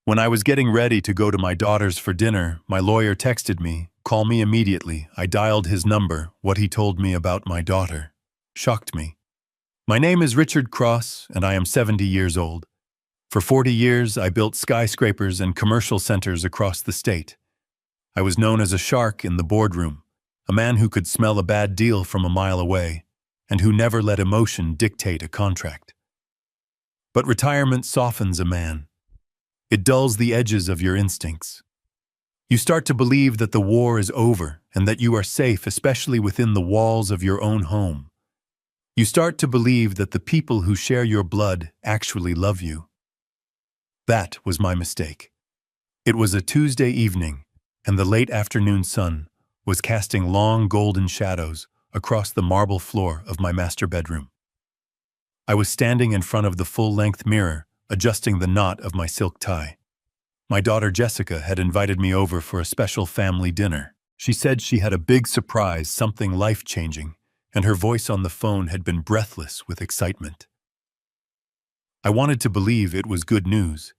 When I was getting ready to go to my daughter's for dinner, my lawyer texted me, "Call me immediately." I dialed his number. What he told me about my daughter shocked me. My name is Richard Cross, and I am 70 years old. For 40 years, I built skyscrapers and commercial centers across the state. I was known as a shark in the boardroom, a man who could smell a bad deal from a mile away, and who never let emotion dictate a contract. But retirement softens a man. It dulls the edges of your instincts. You start to believe that the war is over and that you are safe, especially within the walls of your own home. You start to believe that the people who share your blood actually love you. That was my mistake. It was a Tuesday evening, and the late afternoon sun was casting long golden shadows across the marble floor of my master bedroom. I was standing in front of the full-length mirror, adjusting the knot of my silk tie. My daughter Jessica had invited me over for a special family dinner. She said she had a big surprise, something life-changing, and her voice on the phone had been breathless with excitement. I wanted to believe it was good news.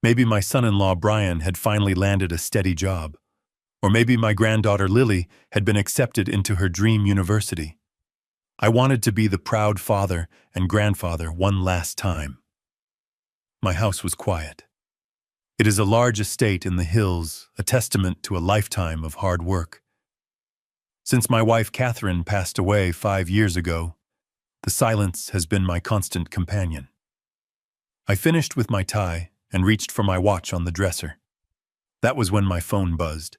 Maybe my son-in-law Brian had finally landed a steady job, or maybe my granddaughter Lily had been accepted into her dream university. I wanted to be the proud father and grandfather one last time. My house was quiet. It is a large estate in the hills, a testament to a lifetime of hard work. Since my wife Catherine passed away 5 years ago, the silence has been my constant companion. I finished with my tie and reached for my watch on the dresser. That was when my phone buzzed.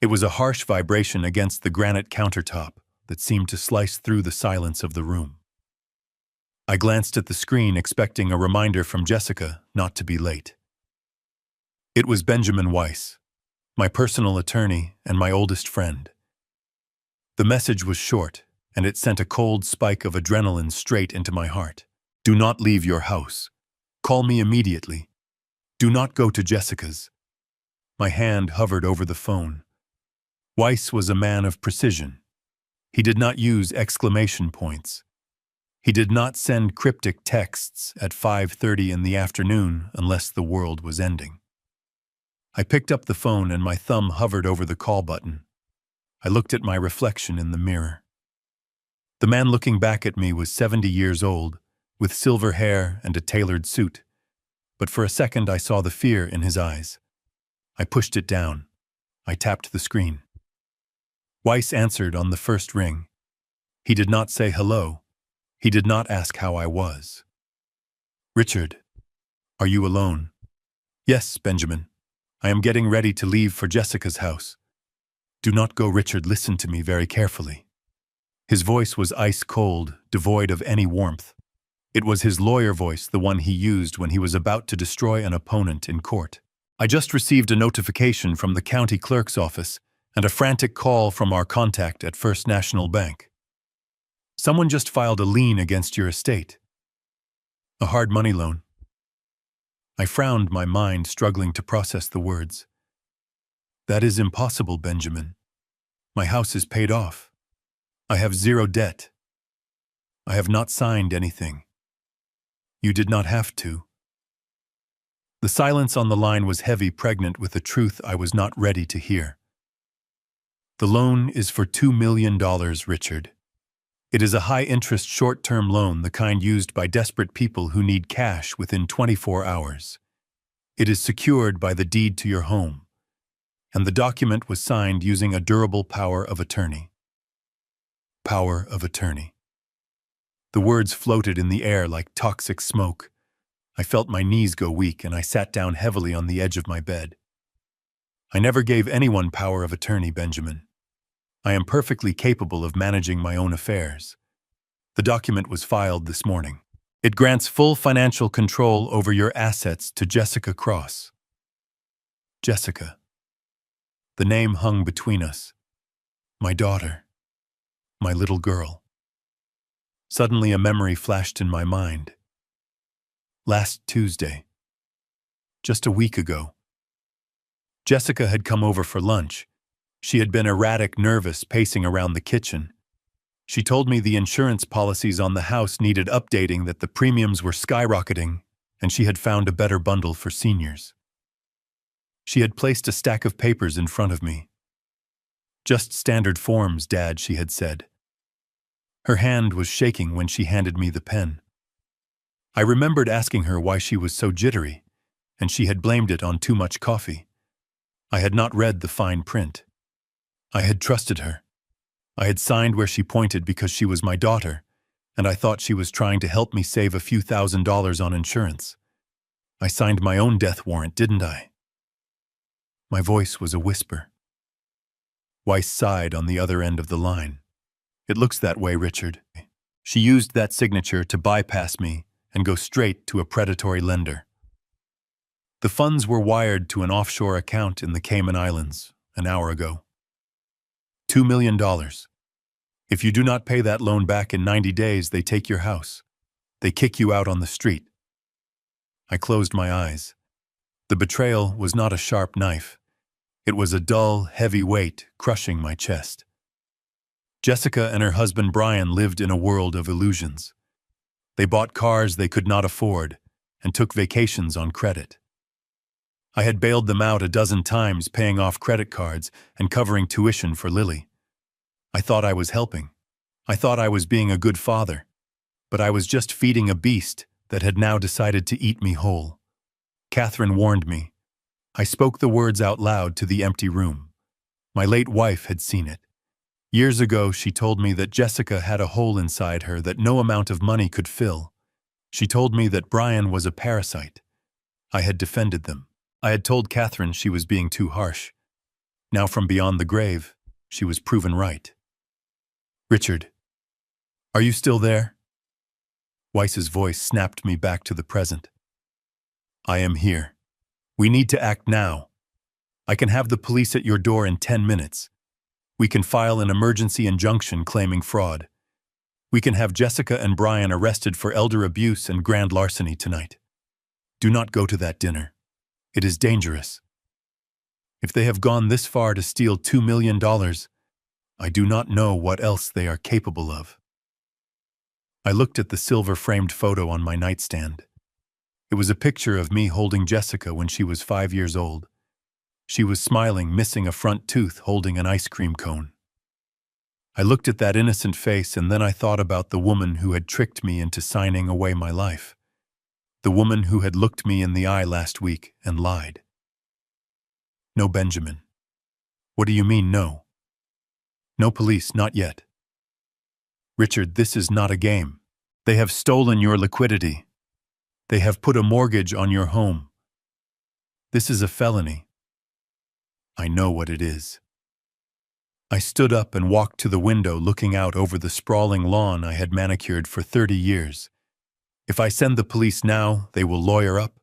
It was a harsh vibration against the granite countertop that seemed to slice through the silence of the room. I glanced at the screen, expecting a reminder from Jessica not to be late. It was Benjamin Weiss, my personal attorney and my oldest friend. The message was short, and it sent a cold spike of adrenaline straight into my heart. "Do not leave your house. Call me immediately. Do not go to Jessica's." My hand hovered over the phone. Weiss was a man of precision. He did not use exclamation points. He did not send cryptic texts at 5:30 in the afternoon unless the world was ending. I picked up the phone and my thumb hovered over the call button. I looked at my reflection in the mirror. The man looking back at me was 70 years old, with silver hair and a tailored suit, but for a second I saw the fear in his eyes. I pushed it down. I tapped the screen. Weiss answered on the first ring. He did not say hello. He did not ask how I was. "Richard, are you alone?" "Yes, Benjamin. I am getting ready to leave for Jessica's house." "Do not go, Richard. Listen to me very carefully." His voice was ice-cold, devoid of any warmth. It was his lawyer voice, the one he used when he was about to destroy an opponent in court. "I just received a notification from the county clerk's office and a frantic call from our contact at First National Bank. Someone just filed a lien against your estate. A hard money loan." I frowned, my mind struggling to process the words. "That is impossible, Benjamin. My house is paid off. I have zero debt. I have not signed anything. You did not have to." The silence on the line was heavy, pregnant with a truth I was not ready to hear. "The loan is for $2 million, Richard. It is a high-interest short-term loan, the kind used by desperate people who need cash within 24 hours. It is secured by the deed to your home, and the document was signed using a durable power of attorney." Power of attorney. The words floated in the air like toxic smoke. I felt my knees go weak, and I sat down heavily on the edge of my bed. "I never gave anyone power of attorney, Benjamin. I am perfectly capable of managing my own affairs. The document was filed this morning. It grants full financial control over your assets to Jessica Cross." Jessica. The name hung between us. My daughter. My little girl. Suddenly a memory flashed in my mind. Last Tuesday. Just a week ago. Jessica had come over for lunch. She had been erratic, nervous, pacing around the kitchen. She told me the insurance policies on the house needed updating, that the premiums were skyrocketing, and she had found a better bundle for seniors. She had placed a stack of papers in front of me. "Just standard forms, Dad," she had said. Her hand was shaking when she handed me the pen. I remembered asking her why she was so jittery, and she had blamed it on too much coffee. I had not read the fine print. I had trusted her. I had signed where she pointed because she was my daughter, and I thought she was trying to help me save a few $1,000s on insurance. I signed my own death warrant, didn't I? My voice was a whisper. Weiss sighed on the other end of the line. "It looks that way, Richard." She used that signature to bypass me and go straight to a predatory lender. The funds were wired to an offshore account in the Cayman Islands an hour ago. $2 million. If you do not pay that loan back in 90 days, they take your house. They kick you out on the street. I closed my eyes. The betrayal was not a sharp knife. It was a dull, heavy weight crushing my chest. Jessica and her husband Brian lived in a world of illusions. They bought cars they could not afford and took vacations on credit. I had bailed them out a dozen times, paying off credit cards and covering tuition for Lily. I thought I was helping. I thought I was being a good father. But I was just feeding a beast that had now decided to eat me whole. Catherine warned me. I spoke the words out loud to the empty room. My late wife had seen it. Years ago, she told me that Jessica had a hole inside her that no amount of money could fill. She told me that Brian was a parasite. I had defended them. I had told Catherine she was being too harsh. Now from beyond the grave, she was proven right. "Richard, are you still there?" Weiss's voice snapped me back to the present. "I am here. We need to act now. I can have the police at your door in 10 minutes. We can file an emergency injunction claiming fraud. We can have Jessica and Brian arrested for elder abuse and grand larceny tonight. Do not go to that dinner. It is dangerous. If they have gone this far to steal $2 million, I do not know what else they are capable of." I looked at the silver-framed photo on my nightstand. It was a picture of me holding Jessica when she was 5 years old. She was smiling, missing a front tooth, holding an ice cream cone. I looked at that innocent face, and then I thought about the woman who had tricked me into signing away my life. The woman who had looked me in the eye last week and lied. "No, Benjamin." "What do you mean, no?" "No police, not yet." "Richard, this is not a game. They have stolen your liquidity. They have put a mortgage on your home. This is a felony." "I know what it is." I stood up and walked to the window, looking out over the sprawling lawn I had manicured for 30 years. If I send the police now, they will lawyer up.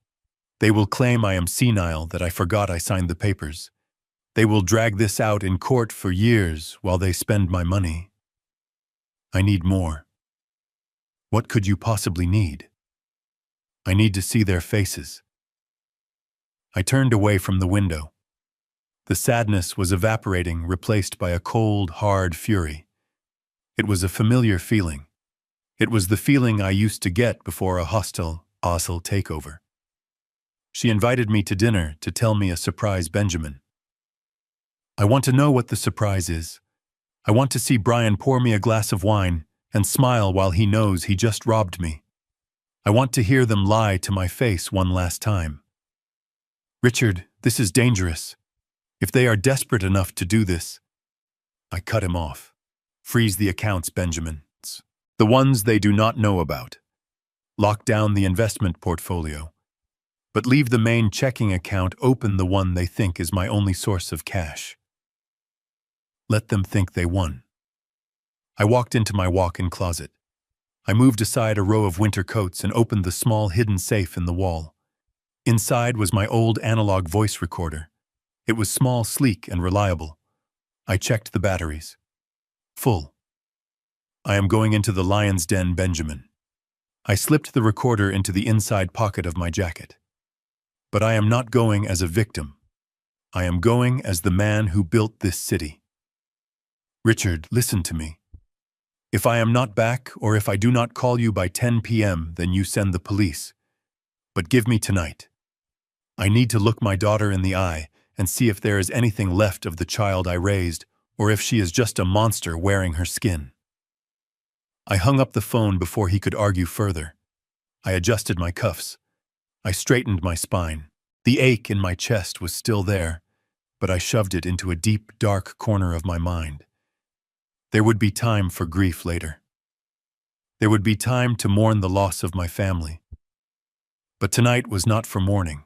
They will claim I am senile, that I forgot I signed the papers. They will drag this out in court for years while they spend my money. I need more. What could you possibly need? I need to see their faces. I turned away from the window. The sadness was evaporating, replaced by a cold, hard fury. It was a familiar feeling. It was the feeling I used to get before a hostile takeover. She invited me to dinner to tell me a surprise, Benjamin. I want to know what the surprise is. I want to see Brian pour me a glass of wine and smile while he knows he just robbed me. I want to hear them lie to my face one last time. "Richard, this is dangerous. If they are desperate enough to do this..." I cut him off. "Freeze the accounts, Benjamin. The ones they do not know about. Lock down the investment portfolio. But leave the main checking account open, the one they think is my only source of cash. Let them think they won." I walked into my walk-in closet. I moved aside a row of winter coats and opened the small hidden safe in the wall. Inside was my old analog voice recorder. It was small, sleek, and reliable. I checked the batteries. Full. "I am going into the lion's den, Benjamin." I slipped the recorder into the inside pocket of my jacket. But I am not going as a victim. I am going as the man who built this city. Richard, listen to me. If I am not back, or if I do not call you by 10 p.m., then you send the police. But give me tonight. I need to look my daughter in the eye and see if there is anything left of the child I raised, or if she is just a monster wearing her skin. I hung up the phone before he could argue further. I adjusted my cuffs. I straightened my spine. The ache in my chest was still there, but I shoved it into a deep, dark corner of my mind. There would be time for grief later. There would be time to mourn the loss of my family. But tonight was not for mourning.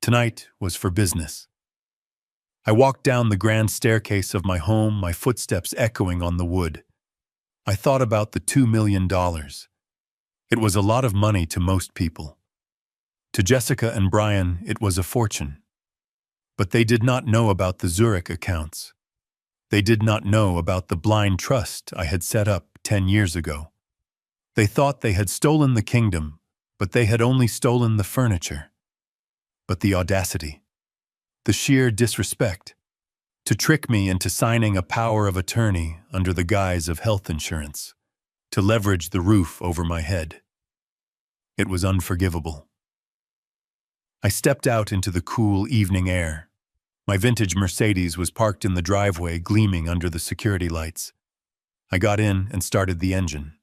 Tonight was for business. I walked down the grand staircase of my home, my footsteps echoing on the wood. I thought about the $2 million. It was a lot of money to most people. To Jessica and Brian, it was a fortune. But they did not know about the Zurich accounts. They did not know about the blind trust I had set up 10 years ago. They thought they had stolen the kingdom, but they had only stolen the furniture. But the audacity, the sheer disrespect, to trick me into signing a power of attorney under the guise of health insurance, to leverage the roof over my head. It was unforgivable. I stepped out into the cool evening air. My vintage Mercedes was parked in the driveway, gleaming under the security lights. I got in and started the engine.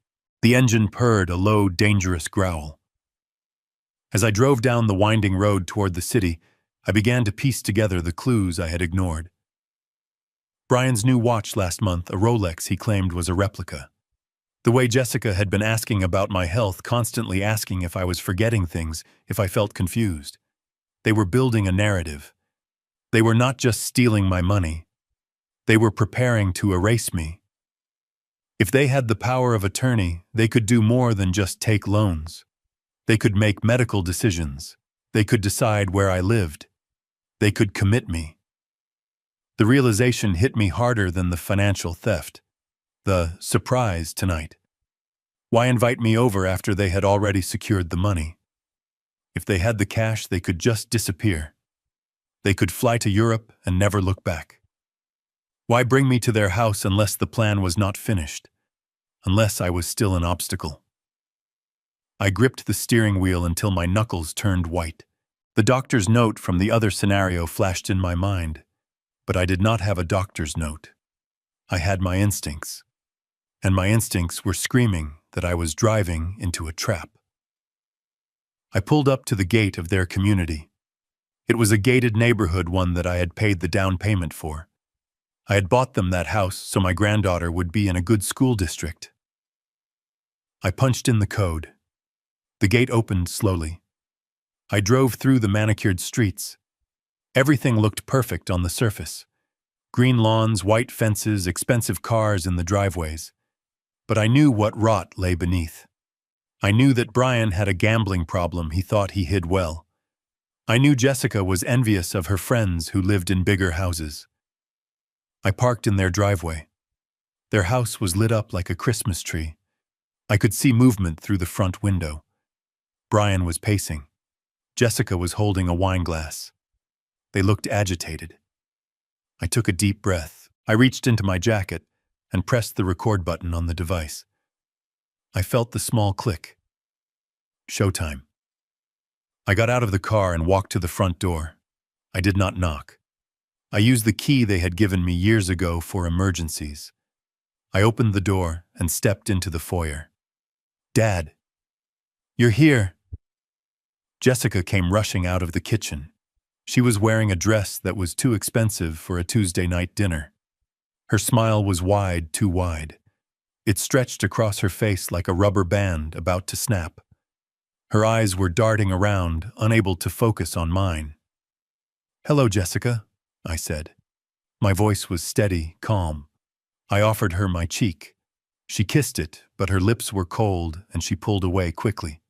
The engine purred a low, dangerous growl. As I drove down the winding road toward the city, I began to piece together the clues I had ignored. Brian's new watch last month, a Rolex he claimed was a replica. The way Jessica had been asking about my health, constantly asking if I was forgetting things, if I felt confused. They were building a narrative. They were not just stealing my money. They were preparing to erase me. If they had the power of attorney, they could do more than just take loans. They could make medical decisions. They could decide where I lived. They could commit me. The realization hit me harder than the financial theft. The surprise tonight. Why invite me over after they had already secured the money? If they had the cash, they could just disappear. They could fly to Europe and never look back. Why bring me to their house unless the plan was not finished? Unless I was still an obstacle? I gripped the steering wheel until my knuckles turned white. The doctor's note from the other scenario flashed in my mind, but I did not have a doctor's note. I had my instincts, and my instincts were screaming that I was driving into a trap. I pulled up to the gate of their community. It was a gated neighborhood, one that I had paid the down payment for. I had bought them that house so my granddaughter would be in a good school district. I punched in the code. The gate opened slowly. I drove through the manicured streets. Everything looked perfect on the surface. Green lawns, white fences, expensive cars in the driveways. But I knew what rot lay beneath. I knew that Brian had a gambling problem he thought he hid well. I knew Jessica was envious of her friends who lived in bigger houses. I parked in their driveway. Their house was lit up like a Christmas tree. I could see movement through the front window. Brian was pacing. Jessica was holding a wine glass. They looked agitated. I took a deep breath. I reached into my jacket and pressed the record button on the device. I felt the small click. Showtime. I got out of the car and walked to the front door. I did not knock. I used the key they had given me years ago for emergencies. I opened the door and stepped into the foyer. "Dad, you're here." Jessica came rushing out of the kitchen. She was wearing a dress that was too expensive for a Tuesday night dinner. Her smile was wide, too wide. It stretched across her face like a rubber band about to snap. Her eyes were darting around, unable to focus on mine. "Hello, Jessica," I said. My voice was steady, calm. I offered her my cheek. She kissed it, but her lips were cold and she pulled away quickly.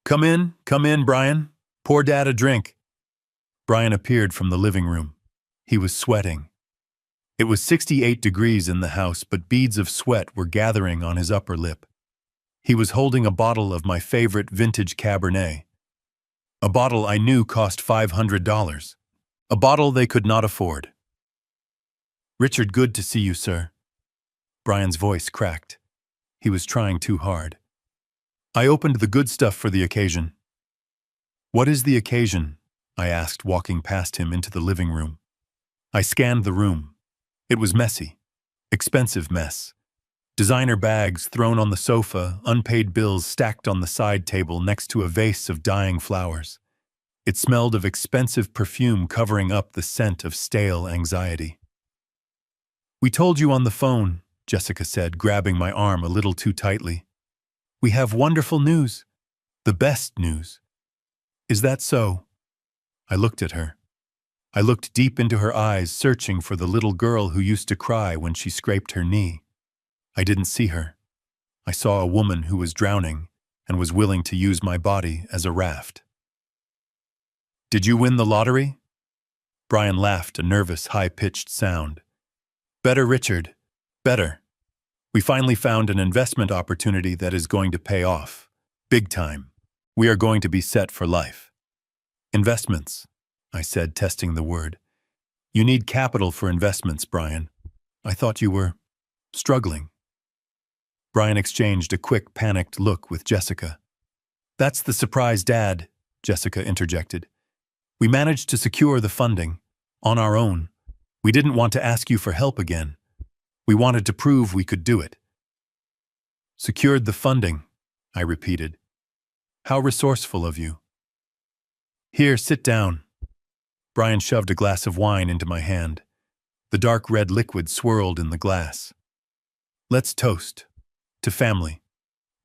Come in, Brian. Pour Dad a drink." Brian appeared from the living room. He was sweating. It was 68 degrees in the house, but beads of sweat were gathering on his upper lip. He was holding a bottle of my favorite vintage Cabernet. A bottle I knew cost $500. A bottle they could not afford. "Richard, good to see you, sir." Brian's voice cracked. He was trying too hard. "I opened the good stuff for the occasion." "What is the occasion?" I asked, walking past him into the living room. I scanned the room. It was messy. Expensive mess. Designer bags thrown on the sofa, unpaid bills stacked on the side table next to a vase of dying flowers. It smelled of expensive perfume covering up the scent of stale anxiety. "We told you on the phone," Jessica said, grabbing my arm a little too tightly. "We have wonderful news. The best news." "Is that so?" I looked at her. I looked deep into her eyes, searching for the little girl who used to cry when she scraped her knee. I didn't see her. I saw a woman who was drowning and was willing to use my body as a raft. "Did you win the lottery?" Brian laughed, a nervous, high-pitched sound. "Better, Richard. Better. We finally found an investment opportunity that is going to pay off. Big time. We are going to be set for life." "Investments," I said, testing the word. "You need capital for investments, Brian. I thought you were struggling." Brian exchanged a quick, panicked look with Jessica. "That's the surprise, Dad," Jessica interjected. "We managed to secure the funding, on our own. We didn't want to ask you for help again. We wanted to prove we could do it." "Secured the funding," I repeated. "How resourceful of you." "Here, sit down." Brian shoved a glass of wine into my hand. The dark red liquid swirled in the glass. "Let's toast. To family.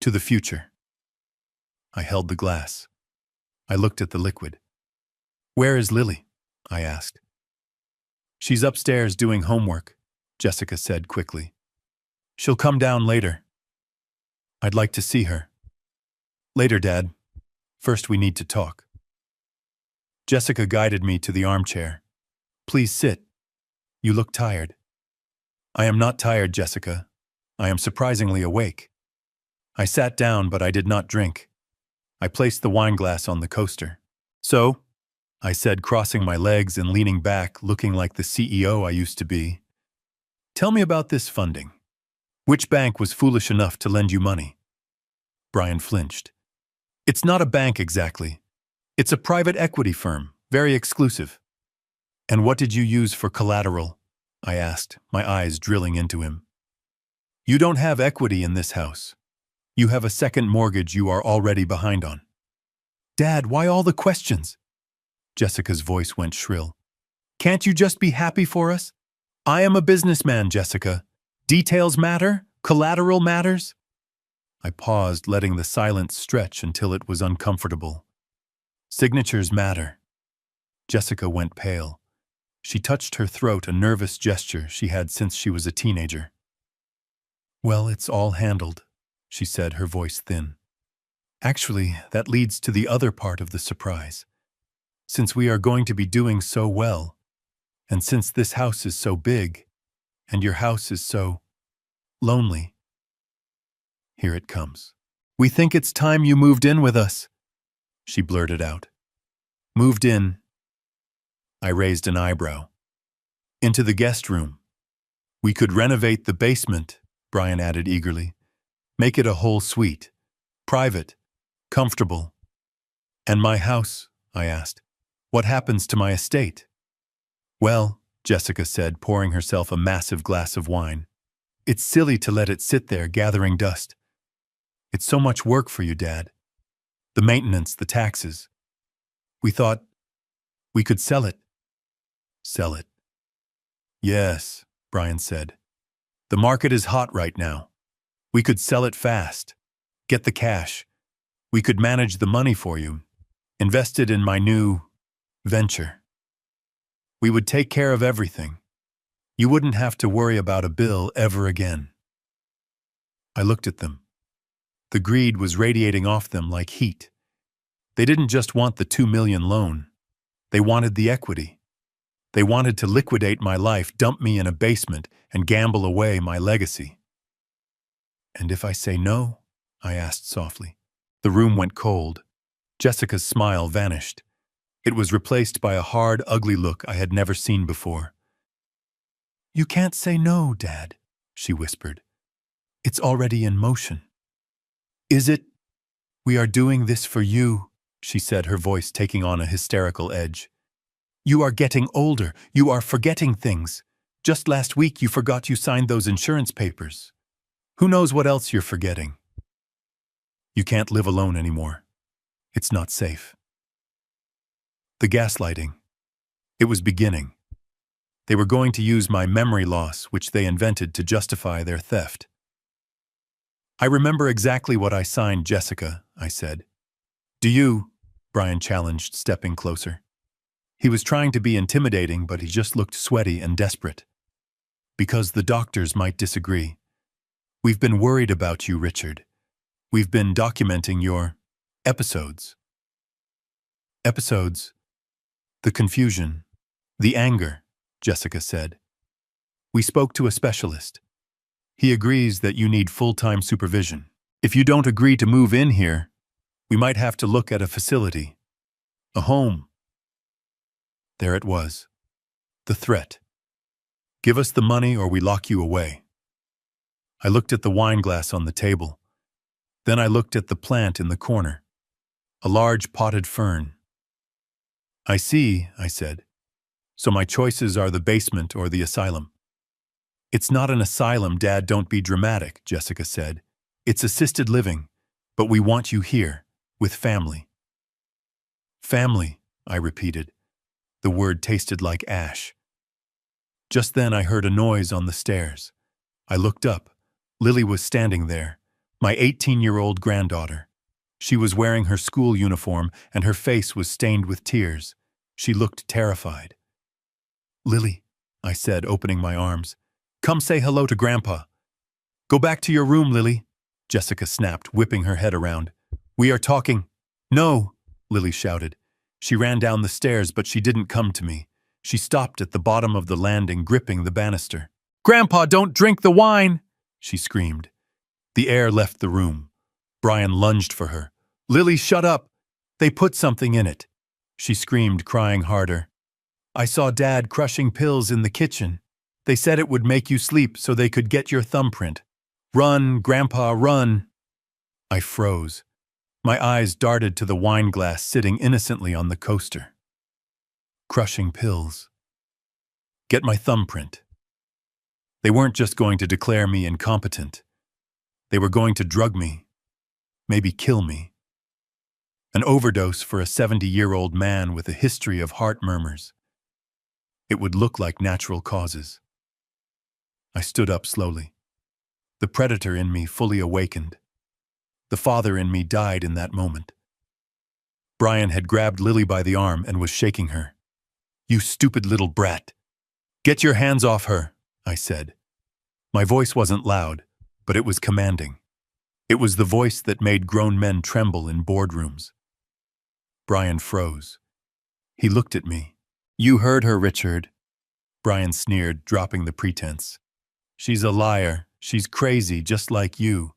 To the future." I held the glass. I looked at the liquid. "Where is Lily?" I asked. "She's upstairs doing homework," Jessica said quickly. "She'll come down later." "I'd like to see her." "Later, Dad. First we need to talk." Jessica guided me to the armchair. "Please sit. You look tired." "I am not tired, Jessica. I am surprisingly awake." I sat down, but I did not drink. I placed the wineglass on the coaster. "So," I said, crossing my legs and leaning back, looking like the CEO I used to be, "tell me about this funding. Which bank was foolish enough to lend you money?" Brian flinched. "It's not a bank exactly. It's a private equity firm, very exclusive." "And what did you use for collateral?" I asked, my eyes drilling into him. "You don't have equity in this house. You have a second mortgage you are already behind on." "Dad, why all the questions?" Jessica's voice went shrill. "Can't you just be happy for us? I am a businessman, Jessica. Details matter, collateral matters." I paused, letting the silence stretch until it was uncomfortable. "Signatures matter." Jessica went pale. She touched her throat, a nervous gesture she had since she was a teenager. "Well, it's all handled," she said, her voice thin. "Actually, that leads to the other part of the surprise. Since we are going to be doing so well, and since this house is so big, and your house is so lonely, here it comes. We think it's time you moved in with us," she blurted out. "Moved in?" I raised an eyebrow. "Into the guest room. We could renovate the basement," Brian added eagerly. "Make it a whole suite. Private. Comfortable." "And my house?" I asked. "What happens to my estate?" "Well," Jessica said, pouring herself a massive glass of wine, "it's silly to let it sit there gathering dust. It's so much work for you, Dad. The maintenance, the taxes. We thought we could sell it." "Sell it?" "Yes," Brian said. "The market is hot right now. We could sell it fast. Get the cash. We could manage the money for you. Invest it in my new venture. We would take care of everything. You wouldn't have to worry about a bill ever again." I looked at them. The greed was radiating off them like heat. They didn't just want the $2 million loan. They wanted the equity. They wanted to liquidate my life, dump me in a basement, and gamble away my legacy. "And if I say no?" I asked softly. The room went cold. Jessica's smile vanished. It was replaced by a hard, ugly look I had never seen before. "You can't say no, Dad," she whispered. "It's already in motion." "Is it? We are doing this for you," she said, her voice taking on a hysterical edge. You are getting older. You are forgetting things. Just last week you forgot you signed those insurance papers. Who knows what else you're forgetting? You can't live alone anymore. It's not safe. The gaslighting. It was beginning. They were going to use my memory loss, which they invented to justify their theft. I remember exactly what I signed, Jessica, I said. Do you? Brian challenged, stepping closer. He was trying to be intimidating, but he just looked sweaty and desperate. Because the doctors might disagree. We've been worried about you, Richard. We've been documenting your episodes. Episodes. The confusion. The anger, Jessica said. We spoke to a specialist. He agrees that you need full-time supervision. If you don't agree to move in here, we might have to look at a facility. A home. There it was. The threat. Give us the money or we lock you away. I looked at the wine glass on the table. Then I looked at the plant in the corner. A large potted fern. I see, I said. So my choices are the basement or the asylum. It's not an asylum, Dad, don't be dramatic, Jessica said. It's assisted living, but we want you here, with family. Family, I repeated. The word tasted like ash. Just then I heard a noise on the stairs. I looked up. Lily was standing there, my 18-year-old granddaughter. She was wearing her school uniform and her face was stained with tears. She looked terrified. Lily, I said, opening my arms. Come say hello to Grandpa. Go back to your room, Lily, Jessica snapped, whipping her head around. We are talking. No, Lily shouted. She ran down the stairs, but she didn't come to me. She stopped at the bottom of the landing, gripping the banister. Grandpa, don't drink the wine, she screamed. The air left the room. Brian lunged for her. Lily, shut up. They put something in it, she screamed, crying harder. I saw Dad crushing pills in the kitchen. They said it would make you sleep so they could get your thumbprint. Run, Grandpa, run. I froze. My eyes darted to the wine glass sitting innocently on the coaster. Crushing pills. Get my thumbprint. They weren't just going to declare me incompetent. They were going to drug me. Maybe kill me. An overdose for a 70-year-old man with a history of heart murmurs. It would look like natural causes. I stood up slowly. The predator in me fully awakened. The father in me died in that moment. Brian had grabbed Lily by the arm and was shaking her. You stupid little brat. Get your hands off her, I said. My voice wasn't loud, but it was commanding. It was the voice that made grown men tremble in boardrooms. Brian froze. He looked at me. You heard her, Richard. Brian sneered, dropping the pretense. She's a liar. She's crazy, just like you.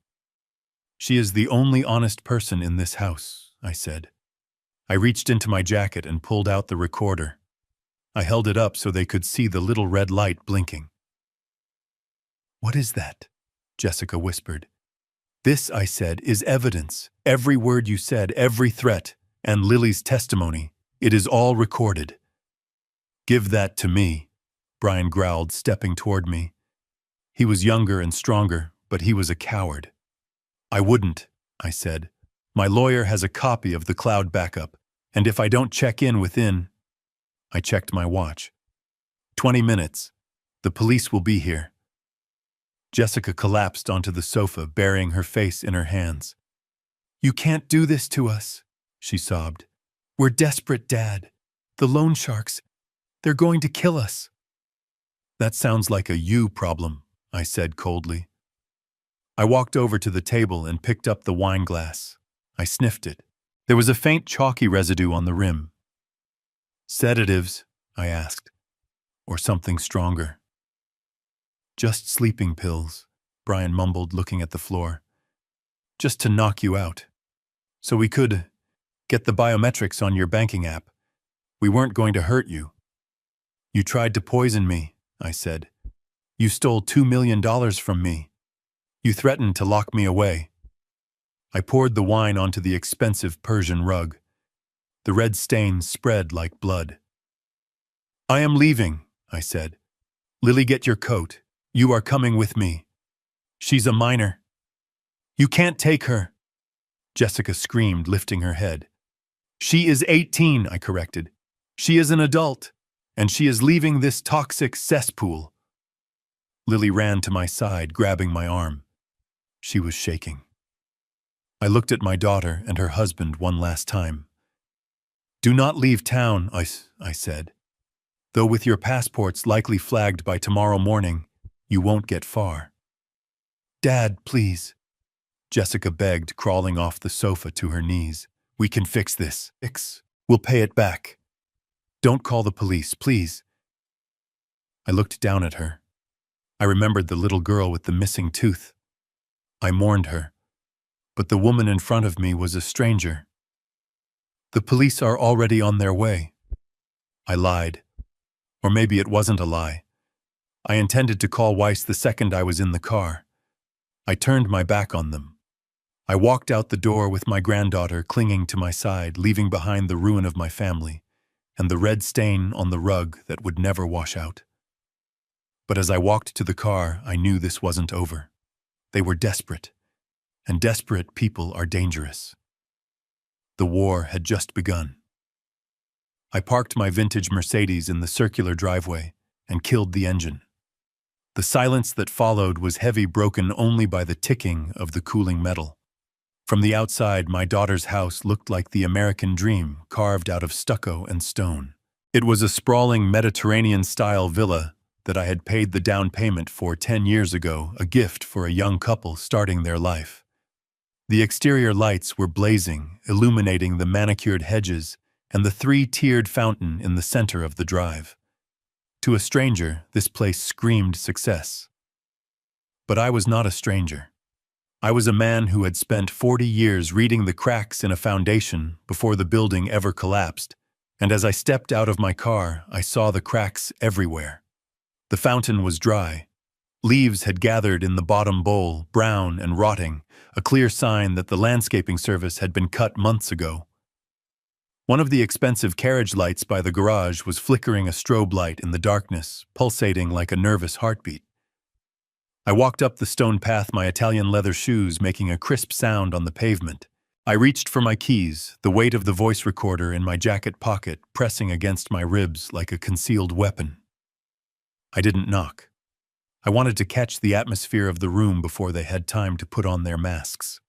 She is the only honest person in this house, I said. I reached into my jacket and pulled out the recorder. I held it up so they could see the little red light blinking. What is that? Jessica whispered. This, I said, is evidence. Every word you said, every threat, and Lily's testimony. It is all recorded. Give that to me, Brian growled, stepping toward me. He was younger and stronger, but he was a coward. I wouldn't, I said. My lawyer has a copy of the cloud backup, and if I don't check in within... I checked my watch. 20 minutes. The police will be here. Jessica collapsed onto the sofa, burying her face in her hands. You can't do this to us, she sobbed. We're desperate, Dad. The loan sharks, they're going to kill us. That sounds like a you problem, I said coldly. I walked over to the table and picked up the wine glass. I sniffed it. There was a faint chalky residue on the rim. Sedatives, I asked, or something stronger. Just sleeping pills, Brian mumbled, looking at the floor. Just to knock you out. So we could get the biometrics on your banking app. We weren't going to hurt you. You tried to poison me, I said. You stole $2 million from me. You threatened to lock me away. I poured the wine onto the expensive Persian rug. The red stains spread like blood. "I am leaving," I said. "Lily, get your coat. You are coming with me. She's a minor." "You can't take her," Jessica screamed, lifting her head. "She is 18, I corrected. "She is an adult, and she is leaving this toxic cesspool." Lily ran to my side, grabbing my arm. She was shaking. I looked at my daughter and her husband one last time. "Do not leave town," I said. "Though with your passports likely flagged by tomorrow morning, you won't get far." "Dad, please," Jessica begged, crawling off the sofa to her knees. "We can fix this. We'll pay it back. Don't call the police, please." I looked down at her. I remembered the little girl with the missing tooth. I mourned her, but the woman in front of me was a stranger. "The police are already on their way." I lied. Or maybe it wasn't a lie. I intended to call Weiss the second I was in the car. I turned my back on them. I walked out the door with my granddaughter clinging to my side, leaving behind the ruin of my family and the red stain on the rug that would never wash out. But as I walked to the car, I knew this wasn't over. They were desperate, and desperate people are dangerous. The war had just begun. I parked my vintage Mercedes in the circular driveway and killed the engine. The silence that followed was heavy, broken only by the ticking of the cooling metal. From the outside, my daughter's house looked like the American dream, carved out of stucco and stone. It was a sprawling Mediterranean-style villa that I had paid the down payment for 10 years ago, a gift for a young couple starting their life. The exterior lights were blazing, illuminating the manicured hedges and the three-tiered fountain in the center of the drive. To a stranger, this place screamed success. But I was not a stranger. I was a man who had spent 40 years reading the cracks in a foundation before the building ever collapsed, and as I stepped out of my car, I saw the cracks everywhere. The fountain was dry. Leaves had gathered in the bottom bowl, brown and rotting, a clear sign that the landscaping service had been cut months ago. One of the expensive carriage lights by the garage was flickering a strobe light in the darkness, pulsating like a nervous heartbeat. I walked up the stone path, my Italian leather shoes making a crisp sound on the pavement. I reached for my keys, the weight of the voice recorder in my jacket pocket pressing against my ribs like a concealed weapon. I didn't knock. I wanted to catch the atmosphere of the room before they had time to put on their masks.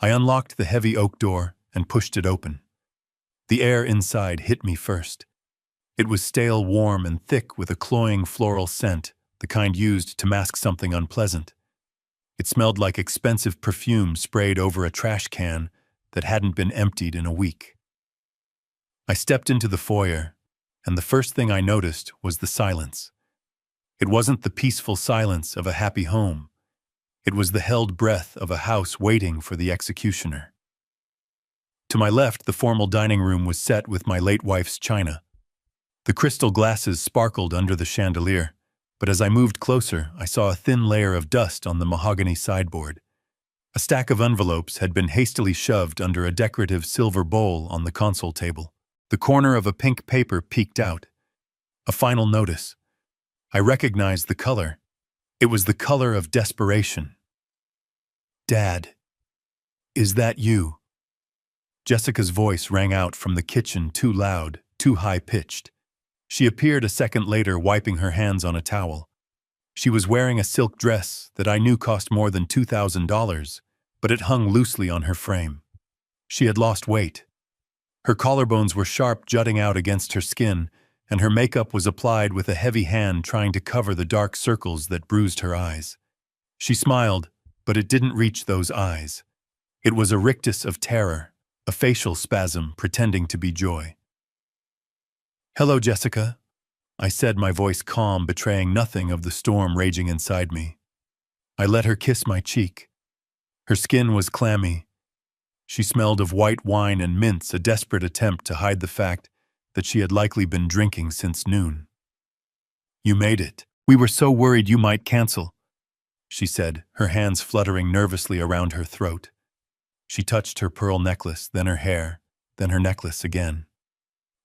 I unlocked the heavy oak door and pushed it open. The air inside hit me first. It was stale, warm, and thick with a cloying floral scent, the kind used to mask something unpleasant. It smelled like expensive perfume sprayed over a trash can that hadn't been emptied in a week. I stepped into the foyer, and the first thing I noticed was the silence. It wasn't the peaceful silence of a happy home. It was the held breath of a house waiting for the executioner. To my left, the formal dining room was set with my late wife's china. The crystal glasses sparkled under the chandelier, but as I moved closer, I saw a thin layer of dust on the mahogany sideboard. A stack of envelopes had been hastily shoved under a decorative silver bowl on the console table. The corner of a pink paper peeked out. A final notice. I recognized the color. It was the color of desperation. "Dad, is that you?" Jessica's voice rang out from the kitchen, too loud, too high-pitched. She appeared a second later, wiping her hands on a towel. She was wearing a silk dress that I knew cost more than $2,000, but it hung loosely on her frame. She had lost weight. Her collarbones were sharp, jutting out against her skin, and her makeup was applied with a heavy hand trying to cover the dark circles that bruised her eyes. She smiled, but it didn't reach those eyes. It was a rictus of terror, a facial spasm pretending to be joy. "Hello, Jessica," I said, my voice calm, betraying nothing of the storm raging inside me. I let her kiss my cheek. Her skin was clammy. She smelled of white wine and mints, a desperate attempt to hide the fact that she had likely been drinking since noon. "You made it. We were so worried you might cancel," she said, her hands fluttering nervously around her throat. She touched her pearl necklace, then her hair, then her necklace again.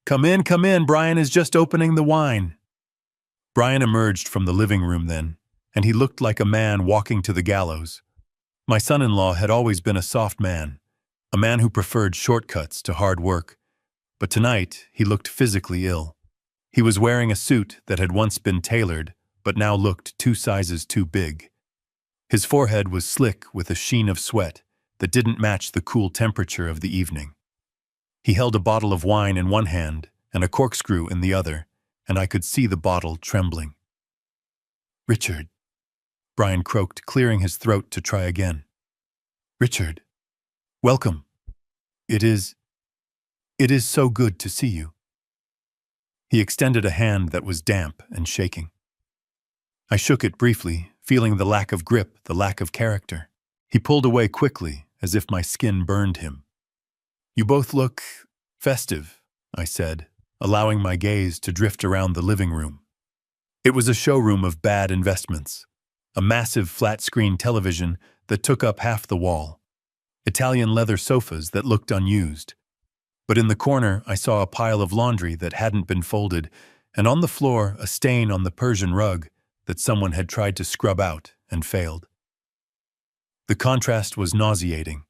Come in, Brian is just opening the wine." Brian emerged from the living room then, and he looked like a man walking to the gallows. My son-in-law had always been a soft man, a man who preferred shortcuts to hard work, but tonight he looked physically ill. He was wearing a suit that had once been tailored, but now looked 2 sizes too big. His forehead was slick with a sheen of sweat that didn't match the cool temperature of the evening. He held a bottle of wine in one hand and a corkscrew in the other, and I could see the bottle trembling. "Richard," Brian croaked, clearing his throat to try again. "Richard, welcome. It is so good to see you." He extended a hand that was damp and shaking. I shook it briefly, feeling the lack of grip, the lack of character. He pulled away quickly, as if my skin burned him. "You both look festive," I said, allowing my gaze to drift around the living room. It was a showroom of bad investments, a massive flat-screen television that took up half the wall, Italian leather sofas that looked unused. But in the corner, I saw a pile of laundry that hadn't been folded, and on the floor, a stain on the Persian rug that someone had tried to scrub out and failed. The contrast was nauseating.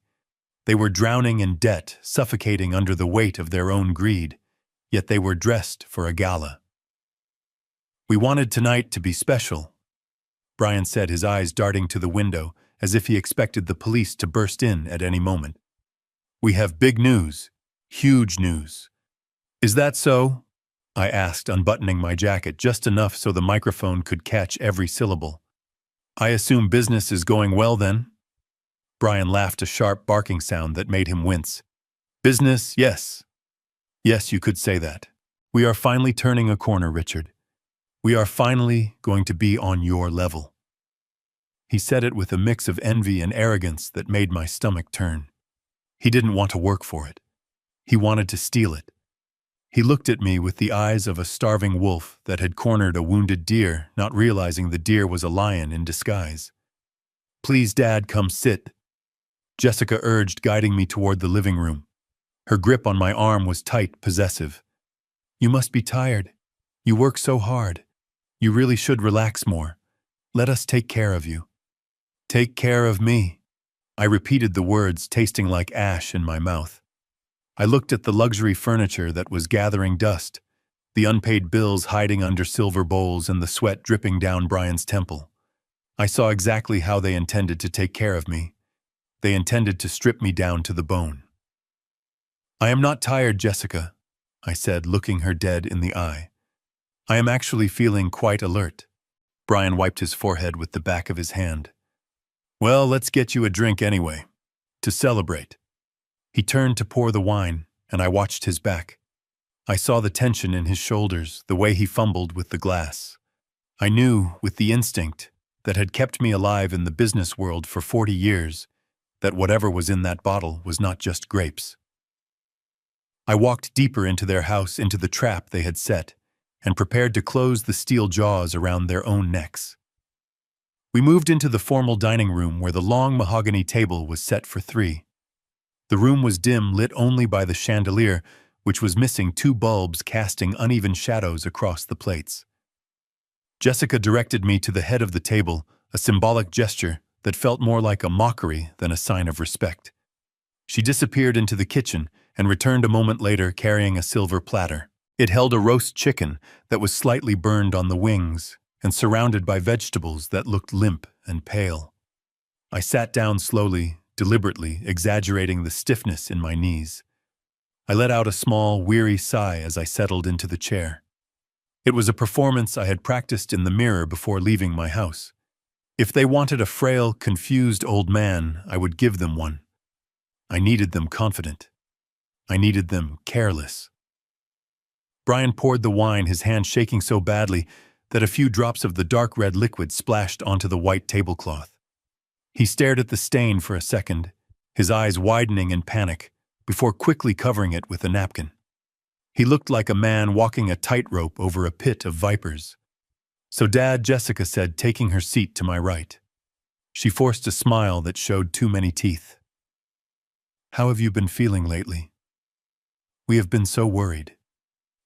They were drowning in debt, suffocating under the weight of their own greed, yet they were dressed for a gala. "We wanted tonight to be special," Brian said, his eyes darting to the window as if he expected the police to burst in at any moment. "We have big news, huge news." "Is that so?" I asked, unbuttoning my jacket just enough so the microphone could catch every syllable. "I assume business is going well then?" Brian laughed, a sharp barking sound that made him wince. "Business, yes. Yes, you could say that. We are finally turning a corner, Richard. We are finally going to be on your level." He said it with a mix of envy and arrogance that made my stomach turn. He didn't want to work for it. He wanted to steal it. He looked at me with the eyes of a starving wolf that had cornered a wounded deer, not realizing the deer was a lion in disguise. "Please, Dad, come sit," Jessica urged, guiding me toward the living room. Her grip on my arm was tight, possessive. "You must be tired. You work so hard. You really should relax more. Let us take care of you." "Take care of me." I repeated the words, tasting like ash in my mouth. I looked at the luxury furniture that was gathering dust, the unpaid bills hiding under silver bowls and the sweat dripping down Brian's temple. I saw exactly how they intended to take care of me. They intended to strip me down to the bone. "I am not tired, Jessica," I said, looking her dead in the eye. "I am actually feeling quite alert." Brian wiped his forehead with the back of his hand. "Well, let's get you a drink anyway, to celebrate." He turned to pour the wine, and I watched his back. I saw the tension in his shoulders, the way he fumbled with the glass. I knew, with the instinct that had kept me alive in the business world for 40 years, that whatever was in that bottle was not just grapes. I walked deeper into their house, into the trap they had set, and prepared to close the steel jaws around their own necks. We moved into the formal dining room where the long mahogany table was set for 3. The room was dim, lit only by the chandelier, which was missing 2 bulbs casting uneven shadows across the plates. Jessica directed me to the head of the table, a symbolic gesture that felt more like a mockery than a sign of respect. She disappeared into the kitchen and returned a moment later carrying a silver platter. It held a roast chicken that was slightly burned on the wings and surrounded by vegetables that looked limp and pale. I sat down slowly, deliberately exaggerating the stiffness in my knees. I let out a small, weary sigh as I settled into the chair. It was a performance I had practiced in the mirror before leaving my house. If they wanted a frail, confused old man, I would give them one. I needed them confident. I needed them careless. Brian poured the wine, his hand shaking so badly that a few drops of the dark red liquid splashed onto the white tablecloth. He stared at the stain for a second, his eyes widening in panic, before quickly covering it with a napkin. He looked like a man walking a tightrope over a pit of vipers. "So Dad," Jessica said, taking her seat to my right. She forced a smile that showed too many teeth. "How have you been feeling lately?" We have been so worried.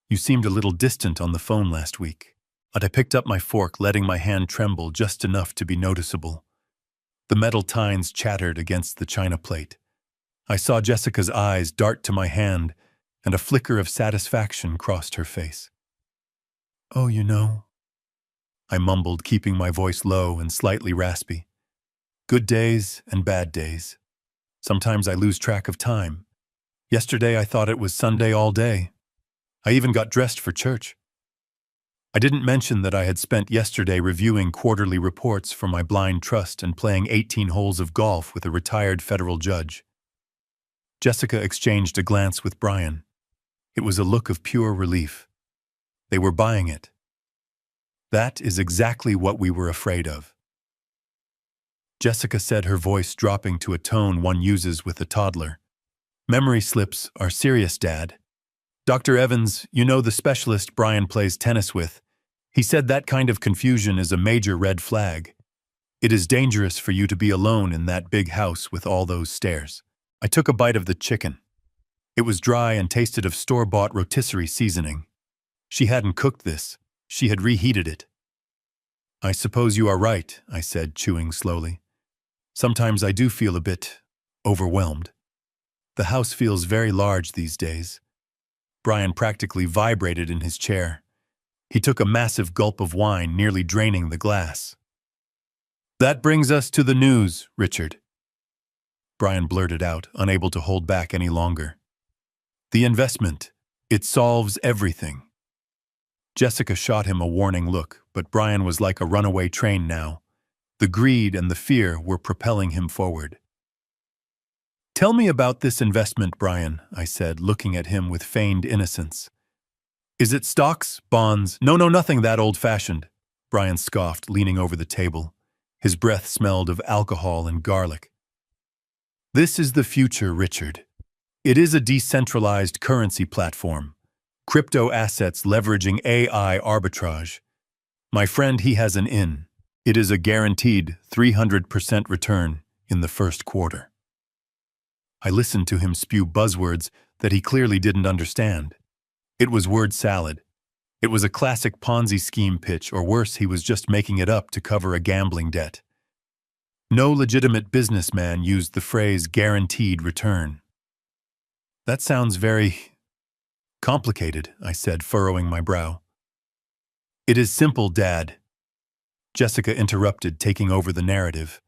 You seemed a little distant on the phone last week. But I picked up my fork, letting my hand tremble just enough to be noticeable. The metal tines chattered against the china plate. I saw Jessica's eyes dart to my hand, and a flicker of satisfaction crossed her face. "Oh, you know," I mumbled, keeping my voice low and slightly raspy. "Good days and bad days. Sometimes I lose track of time. Yesterday I thought it was Sunday all day. I even got dressed for church." I didn't mention that I had spent yesterday reviewing quarterly reports for my blind trust and playing 18 holes of golf with a retired federal judge. Jessica exchanged a glance with Brian. It was a look of pure relief. They were buying it. That is exactly what we were afraid of. Jessica said, her voice dropping to a tone one uses with a toddler. "Memory slips are serious, Dad. Dr. Evans, you know, the specialist Brian plays tennis with, he said that kind of confusion is a major red flag. It is dangerous for you to be alone in that big house with all those stairs." I took a bite of the chicken. It was dry and tasted of store-bought rotisserie seasoning. She hadn't cooked this. She had reheated it. "I suppose you are right," I said, chewing slowly. "Sometimes I do feel a bit overwhelmed. The house feels very large these days." Brian practically vibrated in his chair. He took a massive gulp of wine, nearly draining the glass. "That brings us to the news, Richard," Brian blurted out, unable to hold back any longer. "The investment. It solves everything." Jessica shot him a warning look, but Brian was like a runaway train now. The greed and the fear were propelling him forward. "Tell me about this investment, Brian," I said, looking at him with feigned innocence. "Is it stocks, bonds?" No, nothing that old-fashioned," Brian scoffed, leaning over the table. His breath smelled of alcohol and garlic. "This is the future, Richard. It is a decentralized currency platform. Crypto assets leveraging AI arbitrage. My friend, he has an in. It is a guaranteed 300% return in the first quarter." I listened to him spew buzzwords that he clearly didn't understand. It was word salad. It was a classic Ponzi scheme pitch, or worse, he was just making it up to cover a gambling debt. No legitimate businessman used the phrase guaranteed return. "That sounds very complicated," I said, furrowing my brow. "It is simple, Dad," Jessica interrupted, taking over the narrative.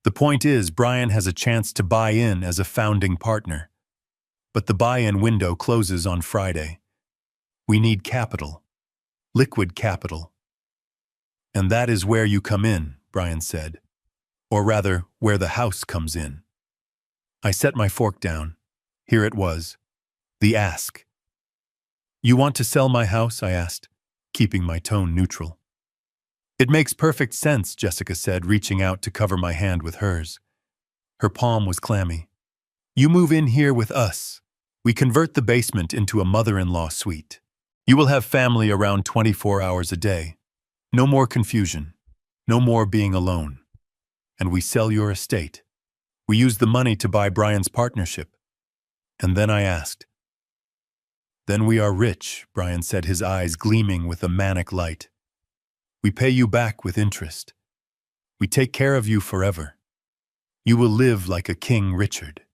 "The point is, Brian has a chance to buy in as a founding partner. But the buy-in window closes on Friday. We need capital. Liquid capital. And that is where you come in," Brian said. "Or rather, where the house comes in." I set my fork down. Here it was. The ask. "You want to sell my house?" I asked, keeping my tone neutral. "It makes perfect sense," Jessica said, reaching out to cover my hand with hers. Her palm was clammy. "You move in here with us. We convert the basement into a mother-in-law suite. You will have family around 24 hours a day. No more confusion. No more being alone. And we sell your estate. We use the money to buy Brian's partnership." And then I asked. "Then we are rich," Brian said, his eyes gleaming with a manic light. "We pay you back with interest. We take care of you forever. You will live like a king, Richard."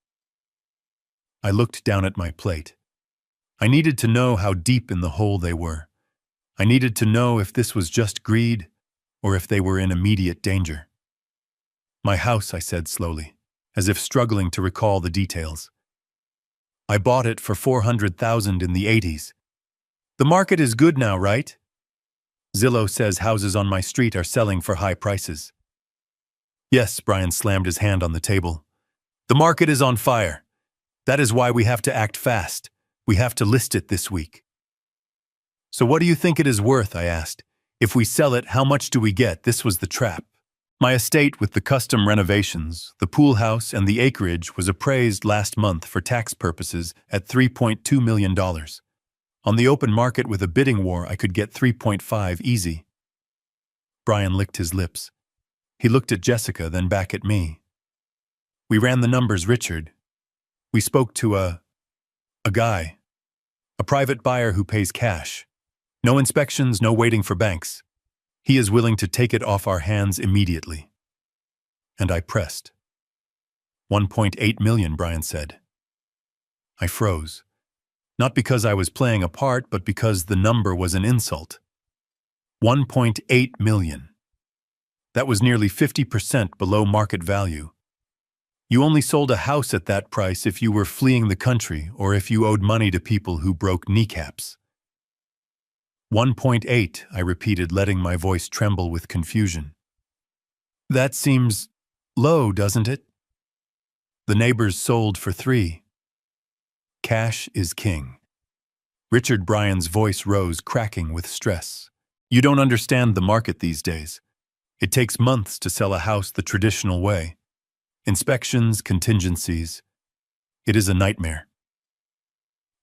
I looked down at my plate. I needed to know how deep in the hole they were. I needed to know if this was just greed or if they were in immediate danger. "My house," I said slowly, as if struggling to recall the details. "I bought it for $400,000 in the 80s. The market is good now, right? Zillow says houses on my street are selling for high prices." "Yes," Brian slammed his hand on the table. "The market is on fire. That is why we have to act fast. We have to list it this week." "So what do you think it is worth?" I asked. "If we sell it, how much do we get?" This was the trap. My estate with the custom renovations, the pool house, and the acreage was appraised last month for tax purposes at $3.2 million. On the open market with a bidding war, I could get 3.5 easy. Brian licked his lips. He looked at Jessica, then back at me. "We ran the numbers, Richard. We spoke to a guy. A private buyer who pays cash. No inspections, no waiting for banks. He is willing to take it off our hands immediately. And I pressed. 1.8 million, Brian said. I froze. Not because I was playing a part, but because the number was an insult. 1.8 million. That was nearly 50% below market value. You only sold a house at that price if you were fleeing the country or if you owed money to people who broke kneecaps. 1.8, I repeated, letting my voice tremble with confusion. That seems low, doesn't it? The neighbors sold for 3. Cash is king. Richard Bryan's voice rose, cracking with stress. You don't understand the market these days. It takes months to sell a house the traditional way. Inspections, contingencies. It is a nightmare.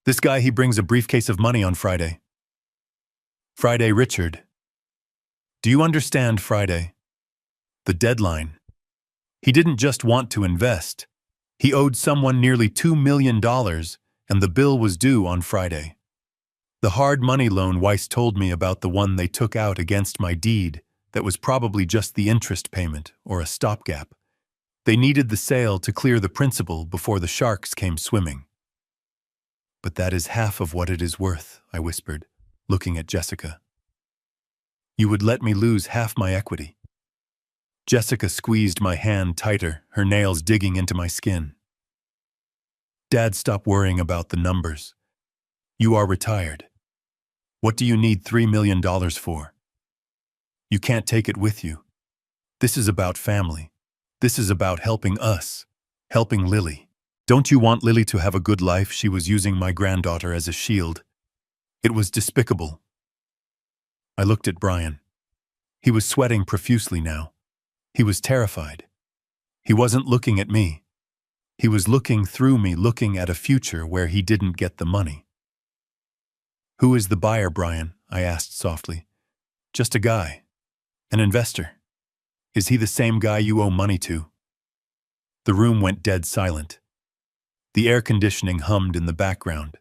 This guy, he brings a briefcase of money on Friday. Friday, Richard. Do you understand Friday? The deadline. He didn't just want to invest. He owed someone nearly $2 million, and the bill was due on Friday. The hard money loan Weiss told me about, the one they took out against my deed, that was probably just the interest payment or a stopgap. They needed the sale to clear the principal before the sharks came swimming. But that is half of what it is worth, I whispered, looking at Jessica. You would let me lose half my equity. Jessica squeezed my hand tighter, her nails digging into my skin. Dad, stop worrying about the numbers. You are retired. What do you need $3 million for? You can't take it with you. This is about family. This is about helping us, helping Lily. Don't you want Lily to have a good life? She was using my granddaughter as a shield. It was despicable. I looked at Brian. He was sweating profusely now. He was terrified. He wasn't looking at me. He was looking through me, looking at a future where he didn't get the money. Who is the buyer, Brian? I asked softly. Just a guy. An investor. Is he the same guy you owe money to? The room went dead silent. The air conditioning hummed in the background.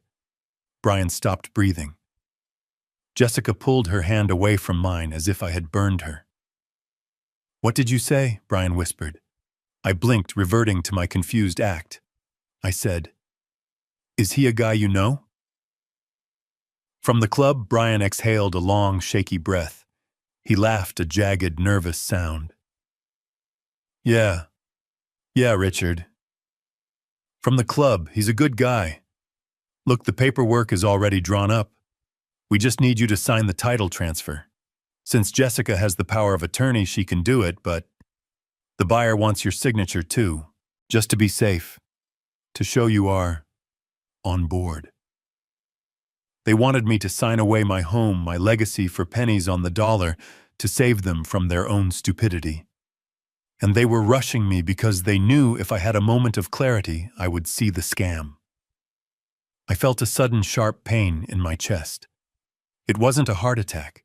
Brian stopped breathing. Jessica pulled her hand away from mine as if I had burned her. What did you say? Brian whispered. I blinked, reverting to my confused act. I said, Is he a guy you know? From the club, Brian exhaled a long, shaky breath. He laughed, a jagged, nervous sound. Yeah, Richard. From the club, he's a good guy. Look, the paperwork is already drawn up. We just need you to sign the title transfer. Since Jessica has the power of attorney, she can do it, but the buyer wants your signature too, just to be safe, to show you are on board. They wanted me to sign away my home, my legacy for pennies on the dollar, to save them from their own stupidity. And they were rushing me because they knew if I had a moment of clarity, I would see the scam. I felt a sudden sharp pain in my chest. It wasn't a heart attack.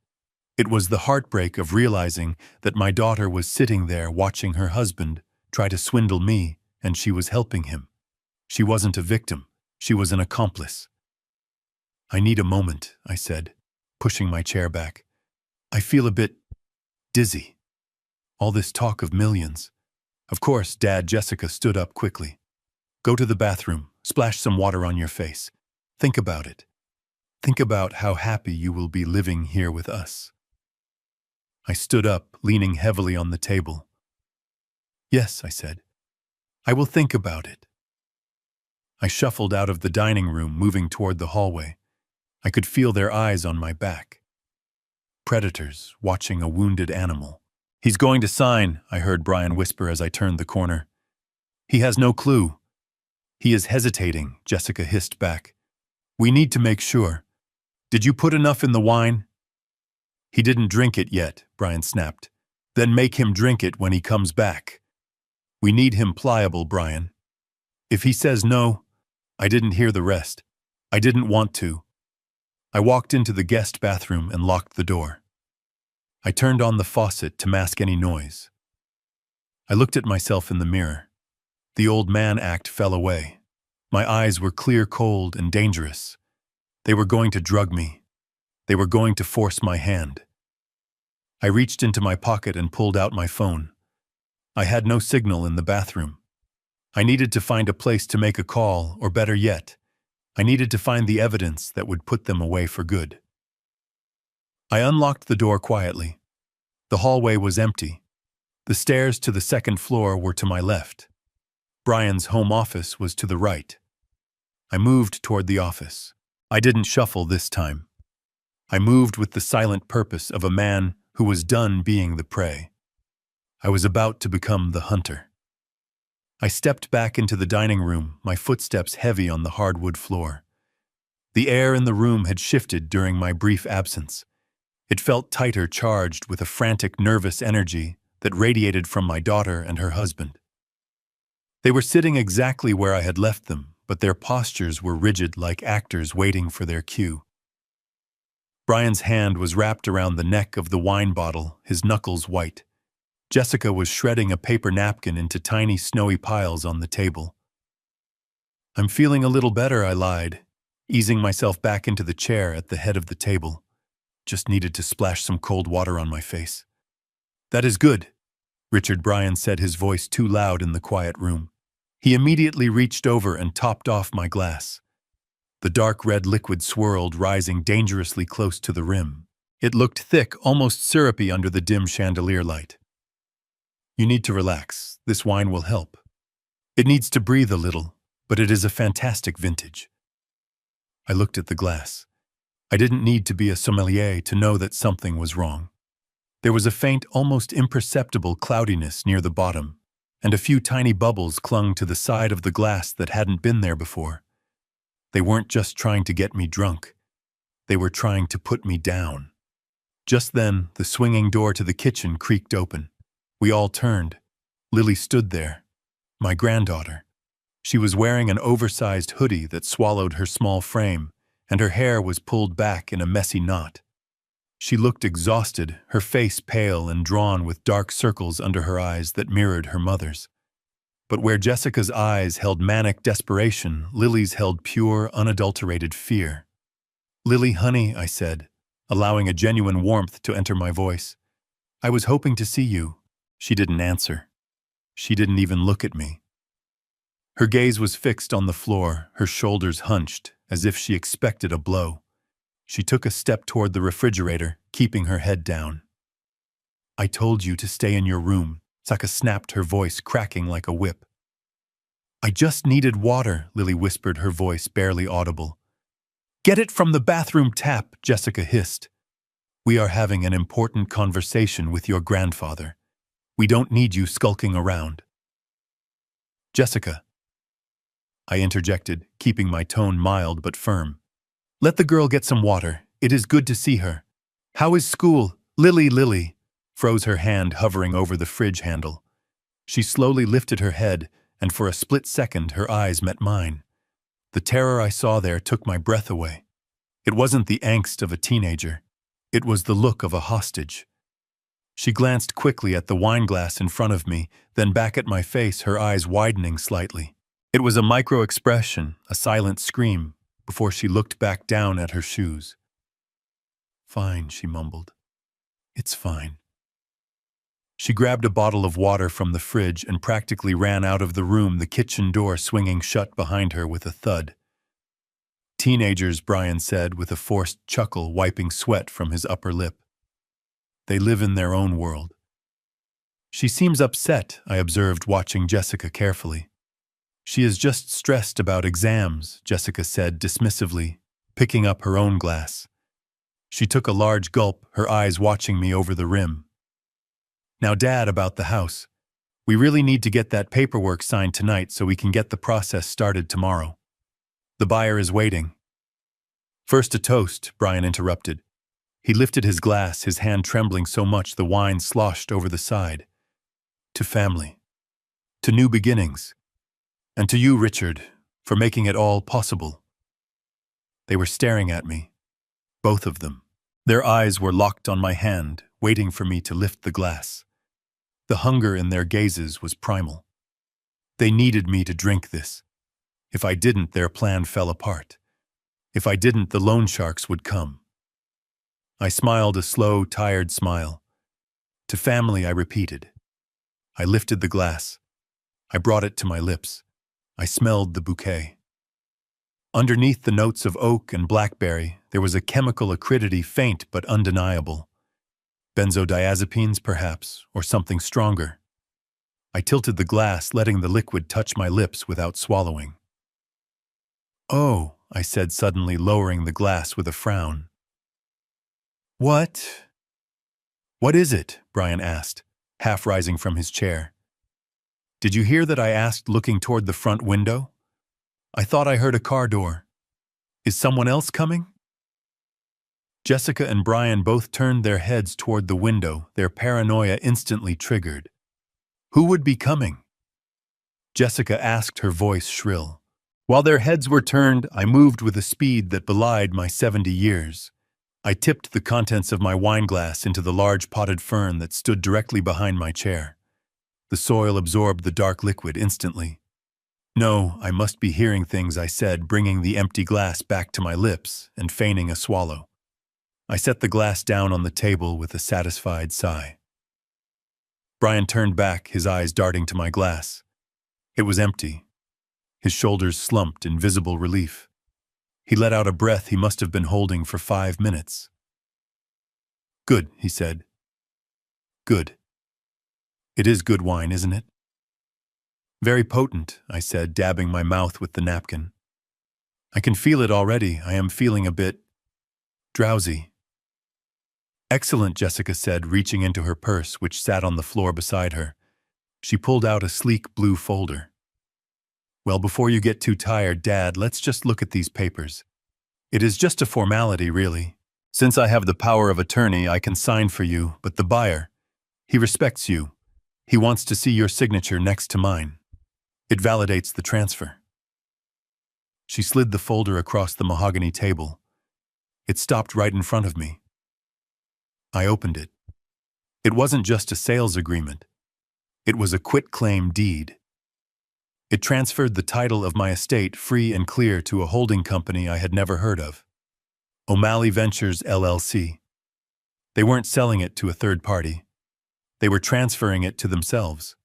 It was the heartbreak of realizing that my daughter was sitting there watching her husband try to swindle me, and she was helping him. She wasn't a victim. She was an accomplice. I need a moment, I said, pushing my chair back. I feel a bit dizzy. All this talk of millions. Of course, Dad. Jessica stood up quickly. Go to the bathroom, splash some water on your face. Think about it. Think about how happy you will be living here with us. I stood up, leaning heavily on the table. Yes, I said. I will think about it. I shuffled out of the dining room, moving toward the hallway. I could feel their eyes on my back. Predators watching a wounded animal. He's going to sign, I heard Brian whisper as I turned the corner. He has no clue. He is hesitating, Jessica hissed back. We need to make sure. Did you put enough in the wine? He didn't drink it yet, Brian snapped. Then make him drink it when he comes back. We need him pliable, Brian. If he says no, I didn't hear the rest. I didn't want to. I walked into the guest bathroom and locked the door. I turned on the faucet to mask any noise. I looked at myself in the mirror. The old man act fell away. My eyes were clear, cold, and dangerous. They were going to drug me. They were going to force my hand. I reached into my pocket and pulled out my phone. I had no signal in the bathroom. I needed to find a place to make a call, or better yet, I needed to find the evidence that would put them away for good. I unlocked the door quietly. The hallway was empty. The stairs to the second floor were to my left. Brian's home office was to the right. I moved toward the office. I didn't shuffle this time. I moved with the silent purpose of a man who was done being the prey. I was about to become the hunter. I stepped back into the dining room, my footsteps heavy on the hardwood floor. The air in the room had shifted during my brief absence. It felt tighter, charged with a frantic, nervous energy that radiated from my daughter and her husband. They were sitting exactly where I had left them, but their postures were rigid like actors waiting for their cue. Brian's hand was wrapped around the neck of the wine bottle, his knuckles white. Jessica was shredding a paper napkin into tiny snowy piles on the table. "I'm feeling a little better," I lied, easing myself back into the chair at the head of the table. Just needed to splash some cold water on my face. "That is good," Richard Bryan said, his voice too loud in the quiet room. He immediately reached over and topped off my glass. The dark red liquid swirled, rising dangerously close to the rim. It looked thick, almost syrupy under the dim chandelier light. "You need to relax. This wine will help. It needs to breathe a little, but it is a fantastic vintage." I looked at the glass. I didn't need to be a sommelier to know that something was wrong. There was a faint, almost imperceptible cloudiness near the bottom, and a few tiny bubbles clung to the side of the glass that hadn't been there before. They weren't just trying to get me drunk. They were trying to put me down. Just then, the swinging door to the kitchen creaked open. We all turned. Lily stood there, my granddaughter. She was wearing an oversized hoodie that swallowed her small frame, and her hair was pulled back in a messy knot. She looked exhausted, her face pale and drawn with dark circles under her eyes that mirrored her mother's. But where Jessica's eyes held manic desperation, Lily's held pure, unadulterated fear. "Lily, honey," I said, allowing a genuine warmth to enter my voice. "I was hoping to see you." She didn't answer. She didn't even look at me. Her gaze was fixed on the floor, her shoulders hunched, as if she expected a blow. She took a step toward the refrigerator, keeping her head down. "I told you to stay in your room," Saka snapped, her voice cracking like a whip. "I just needed water," Lily whispered, her voice barely audible. "Get it from the bathroom tap," Jessica hissed. "We are having an important conversation with your grandfather. We don't need you skulking around." "Jessica," I interjected, keeping my tone mild but firm. "Let the girl get some water. It is good to see her." "How is school?" Lily froze, her hand hovering over the fridge handle. She slowly lifted her head, and for a split second her eyes met mine. The terror I saw there took my breath away. It wasn't the angst of a teenager. It was the look of a hostage. She glanced quickly at the wine glass in front of me, then back at my face, her eyes widening slightly. It was a micro-expression, a silent scream, before she looked back down at her shoes. "Fine," she mumbled. "It's fine." She grabbed a bottle of water from the fridge and practically ran out of the room, the kitchen door swinging shut behind her with a thud. "Teenagers," Brian said with a forced chuckle, wiping sweat from his upper lip. "They live in their own world." "She seems upset," I observed, watching Jessica carefully. "She is just stressed about exams," Jessica said dismissively, picking up her own glass. She took a large gulp, her eyes watching me over the rim. "Now, Dad, about the house. We really need to get that paperwork signed tonight so we can get the process started tomorrow. The buyer is waiting." "First a toast," Brian interrupted. He lifted his glass, his hand trembling so much the wine sloshed over the side. "To family. To new beginnings. And to you, Richard, for making it all possible." They were staring at me, both of them. Their eyes were locked on my hand, waiting for me to lift the glass. The hunger in their gazes was primal. They needed me to drink this. If I didn't, their plan fell apart. If I didn't, the loan sharks would come. I smiled a slow, tired smile. To family, I repeated. I lifted the glass. I brought it to my lips. I smelled the bouquet. Underneath the notes of oak and blackberry, there was a chemical acridity faint but undeniable. Benzodiazepines, perhaps, or something stronger. I tilted the glass, letting the liquid touch my lips without swallowing. "Oh," I said suddenly, lowering the glass with a frown. "What? What is it?" Brian asked, half rising from his chair. "Did you hear that?" I asked, looking toward the front window. "I thought I heard a car door. Is someone else coming?" Jessica and Brian both turned their heads toward the window, their paranoia instantly triggered. "Who would be coming?" Jessica asked, her voice shrill. While their heads were turned, I moved with a speed that belied my 70 years. I tipped the contents of my wineglass into the large potted fern that stood directly behind my chair. The soil absorbed the dark liquid instantly. "No, I must be hearing things," I said, bringing the empty glass back to my lips and feigning a swallow. I set the glass down on the table with a satisfied sigh. Brian turned back, his eyes darting to my glass. It was empty. His shoulders slumped in visible relief. He let out a breath he must have been holding for 5 minutes. "Good," he said. "Good. It is good wine, isn't it?" "Very potent," I said, dabbing my mouth with the napkin. "I can feel it already. I am feeling a bit drowsy." "Excellent," Jessica said, reaching into her purse, which sat on the floor beside her. She pulled out a sleek blue folder. "Well, before you get too tired, Dad, let's just look at these papers. It is just a formality, really. Since I have the power of attorney, I can sign for you, but the buyer, he respects you. He wants to see your signature next to mine. It validates the transfer." She slid the folder across the mahogany table. It stopped right in front of me. I opened it. It wasn't just a sales agreement. It was a quitclaim deed. It transferred the title of my estate free and clear to a holding company I had never heard of. O'Malley Ventures, LLC. They weren't selling it to a third party. They were transferring it to themselves.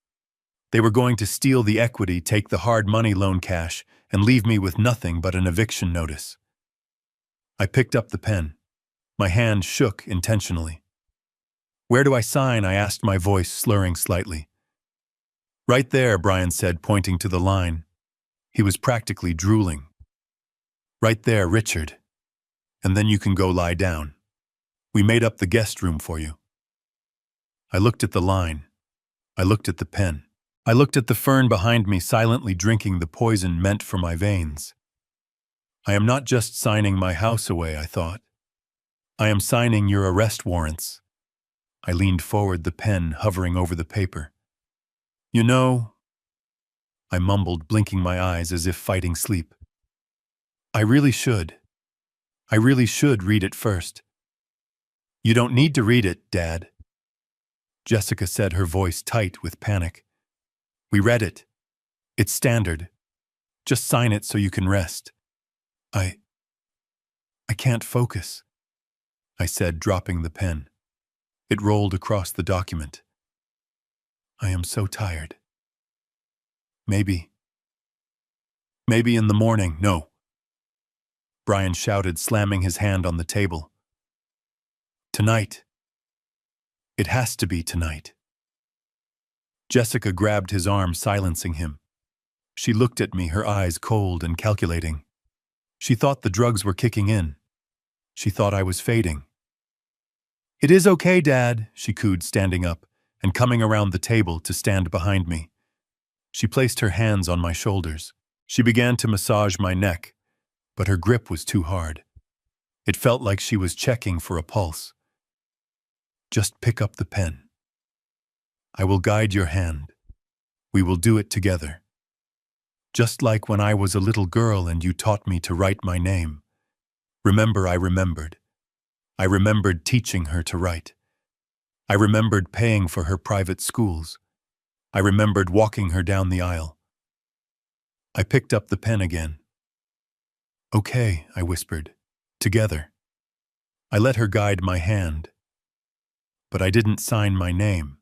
They were going to steal the equity, take the hard money loan cash, and leave me with nothing but an eviction notice. I picked up the pen. My hand shook intentionally. "Where do I sign?" I asked, my voice slurring slightly. "Right there," Brian said, pointing to the line. He was practically drooling. "Right there, Richard. And then you can go lie down. We made up the guest room for you." I looked at the line. I looked at the pen. I looked at the fern behind me, silently drinking the poison meant for my veins. I am not just signing my house away, I thought. I am signing your arrest warrants. I leaned forward, the pen hovering over the paper. "You know," I mumbled, blinking my eyes as if fighting sleep. I really should read it first." "You don't need to read it, Dad," Jessica said, her voice tight with panic. "We read it. It's standard. Just sign it so you can rest." I can't focus," I said, dropping the pen. It rolled across the document. "I am so tired. Maybe in the morning." "No," Brian shouted, slamming his hand on the table. "Tonight. It has to be tonight." Jessica grabbed his arm, silencing him. She looked at me, her eyes cold and calculating. She thought the drugs were kicking in. She thought I was fading. "It is okay, Dad," she cooed, standing up and coming around the table to stand behind me. She placed her hands on my shoulders. She began to massage my neck, but her grip was too hard. It felt like she was checking for a pulse. "Just pick up the pen. I will guide your hand. We will do it together. Just like when I was a little girl and you taught me to write my name. Remember, I remembered. I remembered teaching her to write. I remembered paying for her private schools. I remembered walking her down the aisle." I picked up the pen again. Okay, I whispered. Together. I let her guide my hand. But I didn't sign my name.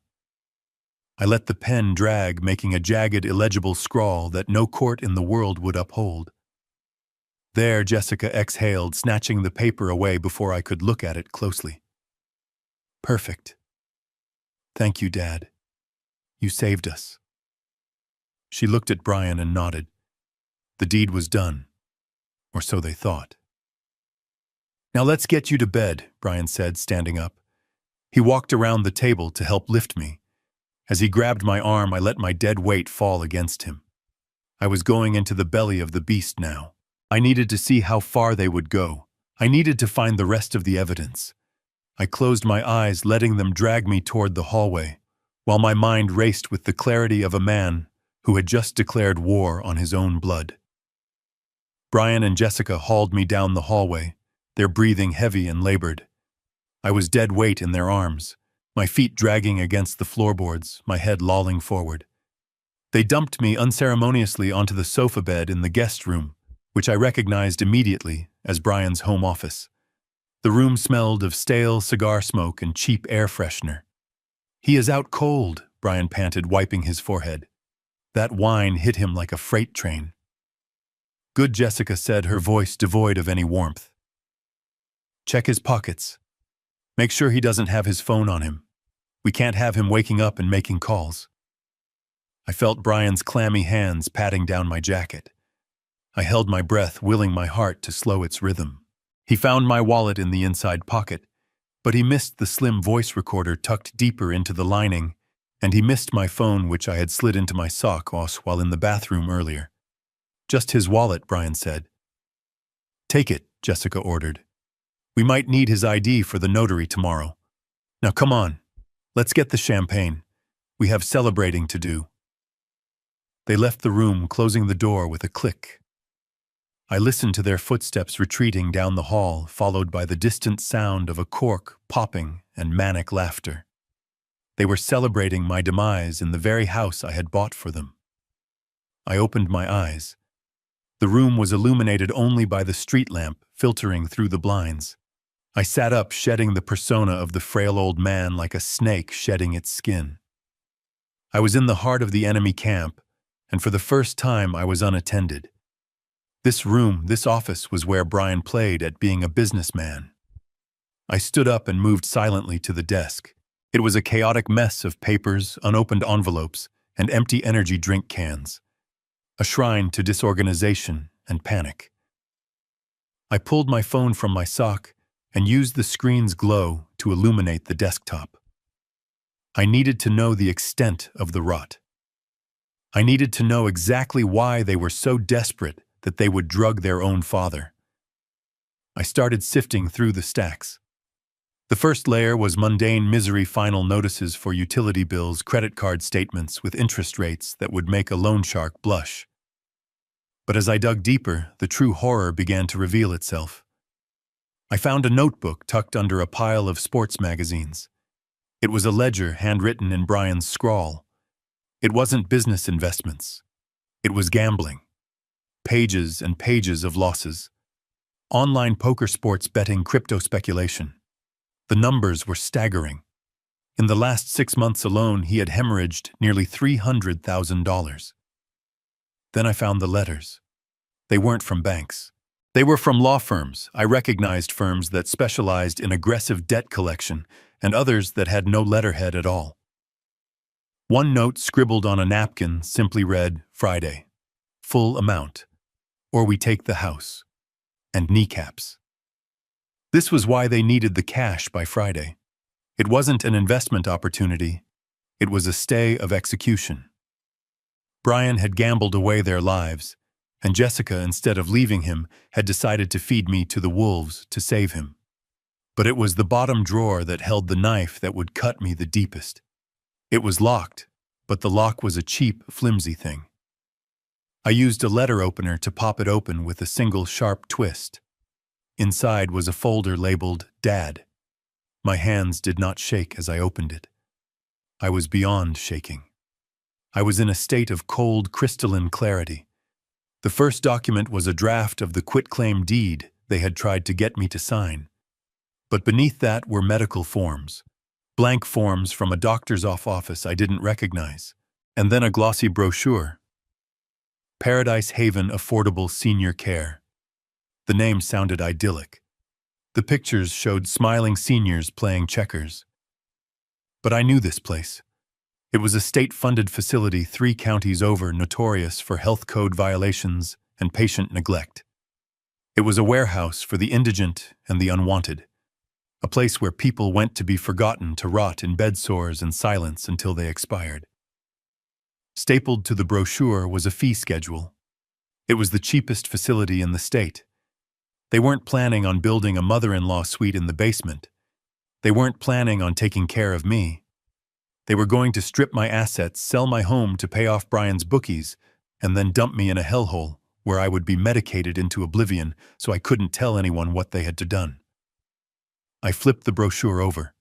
I let the pen drag, making a jagged, illegible scrawl that no court in the world would uphold. There, Jessica exhaled, snatching the paper away before I could look at it closely. Perfect. Thank you, Dad. You saved us. She looked at Brian and nodded. The deed was done, or so they thought. Now let's get you to bed, Brian said, standing up. He walked around the table to help lift me. As he grabbed my arm, I let my dead weight fall against him. I was going into the belly of the beast now. I needed to see how far they would go. I needed to find the rest of the evidence. I closed my eyes, letting them drag me toward the hallway, while my mind raced with the clarity of a man who had just declared war on his own blood. Brian and Jessica hauled me down the hallway, their breathing heavy and labored. I was dead weight in their arms, my feet dragging against the floorboards, my head lolling forward. They dumped me unceremoniously onto the sofa bed in the guest room, which I recognized immediately as Brian's home office. The room smelled of stale cigar smoke and cheap air freshener. He is out cold, Brian panted, wiping his forehead. That wine hit him like a freight train. Good, Jessica said, her voice devoid of any warmth. Check his pockets. Make sure he doesn't have his phone on him. We can't have him waking up and making calls. I felt Brian's clammy hands patting down my jacket. I held my breath, willing my heart to slow its rhythm. He found my wallet in the inside pocket, but he missed the slim voice recorder tucked deeper into the lining, and he missed my phone, which I had slid into my sock while in the bathroom earlier. Just his wallet, Brian said. Take it, Jessica ordered. We might need his ID for the notary tomorrow. Now come on, let's get the champagne. We have celebrating to do. They left the room, closing the door with a click. I listened to their footsteps retreating down the hall, followed by the distant sound of a cork popping and manic laughter. They were celebrating my demise in the very house I had bought for them. I opened my eyes. The room was illuminated only by the street lamp filtering through the blinds. I sat up, shedding the persona of the frail old man like a snake shedding its skin. I was in the heart of the enemy camp, and for the first time I was unattended. This room, this office, was where Brian played at being a businessman. I stood up and moved silently to the desk. It was a chaotic mess of papers, unopened envelopes, and empty energy drink cans. A shrine to disorganization and panic. I pulled my phone from my sock and used the screen's glow to illuminate the desktop. I needed to know the extent of the rot. I needed to know exactly why they were so desperate that they would drug their own father. I started sifting through the stacks. The first layer was mundane misery final notices for utility bills, credit card statements with interest rates that would make a loan shark blush. But as I dug deeper, the true horror began to reveal itself. I found a notebook tucked under a pile of sports magazines. It was a ledger handwritten in Brian's scrawl. It wasn't business investments. It was gambling. Pages and pages of losses. Online poker, sports betting, crypto speculation. The numbers were staggering. In the last 6 months alone, he had hemorrhaged nearly $300,000. Then I found the letters. They weren't from banks. They were from law firms. I recognized firms that specialized in aggressive debt collection and others that had no letterhead at all. One note scribbled on a napkin simply read, Friday. Full amount. Or we take the house. And kneecaps. This was why they needed the cash by Friday. It wasn't an investment opportunity. It was a stay of execution. Brian had gambled away their lives, and Jessica, instead of leaving him, had decided to feed me to the wolves to save him. But it was the bottom drawer that held the knife that would cut me the deepest. It was locked, but the lock was a cheap, flimsy thing. I used a letter opener to pop it open with a single sharp twist. Inside was a folder labeled Dad. My hands did not shake as I opened it. I was beyond shaking. I was in a state of cold, crystalline clarity. The first document was a draft of the quitclaim deed they had tried to get me to sign. But beneath that were medical forms, blank forms from a doctor's office I didn't recognize, and then a glossy brochure. Paradise Haven Affordable Senior Care. The name sounded idyllic. The pictures showed smiling seniors playing checkers. But I knew this place. It was a state-funded facility 3 counties over, notorious for health code violations and patient neglect. It was a warehouse for the indigent and the unwanted, a place where people went to be forgotten, to rot in bedsores and silence until they expired. Stapled to the brochure was a fee schedule. It was the cheapest facility in the state. They weren't planning on building a mother-in-law suite in the basement. They weren't planning on taking care of me. They were going to strip my assets, sell my home to pay off Brian's bookies, and then dump me in a hellhole where I would be medicated into oblivion so I couldn't tell anyone what they had done. I flipped the brochure over.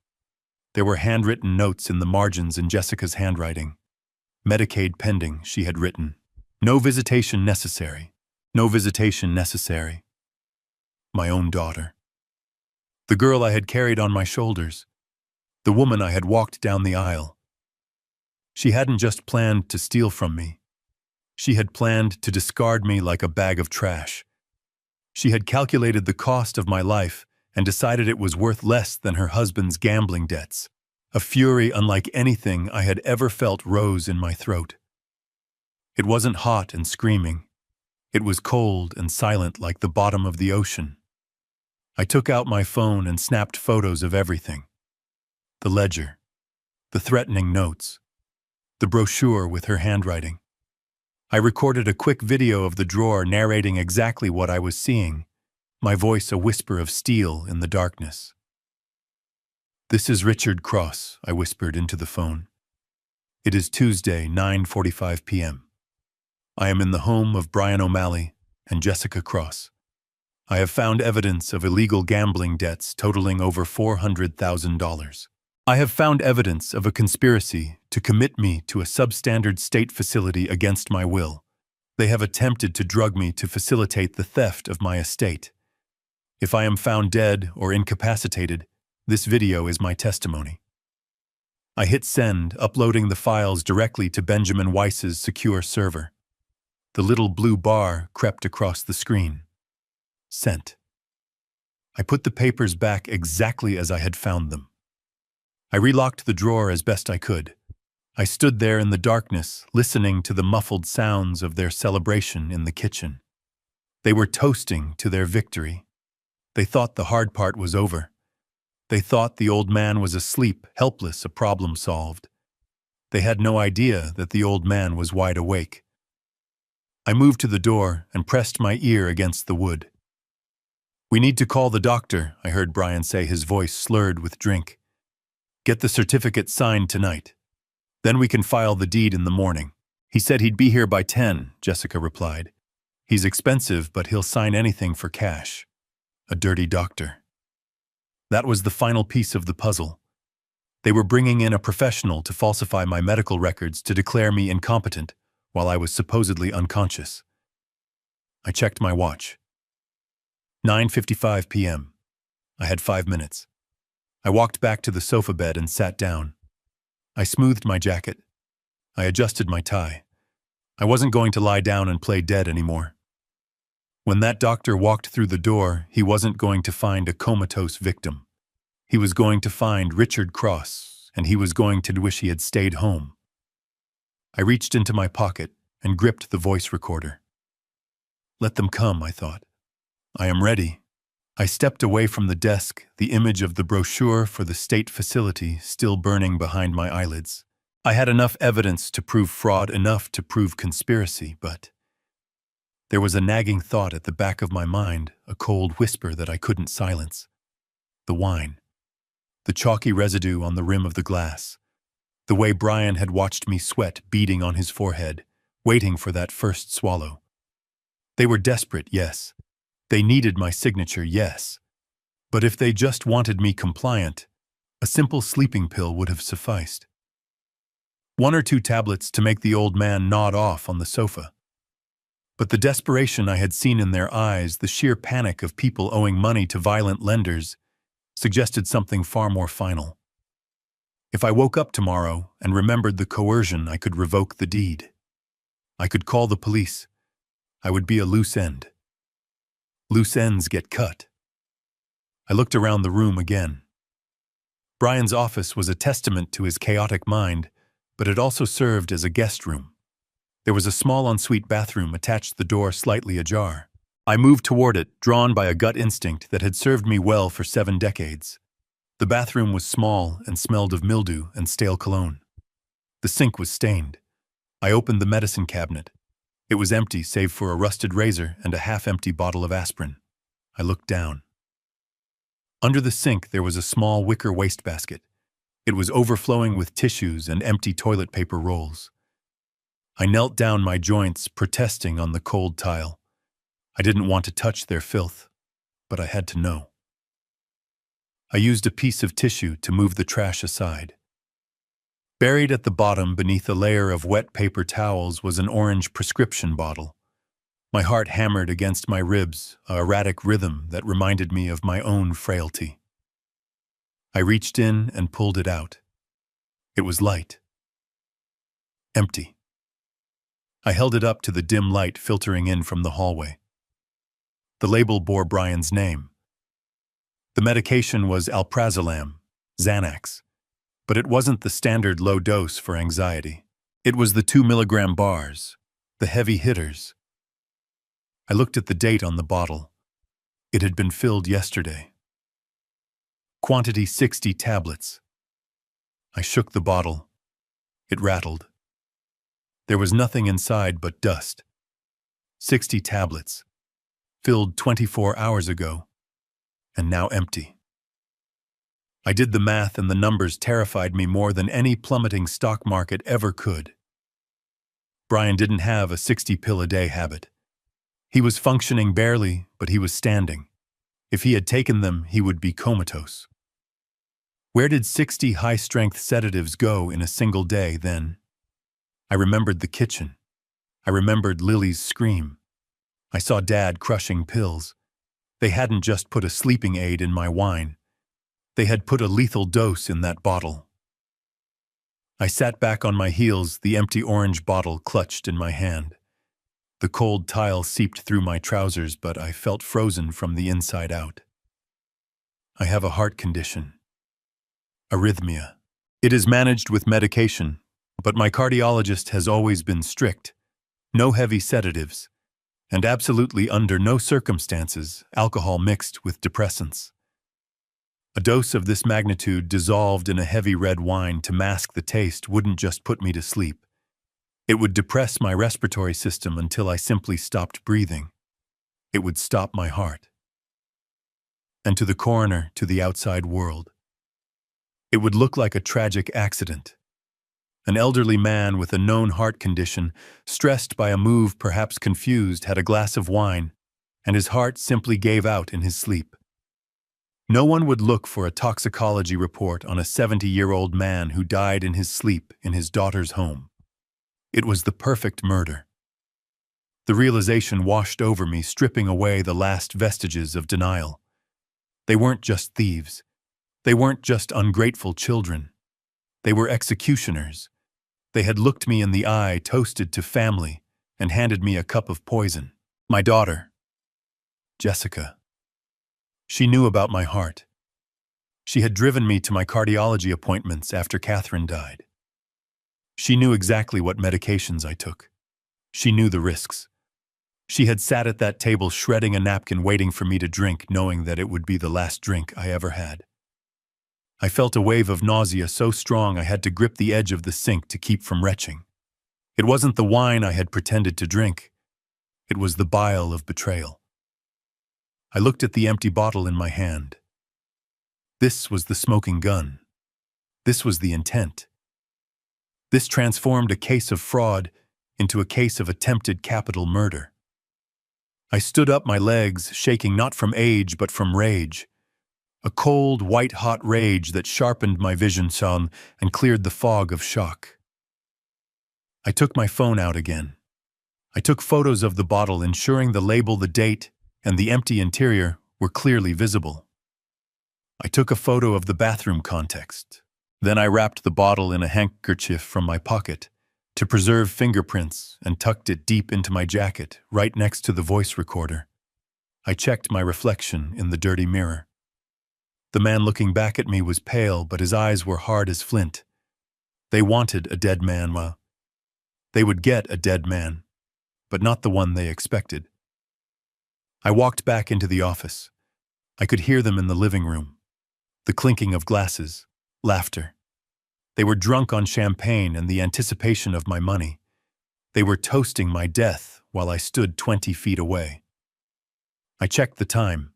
There were handwritten notes in the margins in Jessica's handwriting. Medicaid pending, she had written. No visitation necessary. No visitation necessary. My own daughter. The girl I had carried on my shoulders. The woman I had walked down the aisle. She hadn't just planned to steal from me. She had planned to discard me like a bag of trash. She had calculated the cost of my life and decided it was worth less than her husband's gambling debts. A fury unlike anything I had ever felt rose in my throat. It wasn't hot and screaming. It was cold and silent like the bottom of the ocean. I took out my phone and snapped photos of everything. The ledger, the threatening notes, the brochure with her handwriting. I recorded a quick video of the drawer narrating exactly what I was seeing, my voice a whisper of steel in the darkness. "This is Richard Cross," I whispered into the phone. "It is Tuesday, 9:45 p.m. I am in the home of Brian O'Malley and Jessica Cross. I have found evidence of illegal gambling debts totaling over $400,000. I have found evidence of a conspiracy to commit me to a substandard state facility against my will. They have attempted to drug me to facilitate the theft of my estate. If I am found dead or incapacitated, this video is my testimony." I hit send, uploading the files directly to Benjamin Weiss's secure server. The little blue bar crept across the screen. Sent. I put the papers back exactly as I had found them. I relocked the drawer as best I could. I stood there in the darkness, listening to the muffled sounds of their celebration in the kitchen. They were toasting to their victory. They thought the hard part was over. They thought the old man was asleep, helpless, a problem solved. They had no idea that the old man was wide awake. I moved to the door and pressed my ear against the wood. "We need to call the doctor," I heard Brian say, his voice slurred with drink. "Get the certificate signed tonight. Then we can file the deed in the morning." "He said he'd be here by 10, Jessica replied. "He's expensive, but he'll sign anything for cash." A dirty doctor. That was the final piece of the puzzle. They were bringing in a professional to falsify my medical records to declare me incompetent while I was supposedly unconscious. I checked my watch. 9:55 p.m. I had 5 minutes. I walked back to the sofa bed and sat down. I smoothed my jacket. I adjusted my tie. I wasn't going to lie down and play dead anymore. When that doctor walked through the door, he wasn't going to find a comatose victim. He was going to find Richard Cross, and he was going to wish he had stayed home. I reached into my pocket and gripped the voice recorder. Let them come, I thought. I am ready. I stepped away from the desk, the image of the brochure for the state facility still burning behind my eyelids. I had enough evidence to prove fraud, enough to prove conspiracy, but there was a nagging thought at the back of my mind, a cold whisper that I couldn't silence. The wine. The chalky residue on the rim of the glass. The way Brian had watched me sweat beading on his forehead, waiting for that first swallow. They were desperate, yes. They needed my signature, yes. But if they just wanted me compliant, a simple sleeping pill would have sufficed. 1 or 2 tablets to make the old man nod off on the sofa. But the desperation I had seen in their eyes, the sheer panic of people owing money to violent lenders, suggested something far more final. If I woke up tomorrow and remembered the coercion, I could revoke the deed. I could call the police. I would be a loose end. Loose ends get cut. I looked around the room again. Brian's office was a testament to his chaotic mind, but it also served as a guest room. There was a small ensuite bathroom attached, the door slightly ajar. I moved toward it, drawn by a gut instinct that had served me well for 7 decades. The bathroom was small and smelled of mildew and stale cologne. The sink was stained. I opened the medicine cabinet. It was empty save for a rusted razor and a half-empty bottle of aspirin. I looked down. Under the sink there was a small wicker wastebasket. It was overflowing with tissues and empty toilet paper rolls. I knelt down, my joints protesting on the cold tile. I didn't want to touch their filth, but I had to know. I used a piece of tissue to move the trash aside. Buried at the bottom beneath a layer of wet paper towels was an orange prescription bottle. My heart hammered against my ribs, a erratic rhythm that reminded me of my own frailty. I reached in and pulled it out. It was light. Empty. I held it up to the dim light filtering in from the hallway. The label bore Brian's name. The medication was alprazolam, Xanax, but it wasn't the standard low dose for anxiety. It was the 2-milligram bars, the heavy hitters. I looked at the date on the bottle. It had been filled yesterday. Quantity 60 tablets. I shook the bottle. It rattled. There was nothing inside but dust. 60 tablets, filled 24 hours ago, and now empty. I did the math and the numbers terrified me more than any plummeting stock market ever could. Brian didn't have a 60-pill-a-day habit. He was functioning barely, but he was standing. If he had taken them, he would be comatose. Where did 60 high-strength sedatives go in a single day then? I remembered the kitchen. I remembered Lily's scream. I saw Dad crushing pills. They hadn't just put a sleeping aid in my wine. They had put a lethal dose in that bottle. I sat back on my heels, the empty orange bottle clutched in my hand. The cold tile seeped through my trousers, but I felt frozen from the inside out. I have a heart condition. Arrhythmia. It is managed with medication, but my cardiologist has always been strict. No heavy sedatives. And absolutely under no circumstances alcohol mixed with depressants. A dose of this magnitude dissolved in a heavy red wine to mask the taste wouldn't just put me to sleep. It would depress my respiratory system until I simply stopped breathing. It would stop my heart. And to the coroner, to the outside world, it would look like a tragic accident. An elderly man with a known heart condition, stressed by a move, perhaps confused, had a glass of wine, and his heart simply gave out in his sleep. No one would look for a toxicology report on a 70-year-old man who died in his sleep in his daughter's home. It was the perfect murder. The realization washed over me, stripping away the last vestiges of denial. They weren't just thieves. They weren't just ungrateful children. They were executioners. They had looked me in the eye, toasted to family, and handed me a cup of poison. My daughter, Jessica. She knew about my heart. She had driven me to my cardiology appointments after Catherine died. She knew exactly what medications I took. She knew the risks. She had sat at that table shredding a napkin waiting for me to drink, knowing that it would be the last drink I ever had. I felt a wave of nausea so strong I had to grip the edge of the sink to keep from retching. It wasn't the wine I had pretended to drink. It was the bile of betrayal. I looked at the empty bottle in my hand. This was the smoking gun. This was the intent. This transformed a case of fraud into a case of attempted capital murder. I stood up, my legs shaking not from age but from rage. A cold, white-hot rage that sharpened my vision some and cleared the fog of shock. I took my phone out again. I took photos of the bottle, ensuring the label, the date, and the empty interior were clearly visible. I took a photo of the bathroom context. Then I wrapped the bottle in a handkerchief from my pocket to preserve fingerprints and tucked it deep into my jacket, right next to the voice recorder. I checked my reflection in the dirty mirror. The man looking back at me was pale, but his eyes were hard as flint. They wanted a dead man, well, they would get a dead man, but not the one they expected. I walked back into the office. I could hear them in the living room. The clinking of glasses, laughter. They were drunk on champagne and the anticipation of my money. They were toasting my death while I stood 20 feet away. I checked the time.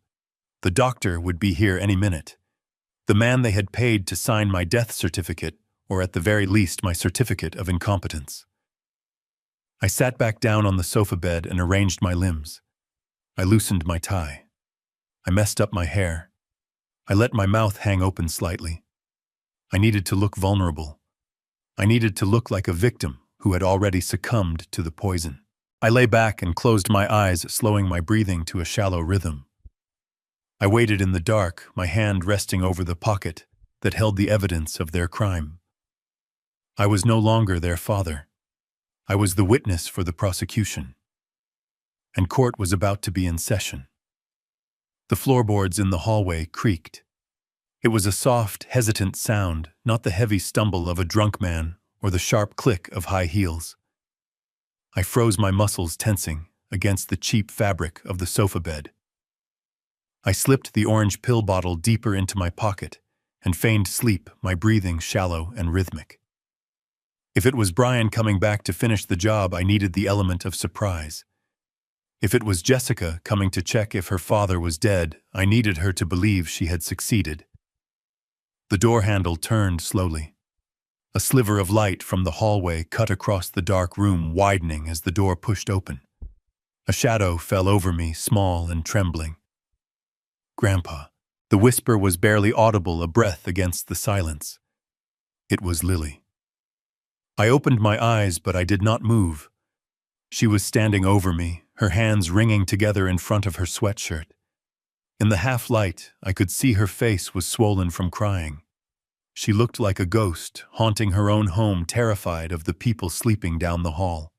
The doctor would be here any minute. The man they had paid to sign my death certificate, or at the very least my certificate of incompetence. I sat back down on the sofa bed and arranged my limbs. I loosened my tie. I messed up my hair. I let my mouth hang open slightly. I needed to look vulnerable. I needed to look like a victim who had already succumbed to the poison. I lay back and closed my eyes, slowing my breathing to a shallow rhythm. I waited in the dark, my hand resting over the pocket that held the evidence of their crime. I was no longer their father. I was the witness for the prosecution. And court was about to be in session. The floorboards in the hallway creaked. It was a soft, hesitant sound, not the heavy stumble of a drunk man or the sharp click of high heels. I froze, my muscles tensing against the cheap fabric of the sofa bed. I slipped the orange pill bottle deeper into my pocket and feigned sleep, my breathing shallow and rhythmic. If it was Brian coming back to finish the job, I needed the element of surprise. If it was Jessica coming to check if her father was dead, I needed her to believe she had succeeded. The door handle turned slowly. A sliver of light from the hallway cut across the dark room, widening as the door pushed open. A shadow fell over me, small and trembling. "Grandpa." The whisper was barely audible, a breath against the silence. It was Lily. I opened my eyes, but I did not move. She was standing over me, her hands wringing together in front of her sweatshirt. In the half-light, I could see her face was swollen from crying. She looked like a ghost, haunting her own home, terrified of the people sleeping down the hall.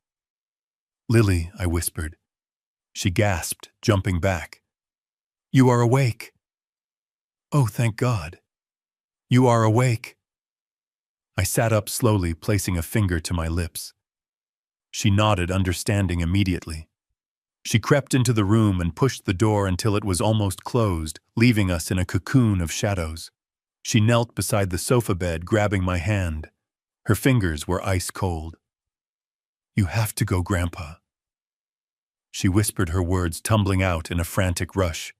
"Lily," I whispered. She gasped, jumping back. "You are awake." "Oh, thank God. You are awake." I sat up slowly, placing a finger to my lips. She nodded, understanding immediately. She crept into the room and pushed the door until it was almost closed, leaving us in a cocoon of shadows. She knelt beside the sofa bed, grabbing my hand. Her fingers were ice cold. "You have to go, Grandpa." She whispered, her words tumbling out in a frantic rush.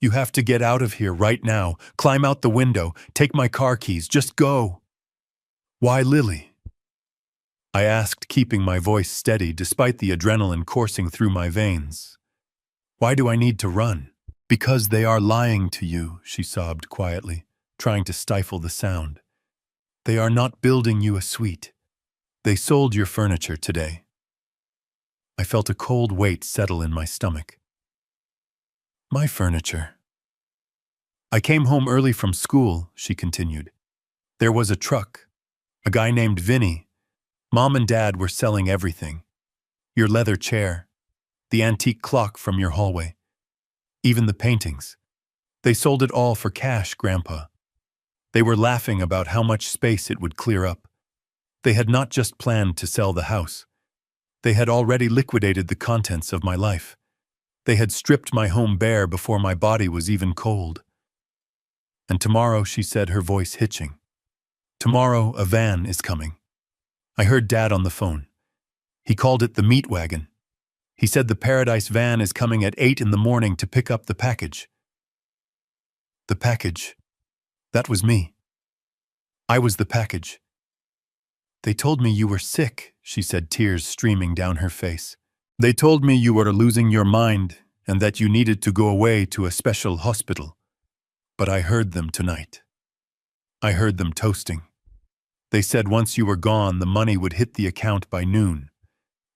"You have to get out of here right now. Climb out the window. Take my car keys. Just go." "Why, Lily?" I asked, keeping my voice steady despite the adrenaline coursing through my veins. "Why do I need to run?" "Because they are lying to you," she sobbed quietly, trying to stifle the sound. "They are not building you a suite. They sold your furniture today." I felt a cold weight settle in my stomach. "My furniture." "I came home early from school," she continued. "There was a truck. A guy named Vinny. Mom and Dad were selling everything. Your leather chair, the antique clock from your hallway, even the paintings. They sold it all for cash, Grandpa. They were laughing about how much space it would clear up. They had not just planned to sell the house. They had already liquidated the contents of my life. They had stripped my home bare before my body was even cold. And tomorrow," she said, her voice hitching. "Tomorrow, a van is coming. I heard Dad on the phone. He called it the meat wagon. He said the Paradise van is coming at 8 in the morning to pick up the package." The package. That was me. I was the package. "They told me you were sick," she said, tears streaming down her face. "They told me you were losing your mind and that you needed to go away to a special hospital. But I heard them tonight. I heard them toasting. They said once you were gone, the money would hit the account by noon.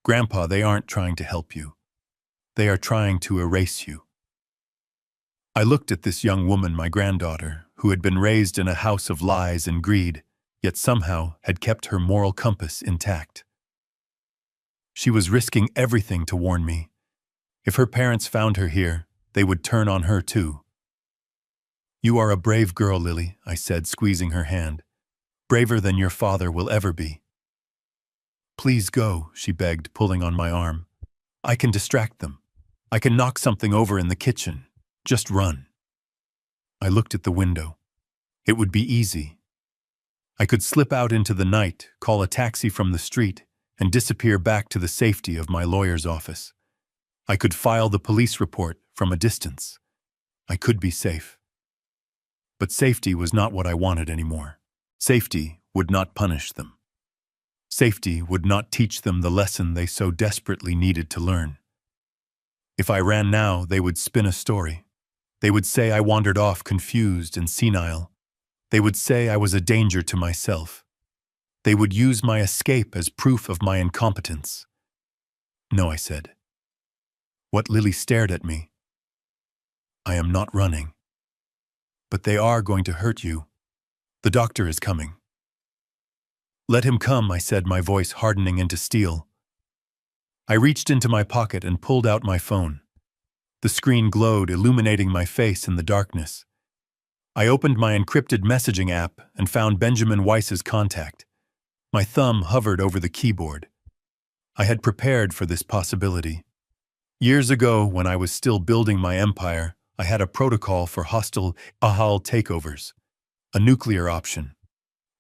Grandpa, they aren't trying to help you. They are trying to erase you. I looked at this young woman, my granddaughter, who had been raised in a house of lies and greed, yet somehow had kept her moral compass intact. She was risking everything to warn me. If her parents found her here, they would turn on her too. You are a brave girl, Lily, I said, squeezing her hand. Braver than your father will ever be. Please go, she begged, pulling on my arm. I can distract them. I can knock something over in the kitchen. Just run. I looked at the window. It would be easy. I could slip out into the night, call a taxi from the street, and disappear back to the safety of my lawyer's office. I could file the police report from a distance. I could be safe. But safety was not what I wanted anymore. Safety would not punish them. Safety would not teach them the lesson they so desperately needed to learn. If I ran now, they would spin a story. They would say I wandered off confused and senile. They would say I was a danger to myself. They would use my escape as proof of my incompetence. No, I said. What? Lily stared at me. I am not running. But they are going to hurt you. The doctor is coming. Let him come, I said, my voice hardening into steel. I reached into my pocket and pulled out my phone. The screen glowed, illuminating my face in the darkness. I opened my encrypted messaging app and found Benjamin Weiss's contact. My thumb hovered over the keyboard. I had prepared for this possibility. Years ago, when I was still building my empire, I had a protocol for hostile AHAL takeovers, a nuclear option.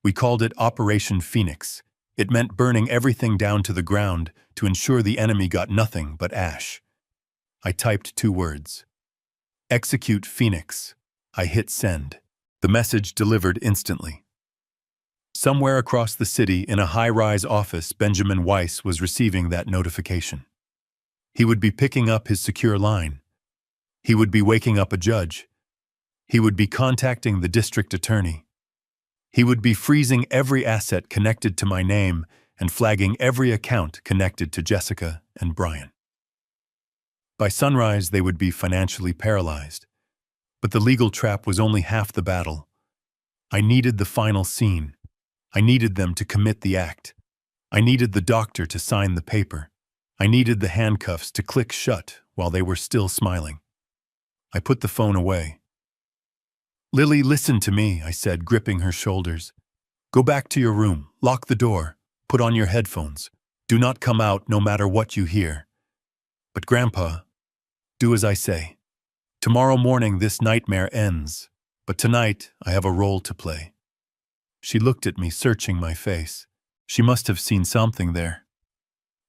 We called it Operation Phoenix. It meant burning everything down to the ground to ensure the enemy got nothing but ash. I typed 2 words. Execute Phoenix. I hit send. The message delivered instantly. Somewhere across the city, in a high-rise office, Benjamin Weiss was receiving that notification. He would be picking up his secure line. He would be waking up a judge. He would be contacting the district attorney. He would be freezing every asset connected to my name and flagging every account connected to Jessica and Brian. By sunrise, they would be financially paralyzed. But the legal trap was only half the battle. I needed the final scene. I needed them to commit the act. I needed the doctor to sign the paper. I needed the handcuffs to click shut while they were still smiling. I put the phone away. Lily, listen to me, I said, gripping her shoulders. Go back to your room, lock the door, put on your headphones. Do not come out no matter what you hear. But Grandpa, do as I say. Tomorrow morning this nightmare ends, but tonight I have a role to play. She looked at me, searching my face. She must have seen something there.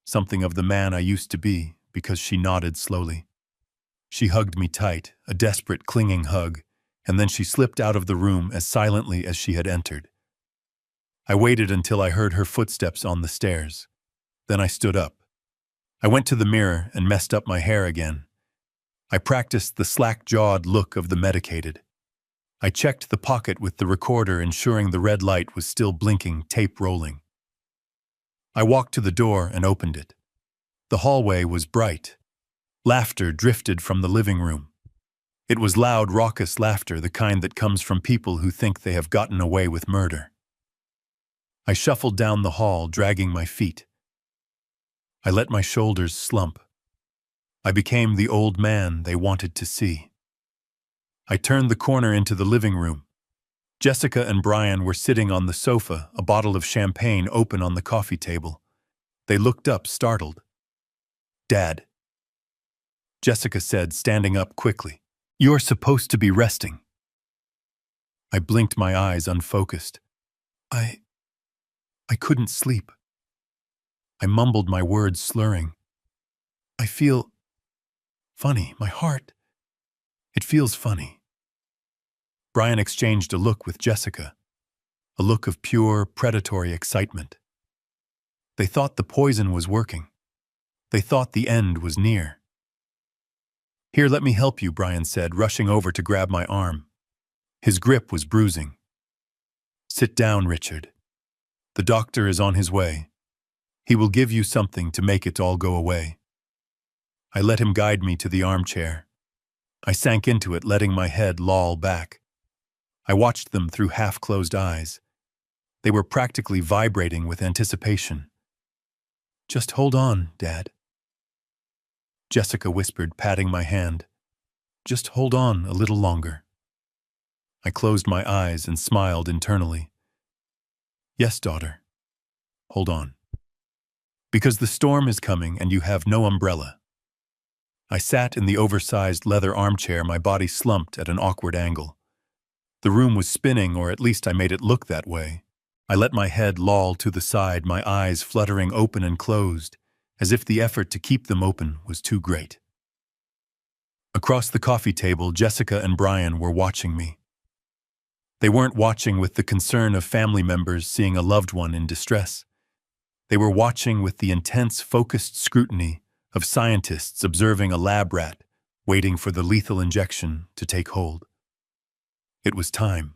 Something of the man I used to be, because she nodded slowly. She hugged me tight, a desperate, clinging hug, and then she slipped out of the room as silently as she had entered. I waited until I heard her footsteps on the stairs. Then I stood up. I went to the mirror and messed up my hair again. I practiced the slack-jawed look of the medicated. I checked the pocket with the recorder, ensuring the red light was still blinking, tape rolling. I walked to the door and opened it. The hallway was bright. Laughter drifted from the living room. It was loud, raucous laughter, the kind that comes from people who think they have gotten away with murder. I shuffled down the hall, dragging my feet. I let my shoulders slump. I became the old man they wanted to see. I turned the corner into the living room. Jessica and Brian were sitting on the sofa, a bottle of champagne open on the coffee table. They looked up, startled. Dad, Jessica said, standing up quickly. You're supposed to be resting. I blinked, my eyes unfocused. I couldn't sleep. I mumbled my words, slurring. I feel funny, my heart. It feels funny. Brian exchanged a look with Jessica, a look of pure, predatory excitement. They thought the poison was working. They thought the end was near. Here, let me help you, Brian said, rushing over to grab my arm. His grip was bruising. Sit down, Richard. The doctor is on his way. He will give you something to make it all go away. I let him guide me to the armchair. I sank into it, letting my head loll back. I watched them through half-closed eyes. They were practically vibrating with anticipation. "Just hold on, Dad," Jessica whispered, patting my hand. "Just hold on a little longer." I closed my eyes and smiled internally. "Yes, daughter. Hold on. Because the storm is coming and you have no umbrella." I sat in the oversized leather armchair, my body slumped at an awkward angle. The room was spinning, or at least I made it look that way. I let my head loll to the side, my eyes fluttering open and closed, as if the effort to keep them open was too great. Across the coffee table, Jessica and Brian were watching me. They weren't watching with the concern of family members seeing a loved one in distress. They were watching with the intense, focused scrutiny of scientists observing a lab rat waiting for the lethal injection to take hold. It was time.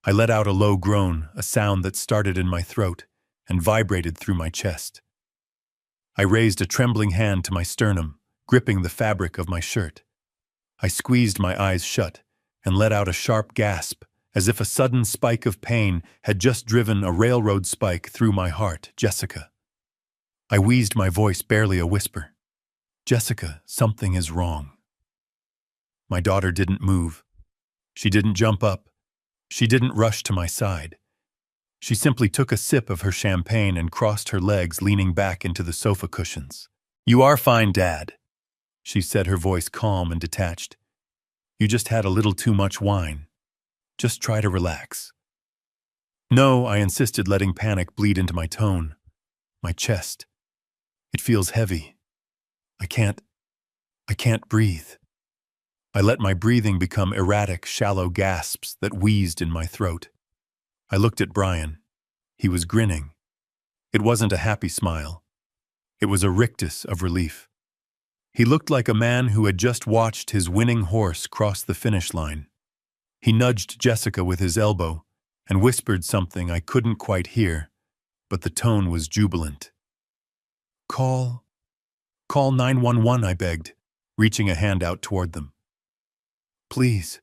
I let out a low groan, a sound that started in my throat and vibrated through my chest. I raised a trembling hand to my sternum, gripping the fabric of my shirt. I squeezed my eyes shut and let out a sharp gasp, as if a sudden spike of pain had just driven a railroad spike through my heart. "Jessica." I wheezed, my voice barely a whisper. "Jessica, something is wrong." My daughter didn't move. She didn't jump up. She didn't rush to my side. She simply took a sip of her champagne and crossed her legs, leaning back into the sofa cushions. "You are fine, Dad," she said, her voice calm and detached. "You just had a little too much wine. Just try to relax." "No," I insisted, letting panic bleed into my tone. "My chest. It feels heavy. I can't breathe." I let my breathing become erratic, shallow gasps that wheezed in my throat. I looked at Brian. He was grinning. It wasn't a happy smile. It was a rictus of relief. He looked like a man who had just watched his winning horse cross the finish line. He nudged Jessica with his elbow and whispered something I couldn't quite hear, but the tone was jubilant. Call 911, I begged, reaching a hand out toward them. "Please,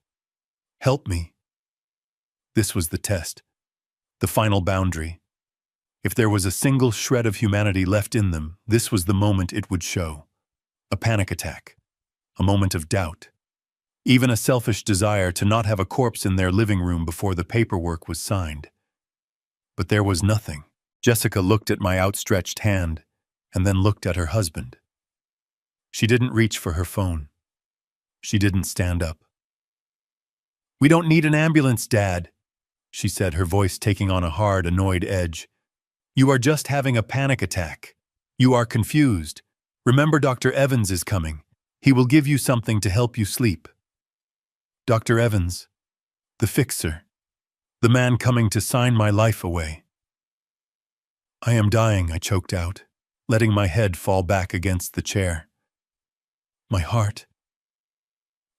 help me." This was the test, the final boundary. If there was a single shred of humanity left in them, this was the moment it would show. A panic attack, a moment of doubt, even a selfish desire to not have a corpse in their living room before the paperwork was signed. But there was nothing. Jessica looked at my outstretched hand and then looked at her husband. She didn't reach for her phone. She didn't stand up. "We don't need an ambulance, Dad," she said, her voice taking on a hard, annoyed edge. "You are just having a panic attack. You are confused. Remember, Dr. Evans is coming. He will give you something to help you sleep." "Dr. Evans, the fixer, the man coming to sign my life away." "I am dying," I choked out, letting my head fall back against the chair. "My heart,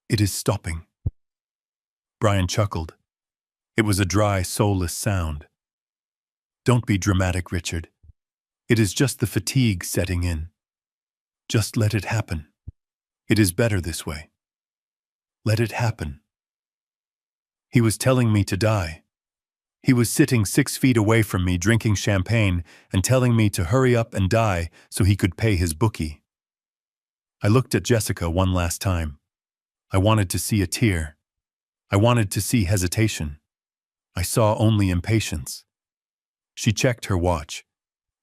it is stopping." Brian chuckled. It was a dry, soulless sound. "Don't be dramatic, Richard. It is just the fatigue setting in. Just let it happen. It is better this way. Let it happen." He was telling me to die. He was sitting 6 feet away from me, drinking champagne and telling me to hurry up and die so he could pay his bookie. I looked at Jessica one last time. I wanted to see a tear. I wanted to see hesitation. I saw only impatience. She checked her watch.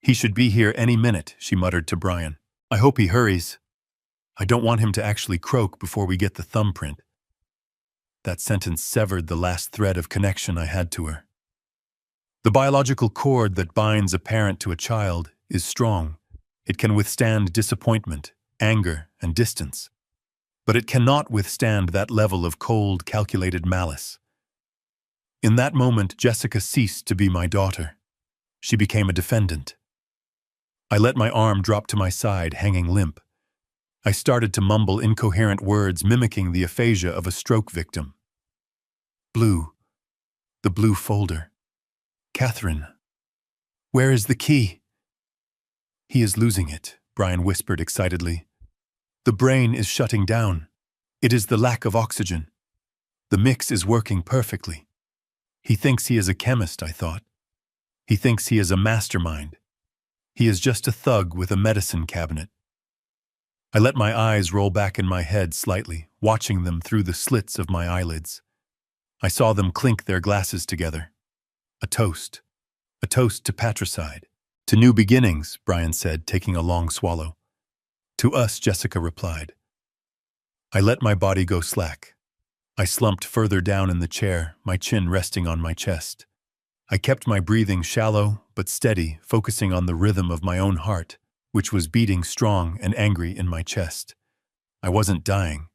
"He should be here any minute," she muttered to Brian. "I hope he hurries. I don't want him to actually croak before we get the thumbprint." That sentence severed the last thread of connection I had to her. The biological cord that binds a parent to a child is strong. It can withstand disappointment, anger, and distance. But it cannot withstand that level of cold, calculated malice. In that moment, Jessica ceased to be my daughter. She became a defendant. I let my arm drop to my side, hanging limp. I started to mumble incoherent words mimicking the aphasia of a stroke victim. "Blue. The blue folder. Catherine. Where is the key?" He is losing it, Brian whispered excitedly. The brain is shutting down. It is the lack of oxygen. The mix is working perfectly. He thinks he is a chemist, I thought. He thinks he is a mastermind. He is just a thug with a medicine cabinet. I let my eyes roll back in my head slightly, watching them through the slits of my eyelids. I saw them clink their glasses together. A toast. A toast to patricide. To new beginnings, Brian said, taking a long swallow. To us, Jessica replied. I let my body go slack. I slumped further down in the chair, my chin resting on my chest. I kept my breathing shallow but steady, focusing on the rhythm of my own heart, which was beating strong and angry in my chest. I wasn't dying.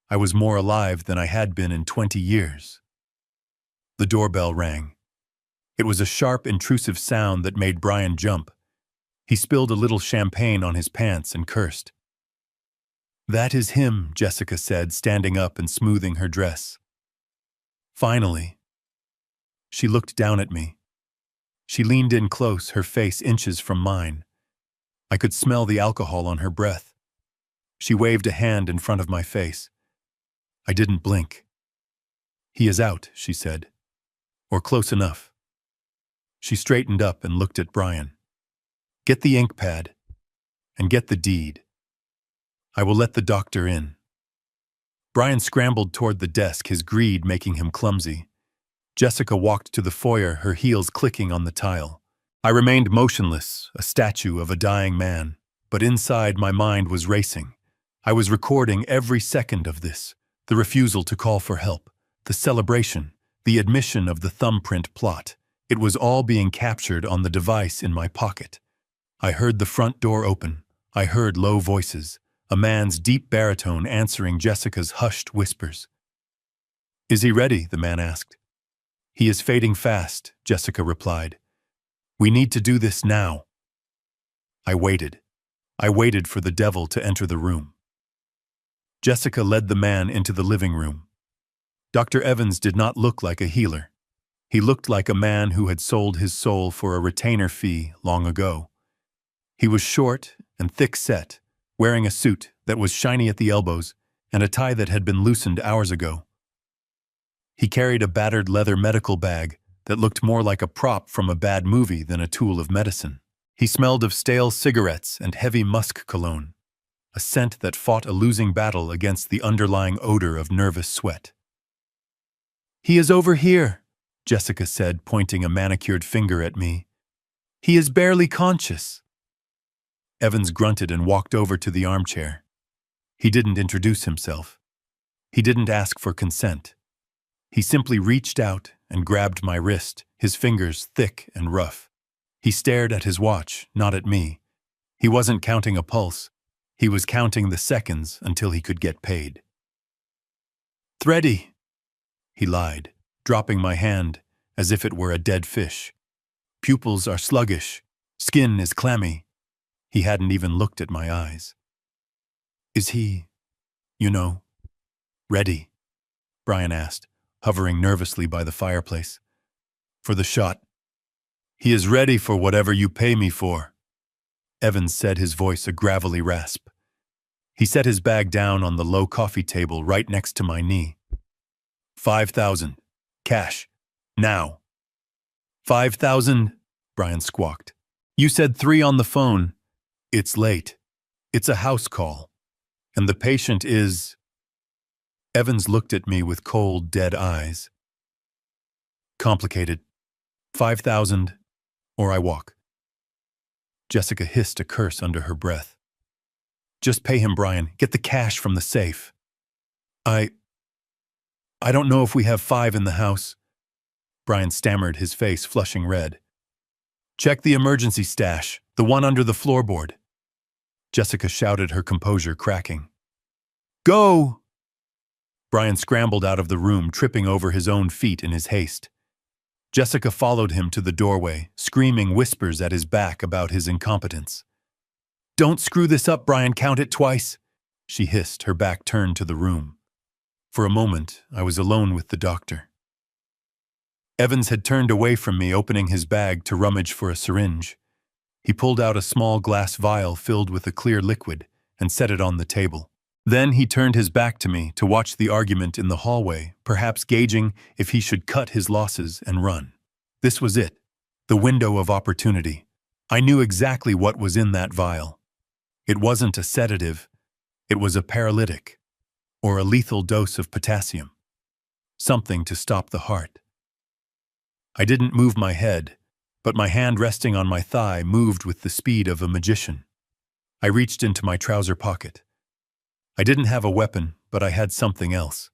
I was more alive than I had been in 20 years. The doorbell rang. It was a sharp, intrusive sound that made Brian jump. He spilled a little champagne on his pants and cursed. That is him, Jessica said, standing up and smoothing her dress. Finally. She looked down at me. She leaned in close, her face inches from mine. I could smell the alcohol on her breath. She waved a hand in front of my face. I didn't blink. He is out, she said. Or close enough. She straightened up and looked at Brian. Get the ink pad. And get the deed. I will let the doctor in. Brian scrambled toward the desk, his greed making him clumsy. Jessica walked to the foyer, her heels clicking on the tile. I remained motionless, a statue of a dying man, but inside my mind was racing. I was recording every second of this, the refusal to call for help, the celebration, the admission of the thumbprint plot. It was all being captured on the device in my pocket. I heard the front door open. I heard low voices, a man's deep baritone answering Jessica's hushed whispers. Is he ready? The man asked. He is fading fast, Jessica replied. We need to do this now. I waited. I waited for the devil to enter the room. Jessica led the man into the living room. Dr. Evans did not look like a healer. He looked like a man who had sold his soul for a retainer fee long ago. He was short and thick-set, wearing a suit that was shiny at the elbows and a tie that had been loosened hours ago. He carried a battered leather medical bag that looked more like a prop from a bad movie than a tool of medicine. He smelled of stale cigarettes and heavy musk cologne, a scent that fought a losing battle against the underlying odor of nervous sweat. He is over here, Jessica said, pointing a manicured finger at me. He is barely conscious. Evans grunted and walked over to the armchair. He didn't introduce himself. He didn't ask for consent. He simply reached out and grabbed my wrist, his fingers thick and rough. He stared at his watch, not at me. He wasn't counting a pulse. He was counting the seconds until he could get paid. Thready, he lied, dropping my hand as if it were a dead fish. Pupils are sluggish. Skin is clammy. He hadn't even looked at my eyes. Is he, ready? Brian asked, hovering nervously by the fireplace. For the shot. He is ready for whatever you pay me for. Evans said, his voice a gravelly rasp. He set his bag down on the low coffee table right next to my knee. 5,000. Cash. Now. 5,000, Brian squawked. You said 3 on the phone. It's late. It's a house call. And the patient is... Evans looked at me with cold, dead eyes. Complicated. 5,000, or I walk. Jessica hissed a curse under her breath. Just pay him, Brian. Get the cash from the safe. I don't know if we have 5 in the house. Brian stammered, his face flushing red. Check the emergency stash, the one under the floorboard. Jessica shouted, her composure cracking. Go! Brian scrambled out of the room, tripping over his own feet in his haste. Jessica followed him to the doorway, screaming whispers at his back about his incompetence. Don't screw this up, Brian, count it twice, she hissed, her back turned to the room. For a moment, I was alone with the doctor. Evans had turned away from me, opening his bag to rummage for a syringe. He pulled out a small glass vial filled with a clear liquid and set it on the table. Then he turned his back to me to watch the argument in the hallway, perhaps gauging if he should cut his losses and run. This was it, the window of opportunity. I knew exactly what was in that vial. It wasn't a sedative, it was a paralytic, or a lethal dose of potassium. Something to stop the heart. I didn't move my head, but my hand resting on my thigh moved with the speed of a magician. I reached into my trouser pocket. I didn't have a weapon, but I had something else.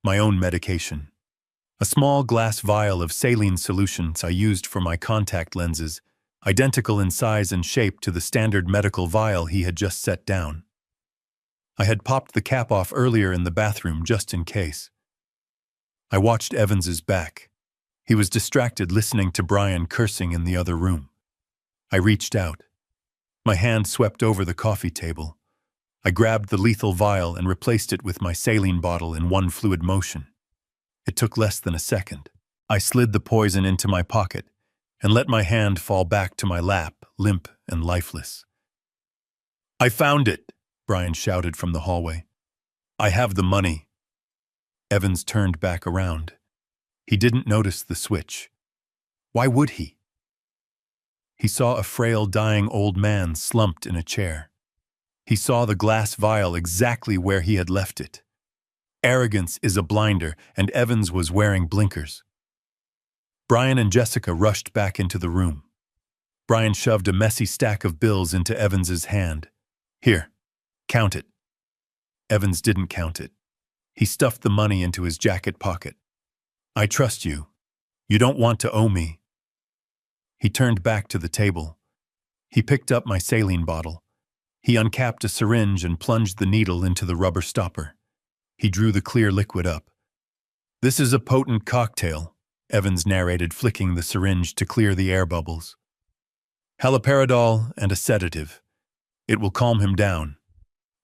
My own medication. A small glass vial of saline solutions I used for my contact lenses, identical in size and shape to the standard medical vial he had just set down. I had popped the cap off earlier in the bathroom just in case. I watched Evans's back. He was distracted listening to Brian cursing in the other room. I reached out. My hand swept over the coffee table. I grabbed the lethal vial and replaced it with my saline bottle in one fluid motion. It took less than a second. I slid the poison into my pocket and let my hand fall back to my lap, limp and lifeless. "I found it," Brian shouted from the hallway. "I have the money." Evans turned back around. He didn't notice the switch. Why would he? He saw a frail, dying old man slumped in a chair. He saw the glass vial exactly where he had left it. Arrogance is a blinder, and Evans was wearing blinkers. Brian and Jessica rushed back into the room. Brian shoved a messy stack of bills into Evans's hand. "Here, count it." Evans didn't count it. He stuffed the money into his jacket pocket. "I trust you. You don't want to owe me." He turned back to the table. He picked up my saline bottle. He uncapped a syringe and plunged the needle into the rubber stopper. He drew the clear liquid up. "This is a potent cocktail," Evans narrated, flicking the syringe to clear the air bubbles. "Haloperidol and a sedative. It will calm him down.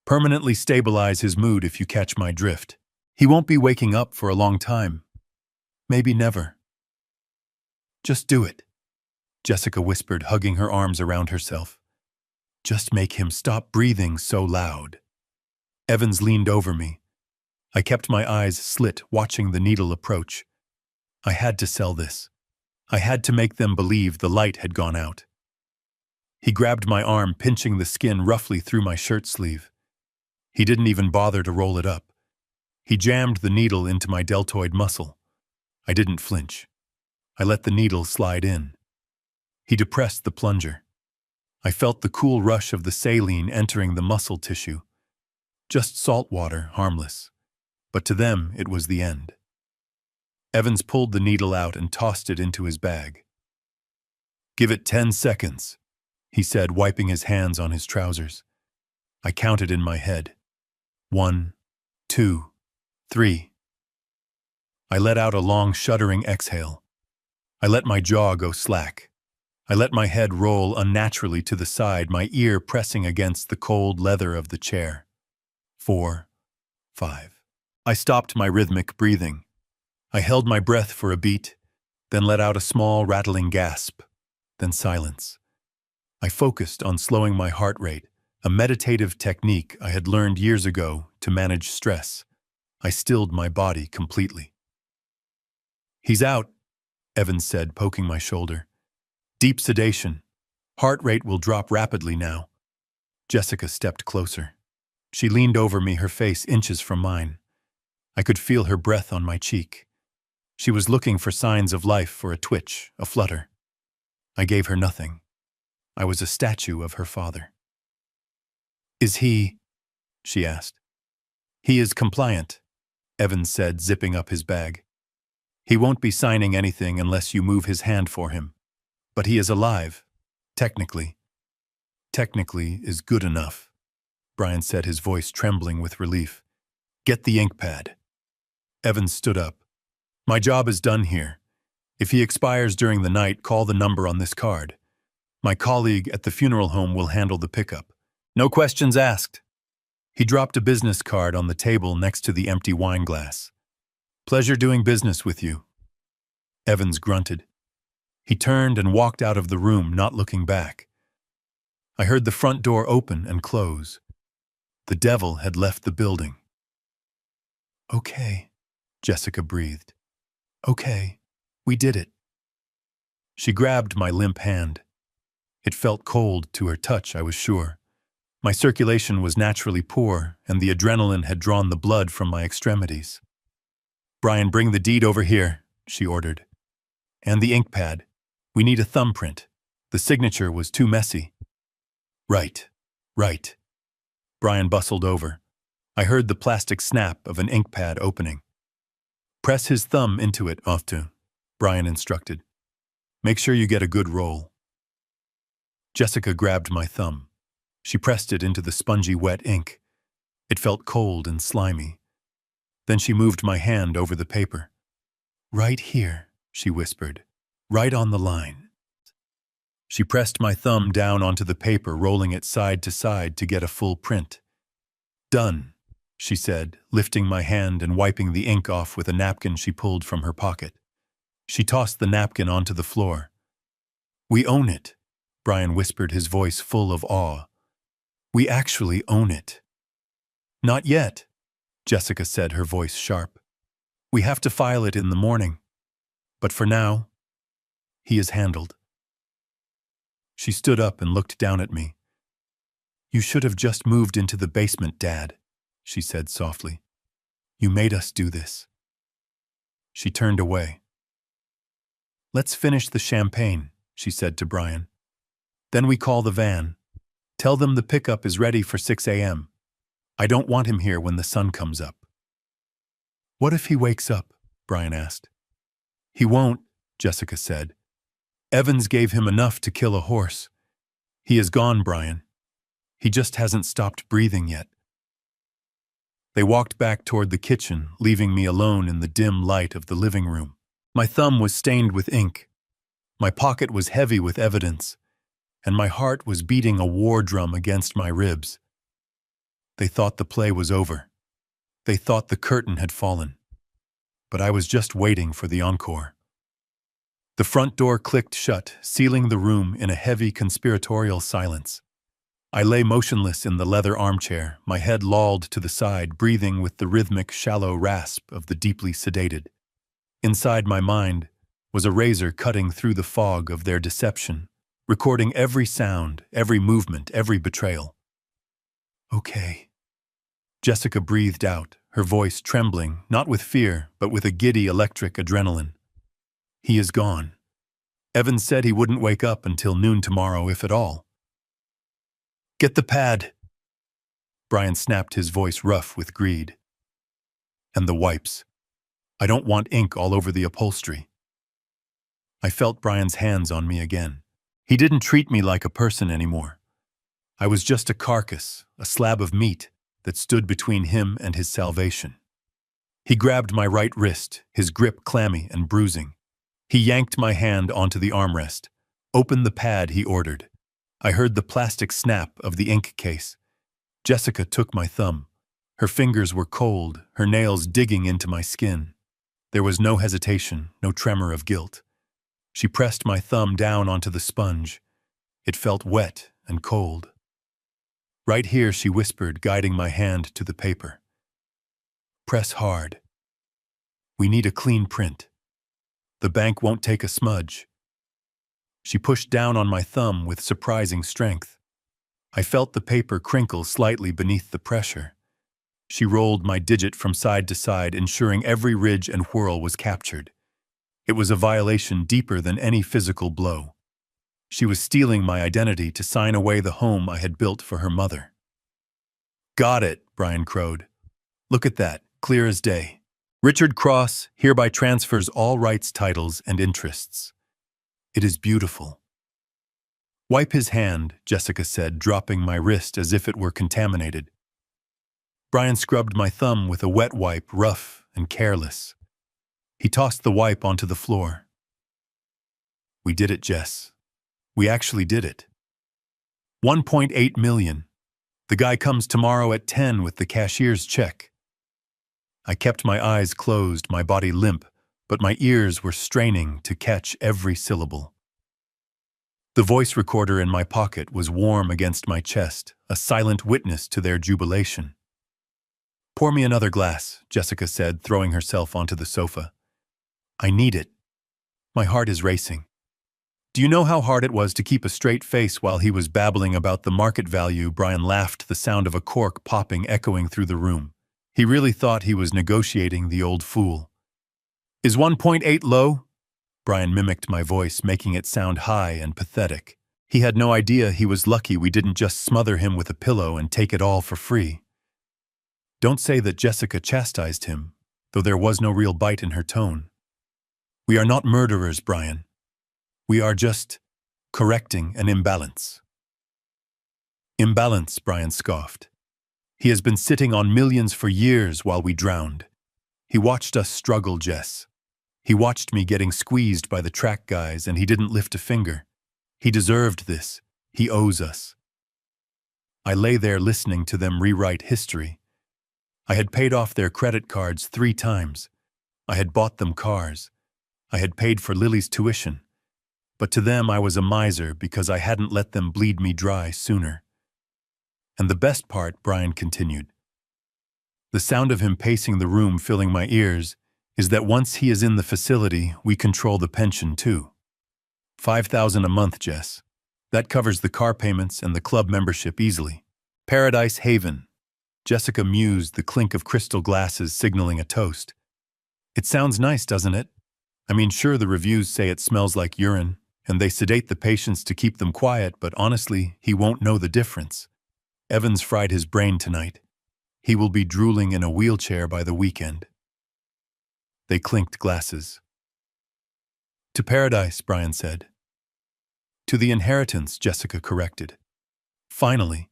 Permanently stabilize his mood if you catch my drift. He won't be waking up for a long time. Maybe never." "Just do it," Jessica whispered, hugging her arms around herself. "Just make him stop breathing so loud." Evans leaned over me. I kept my eyes slit, watching the needle approach. I had to sell this. I had to make them believe the light had gone out. He grabbed my arm, pinching the skin roughly through my shirt sleeve. He didn't even bother to roll it up. He jammed the needle into my deltoid muscle. I didn't flinch. I let the needle slide in. He depressed the plunger. I felt the cool rush of the saline entering the muscle tissue. Just salt water, harmless. But to them, it was the end. Evans pulled the needle out and tossed it into his bag. "Give it 10 seconds, he said, wiping his hands on his trousers. I counted in my head. 1, 2, 3. I let out a long, shuddering exhale. I let my jaw go slack. I let my head roll unnaturally to the side, my ear pressing against the cold leather of the chair. 4, 5. I stopped my rhythmic breathing. I held my breath for a beat, then let out a small, rattling gasp, then silence. I focused on slowing my heart rate, a meditative technique I had learned years ago to manage stress. I stilled my body completely. "He's out," Evans said, poking my shoulder. "Deep sedation. Heart rate will drop rapidly now." Jessica stepped closer. She leaned over me, her face inches from mine. I could feel her breath on my cheek. She was looking for signs of life, for a twitch, a flutter. I gave her nothing. I was a statue of her father. "Is he?" she asked. "He is compliant," Evans said, zipping up his bag. "He won't be signing anything unless you move his hand for him. But he is alive, technically." "Technically is good enough," Brian said, his voice trembling with relief. "Get the ink pad." Evans stood up. "My job is done here. If he expires during the night, call the number on this card. My colleague at the funeral home will handle the pickup. No questions asked." He dropped a business card on the table next to the empty wine glass. "Pleasure doing business with you." Evans grunted. He turned and walked out of the room, not looking back. I heard the front door open and close. The devil had left the building. "Okay," Jessica breathed. "Okay, we did it." She grabbed my limp hand. It felt cold to her touch, I was sure. My circulation was naturally poor, and the adrenaline had drawn the blood from my extremities. "Brian, bring the deed over here," she ordered. "And the ink pad. We need a thumbprint. The signature was too messy." "Right, right." Brian bustled over. I heard the plastic snap of an ink pad opening. "Press his thumb into it, Oftu," Brian instructed. "Make sure you get a good roll." Jessica grabbed my thumb. She pressed it into the spongy wet ink. It felt cold and slimy. Then she moved my hand over the paper. "Right here," she whispered. "Right on the line." She pressed my thumb down onto the paper, rolling it side to side to get a full print. "Done," she said, lifting my hand and wiping the ink off with a napkin she pulled from her pocket. She tossed the napkin onto the floor. "We own it," Brian whispered, his voice full of awe. "We actually own it." "Not yet," Jessica said, her voice sharp. "We have to file it in the morning. But for now, he is handled." She stood up and looked down at me. "You should have just moved into the basement, Dad," she said softly. "You made us do this." She turned away. "Let's finish the champagne," she said to Brian. "Then we call the van. Tell them the pickup is ready for 6 a.m. I don't want him here when the sun comes up." "What if he wakes up?" Brian asked. "He won't," Jessica said. "Evans gave him enough to kill a horse. He is gone, Brian. He just hasn't stopped breathing yet." They walked back toward the kitchen, leaving me alone in the dim light of the living room. My thumb was stained with ink. My pocket was heavy with evidence, and my heart was beating a war drum against my ribs. They thought the play was over. They thought the curtain had fallen. But I was just waiting for the encore. The front door clicked shut, sealing the room in a heavy conspiratorial silence. I lay motionless in the leather armchair, my head lolled to the side, breathing with the rhythmic, shallow rasp of the deeply sedated. Inside my mind was a razor cutting through the fog of their deception, recording every sound, every movement, every betrayal. "Okay." Jessica breathed out, her voice trembling, not with fear, but with a giddy electric adrenaline. "He is gone. Evans said he wouldn't wake up until noon tomorrow, if at all." "Get the pad." Brian snapped, his voice rough with greed. "And the wipes. I don't want ink all over the upholstery." I felt Brian's hands on me again. He didn't treat me like a person anymore. I was just a carcass, a slab of meat that stood between him and his salvation. He grabbed my right wrist, his grip clammy and bruising. He yanked my hand onto the armrest. "Open the pad," he ordered. I heard the plastic snap of the ink case. Jessica took my thumb. Her fingers were cold, her nails digging into my skin. There was no hesitation, no tremor of guilt. She pressed my thumb down onto the sponge. It felt wet and cold. "Right here," she whispered, guiding my hand to the paper. "Press hard. We need a clean print. The bank won't take a smudge." She pushed down on my thumb with surprising strength. I felt the paper crinkle slightly beneath the pressure. She rolled my digit from side to side, ensuring every ridge and whorl was captured. It was a violation deeper than any physical blow. She was stealing my identity to sign away the home I had built for her mother. "Got it," Brian crowed. "Look at that, clear as day. Richard Cross hereby transfers all rights, titles, and interests. It is beautiful." "Wipe his hand," Jessica said, dropping my wrist as if it were contaminated. Brian scrubbed my thumb with a wet wipe, rough and careless. He tossed the wipe onto the floor. "We did it, Jess. We actually did it. 1.8 million. The guy comes tomorrow at 10 with the cashier's check." I kept my eyes closed, my body limp, but my ears were straining to catch every syllable. The voice recorder in my pocket was warm against my chest, a silent witness to their jubilation. "Pour me another glass," Jessica said, throwing herself onto the sofa. "I need it. My heart is racing." Do you know how hard it was to keep a straight face while he was babbling about the market value? Brian laughed, the sound of a cork popping echoing through the room. He really thought he was negotiating, the old fool. "Is 1.8 low?" Brian mimicked my voice, making it sound high and pathetic. He had no idea he was lucky we didn't just smother him with a pillow and take it all for free. Don't say that Jessica chastised him, though there was no real bite in her tone. "We are not murderers, Brian. We are just correcting an imbalance." "Imbalance," Brian scoffed. "He has been sitting on millions for years while we drowned. He watched us struggle, Jess. He watched me getting squeezed by the track guys, and he didn't lift a finger. He deserved this. He owes us." I lay there listening to them rewrite history. I had paid off their credit cards 3 times. I had bought them cars. I had paid for Lily's tuition. But to them I was a miser because I hadn't let them bleed me dry sooner. "And the best part," Brian continued, the sound of him pacing the room filling my ears, "is that once he is in the facility, we control the pension too. $5,000 a month, Jess. That covers the car payments and the club membership easily. Paradise Haven." Jessica mused, the clink of crystal glasses signaling a toast. "It sounds nice, doesn't it? I mean, sure, the reviews say it smells like urine, and they sedate the patients to keep them quiet, but honestly, he won't know the difference. Evans fried his brain tonight. He will be drooling in a wheelchair by the weekend." They clinked glasses. "To paradise," Brian said. "To the inheritance," Jessica corrected. Finally.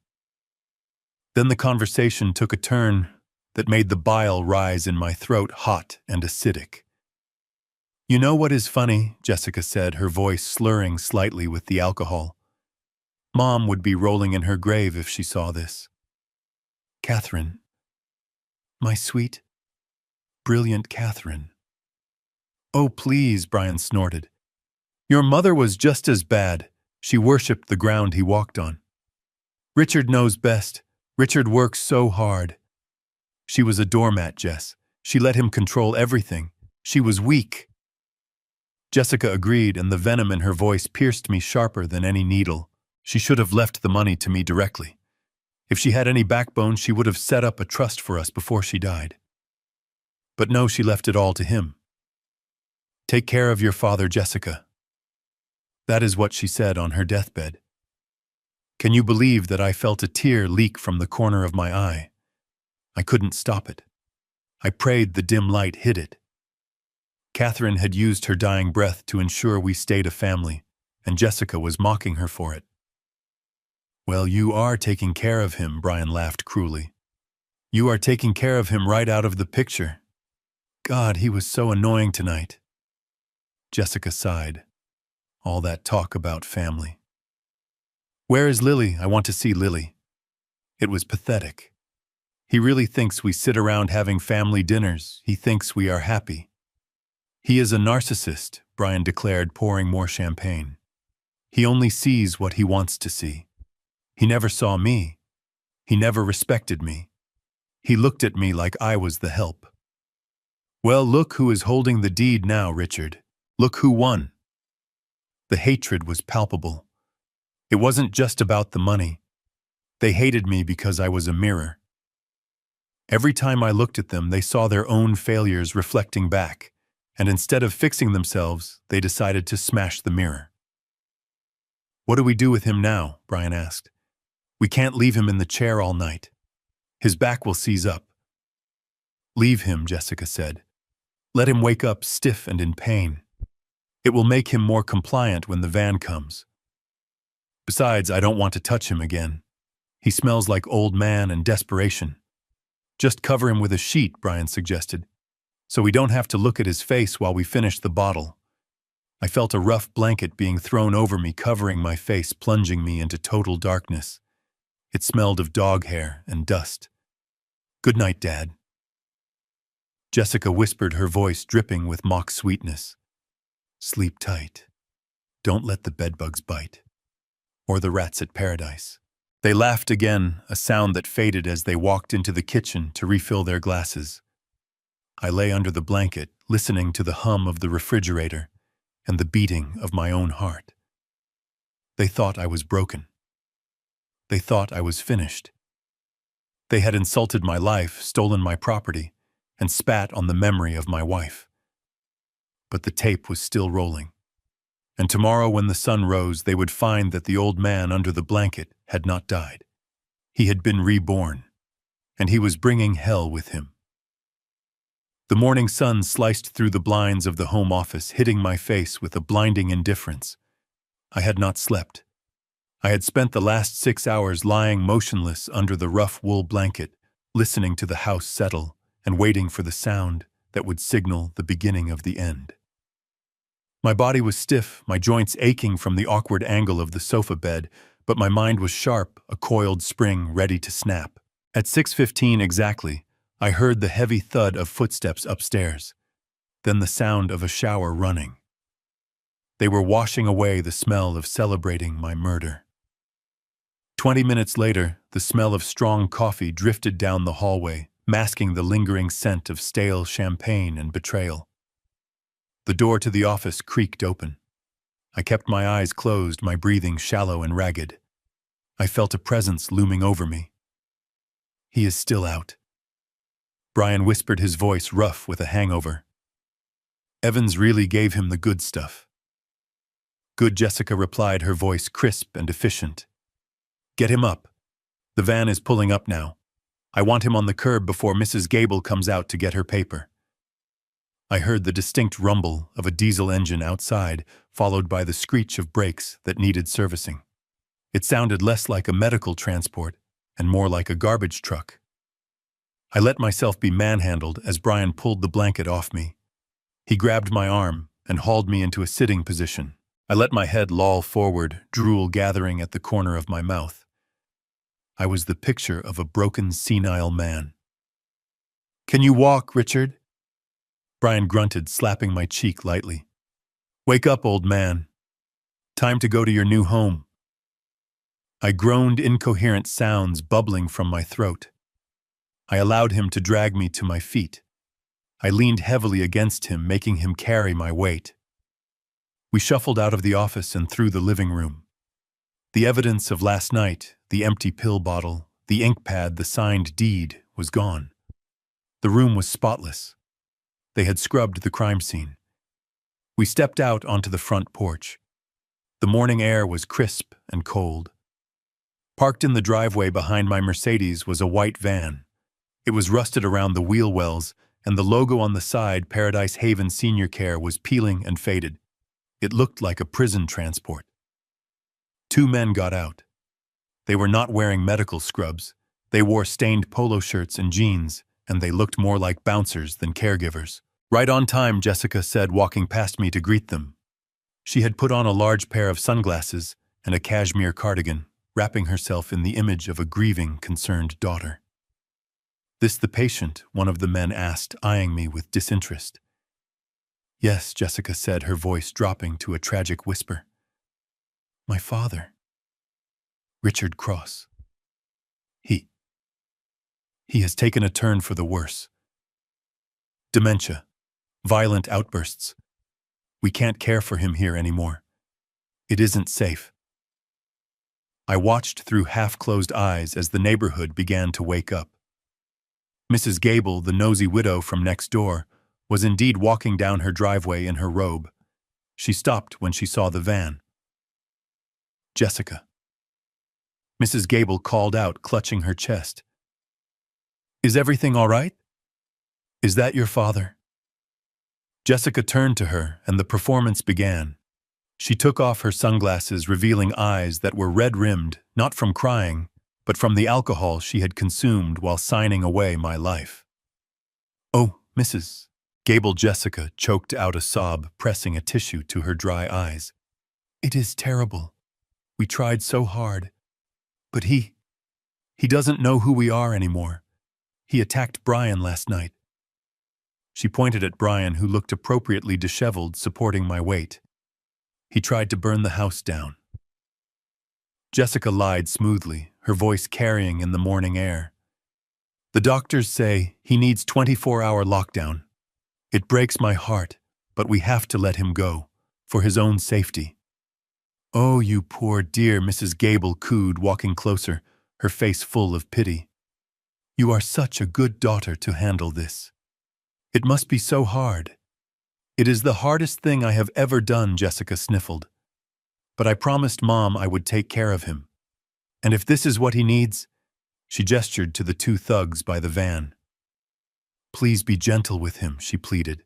Then the conversation took a turn that made the bile rise in my throat, hot and acidic. "You know what is funny?" Jessica said, her voice slurring slightly with the alcohol. "Mom would be rolling in her grave if she saw this. Catherine. My sweet, brilliant Catherine." "Oh, please," Brian snorted. "Your mother was just as bad. She worshipped the ground he walked on. Richard knows best. Richard works so hard." "She was a doormat, Jess. She let him control everything. She was weak." Jessica agreed, and the venom in her voice pierced me sharper than any needle. She should have left the money to me directly. If she had any backbone, she would have set up a trust for us before she died. But no, she left it all to him. "Take care of your father, Jessica." That is what she said on her deathbed. Can you believe that I felt a tear leak from the corner of my eye? I couldn't stop it. I prayed the dim light hid it. Catherine had used her dying breath to ensure we stayed a family, and Jessica was mocking her for it. "Well, you are taking care of him," Brian laughed cruelly. "You are taking care of him right out of the picture. God, he was so annoying tonight." Jessica sighed. All that talk about family. "Where is Lily? I want to see Lily." It was pathetic. He really thinks we sit around having family dinners. He thinks we are happy. "He is a narcissist," Brian declared, pouring more champagne. "He only sees what he wants to see. He never saw me. He never respected me. He looked at me like I was the help." "Well, look who is holding the deed now, Richard. Look who won." The hatred was palpable. It wasn't just about the money. They hated me because I was a mirror. Every time I looked at them, they saw their own failures reflecting back, and instead of fixing themselves, they decided to smash the mirror. "What do we do with him now?" Brian asked. "We can't leave him in the chair all night. His back will seize up." "Leave him," Jessica said. "Let him wake up stiff and in pain. It will make him more compliant when the van comes. Besides, I don't want to touch him again. He smells like old man and desperation." "Just cover him with a sheet," Brian suggested, "so we don't have to look at his face while we finish the bottle." I felt a rough blanket being thrown over me, covering my face, plunging me into total darkness. It smelled of dog hair and dust. "Good night, Dad." Jessica whispered, her voice dripping with mock sweetness. "Sleep tight. Don't let the bedbugs bite." or the rats at paradise. They laughed again, a sound that faded as they walked into the kitchen to refill their glasses. I lay under the blanket, listening to the hum of the refrigerator and the beating of my own heart. They thought I was broken. They thought I was finished. They had insulted my life, stolen my property, and spat on the memory of my wife. But the tape was still rolling. And tomorrow when the sun rose, they would find that the old man under the blanket had not died. He had been reborn, and he was bringing hell with him. The morning sun sliced through the blinds of the home office, hitting my face with a blinding indifference. I had not slept. I had spent the last 6 hours lying motionless under the rough wool blanket, listening to the house settle and waiting for the sound that would signal the beginning of the end. My body was stiff, my joints aching from the awkward angle of the sofa bed, but my mind was sharp, a coiled spring ready to snap. At 6:15 exactly, I heard the heavy thud of footsteps upstairs, then the sound of a shower running. They were washing away the smell of celebrating my murder. 20 minutes later, the smell of strong coffee drifted down the hallway, masking the lingering scent of stale champagne and betrayal. The door to the office creaked open. I kept my eyes closed, my breathing shallow and ragged. I felt a presence looming over me. "He is still out." Brian whispered, his voice rough with a hangover. "Evans really gave him the good stuff." "Good," Jessica replied, her voice crisp and efficient. "Get him up. The van is pulling up now. I want him on the curb before Mrs. Gable comes out to get her paper." I heard the distinct rumble of a diesel engine outside, followed by the screech of brakes that needed servicing. It sounded less like a medical transport and more like a garbage truck. I let myself be manhandled as Brian pulled the blanket off me. He grabbed my arm and hauled me into a sitting position. I let my head loll forward, drool gathering at the corner of my mouth. I was the picture of a broken, senile man. "Can you walk, Richard?" Brian grunted, slapping my cheek lightly. "Wake up, old man. Time to go to your new home." I groaned, incoherent sounds bubbling from my throat. I allowed him to drag me to my feet. I leaned heavily against him, making him carry my weight. We shuffled out of the office and through the living room. The evidence of last night, the empty pill bottle, the ink pad, the signed deed, was gone. The room was spotless. They had scrubbed the crime scene. We stepped out onto the front porch. The morning air was crisp and cold. Parked in the driveway behind my Mercedes was a white van. It was rusted around the wheel wells, and the logo on the side, Paradise Haven Senior Care, was peeling and faded. It looked like a prison transport. 2 men got out. They were not wearing medical scrubs. They wore stained polo shirts and jeans, and they looked more like bouncers than caregivers. "Right on time," Jessica said, walking past me to greet them. She had put on a large pair of sunglasses and a cashmere cardigan, wrapping herself in the image of a grieving, concerned daughter. "This the patient?" one of the men asked, eyeing me with disinterest. "Yes," Jessica said, her voice dropping to a tragic whisper. "My father, Richard Cross. He has taken a turn for the worse. Dementia, violent outbursts. We can't care for him here anymore. It isn't safe." I watched through half-closed eyes as the neighborhood began to wake up. Mrs. Gable, the nosy widow from next door, was indeed walking down her driveway in her robe. She stopped when she saw the van. "Jessica." Mrs. Gable called out, clutching her chest. "Is everything all right? Is that your father?" Jessica turned to her, and the performance began. She took off her sunglasses, revealing eyes that were red-rimmed, not from crying, but from the alcohol she had consumed while signing away my life. "Oh, Mrs. Gable," Jessica choked out a sob, pressing a tissue to her dry eyes. "It is terrible. We tried so hard. But he doesn't know who we are anymore. He attacked Brian last night." She pointed at Brian, who looked appropriately disheveled, supporting my weight. "He tried to burn the house down." Jessica lied smoothly, her voice carrying in the morning air. The doctors say he needs 24-hour lockdown. It breaks my heart, but we have to let him go, for his own safety. Oh, you poor dear, Mrs. Gable cooed, walking closer, her face full of pity. You are such a good daughter to handle this. It must be so hard. It is the hardest thing I have ever done, Jessica sniffled. But I promised Mom I would take care of him. And if this is what he needs, she gestured to the two thugs by the van. Please be gentle with him, she pleaded,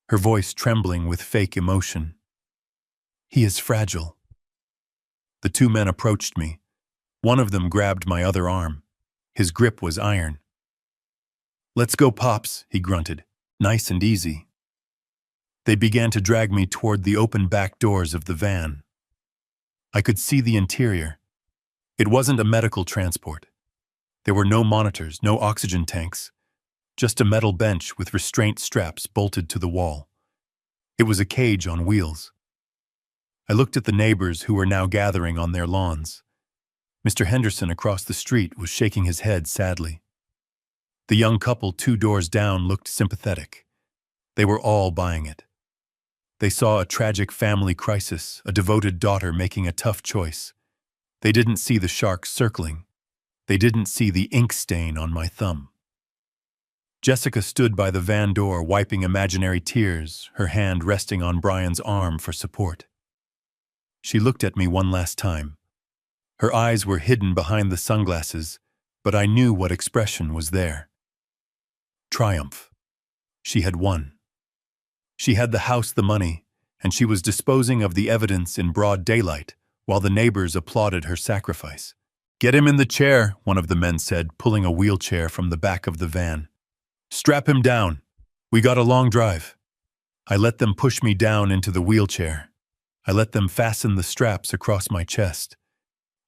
her voice trembling with fake emotion. He is fragile. The two men approached me. One of them grabbed my other arm. His grip was iron. Let's go, Pops, he grunted, nice and easy. They began to drag me toward the open back doors of the van. I could see the interior. It wasn't a medical transport. There were no monitors, no oxygen tanks, just a metal bench with restraint straps bolted to the wall. It was a cage on wheels. I looked at the neighbors who were now gathering on their lawns. Mr. Henderson across the street was shaking his head sadly. The young couple 2 doors down looked sympathetic. They were all buying it. They saw a tragic family crisis, a devoted daughter making a tough choice. They didn't see the shark circling. They didn't see the ink stain on my thumb. Jessica stood by the van door wiping imaginary tears, her hand resting on Brian's arm for support. She looked at me one last time. Her eyes were hidden behind the sunglasses, but I knew what expression was there. Triumph. She had won. She had the house, the money, and she was disposing of the evidence in broad daylight, while the neighbors applauded her sacrifice. Get him in the chair, one of the men said, pulling a wheelchair from the back of the van. Strap him down. We got a long drive. I let them push me down into the wheelchair. I let them fasten the straps across my chest.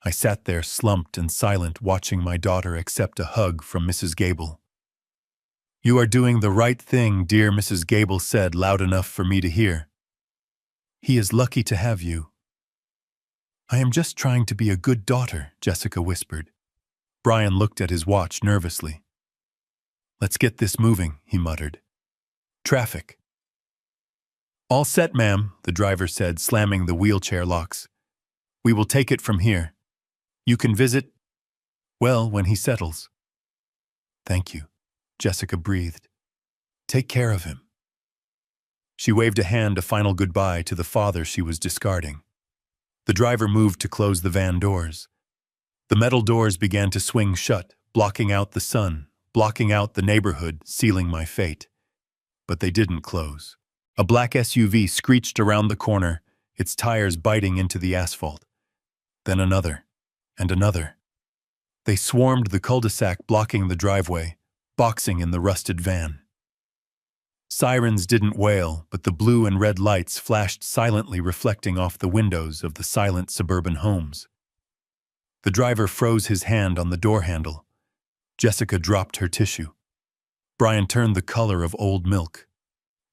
I sat there slumped and silent, watching my daughter accept a hug from Mrs. Gable. You are doing the right thing, dear, Mrs. Gable said, loud enough for me to hear. He is lucky to have you. I am just trying to be a good daughter, Jessica whispered. Brian looked at his watch nervously. Let's get this moving, he muttered. Traffic. All set, ma'am, the driver said, slamming the wheelchair locks. We will take it from here. You can visit, well, when he settles. Thank you, Jessica breathed. Take care of him. She waved a hand, a final goodbye to the father she was discarding. The driver moved to close the van doors. The metal doors began to swing shut, blocking out the sun, blocking out the neighborhood, sealing my fate. But they didn't close. A black SUV screeched around the corner, its tires biting into the asphalt. Then another, and another. They swarmed the cul-de-sac, blocking the driveway, boxing in the rusted van. Sirens didn't wail, but the blue and red lights flashed silently, reflecting off the windows of the silent suburban homes. The driver froze his hand on the door handle. Jessica dropped her tissue. Brian turned the color of old milk.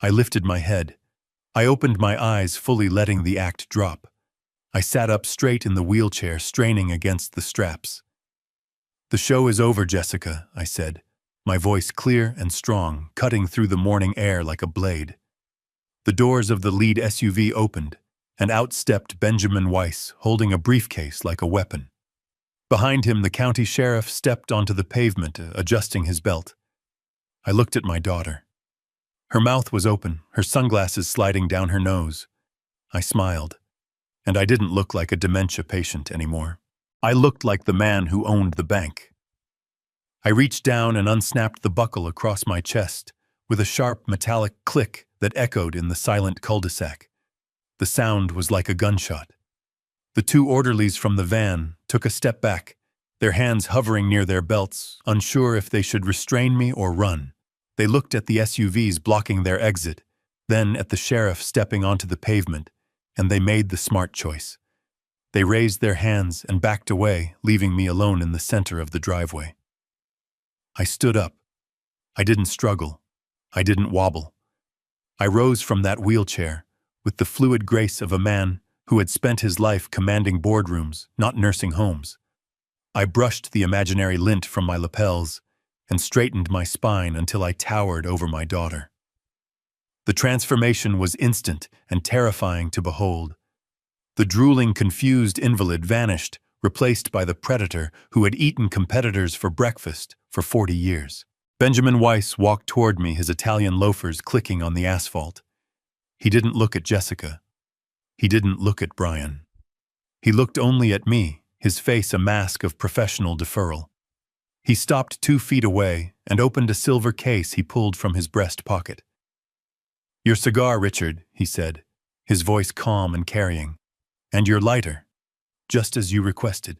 I lifted my head. I opened my eyes, fully letting the act drop. I sat up straight in the wheelchair, straining against the straps. The show is over, Jessica, I said, my voice clear and strong, cutting through the morning air like a blade. The doors of the lead SUV opened, and out stepped Benjamin Weiss, holding a briefcase like a weapon. Behind him, the county sheriff stepped onto the pavement, adjusting his belt. I looked at my daughter. Her mouth was open, her sunglasses sliding down her nose. I smiled, and I didn't look like a dementia patient anymore. I looked like the man who owned the bank. I reached down and unsnapped the buckle across my chest, with a sharp metallic click that echoed in the silent cul-de-sac. The sound was like a gunshot. The two orderlies from the van took a step back, their hands hovering near their belts, unsure if they should restrain me or run. They looked at the SUVs blocking their exit, then at the sheriff stepping onto the pavement, and they made the smart choice. They raised their hands and backed away, leaving me alone in the center of the driveway. I stood up. I didn't struggle. I didn't wobble. I rose from that wheelchair with the fluid grace of a man who had spent his life commanding boardrooms, not nursing homes. I brushed the imaginary lint from my lapels and straightened my spine until I towered over my daughter. The transformation was instant and terrifying to behold. The drooling, confused invalid vanished, replaced by the predator who had eaten competitors for breakfast for 40 years. Benjamin Weiss walked toward me, his Italian loafers clicking on the asphalt. He didn't look at Jessica. He didn't look at Brian. He looked only at me, his face a mask of professional deferral. He stopped 2 feet away and opened a silver case he pulled from his breast pocket. "Your cigar, Richard," he said, his voice calm and carrying. "And your lighter, just as you requested."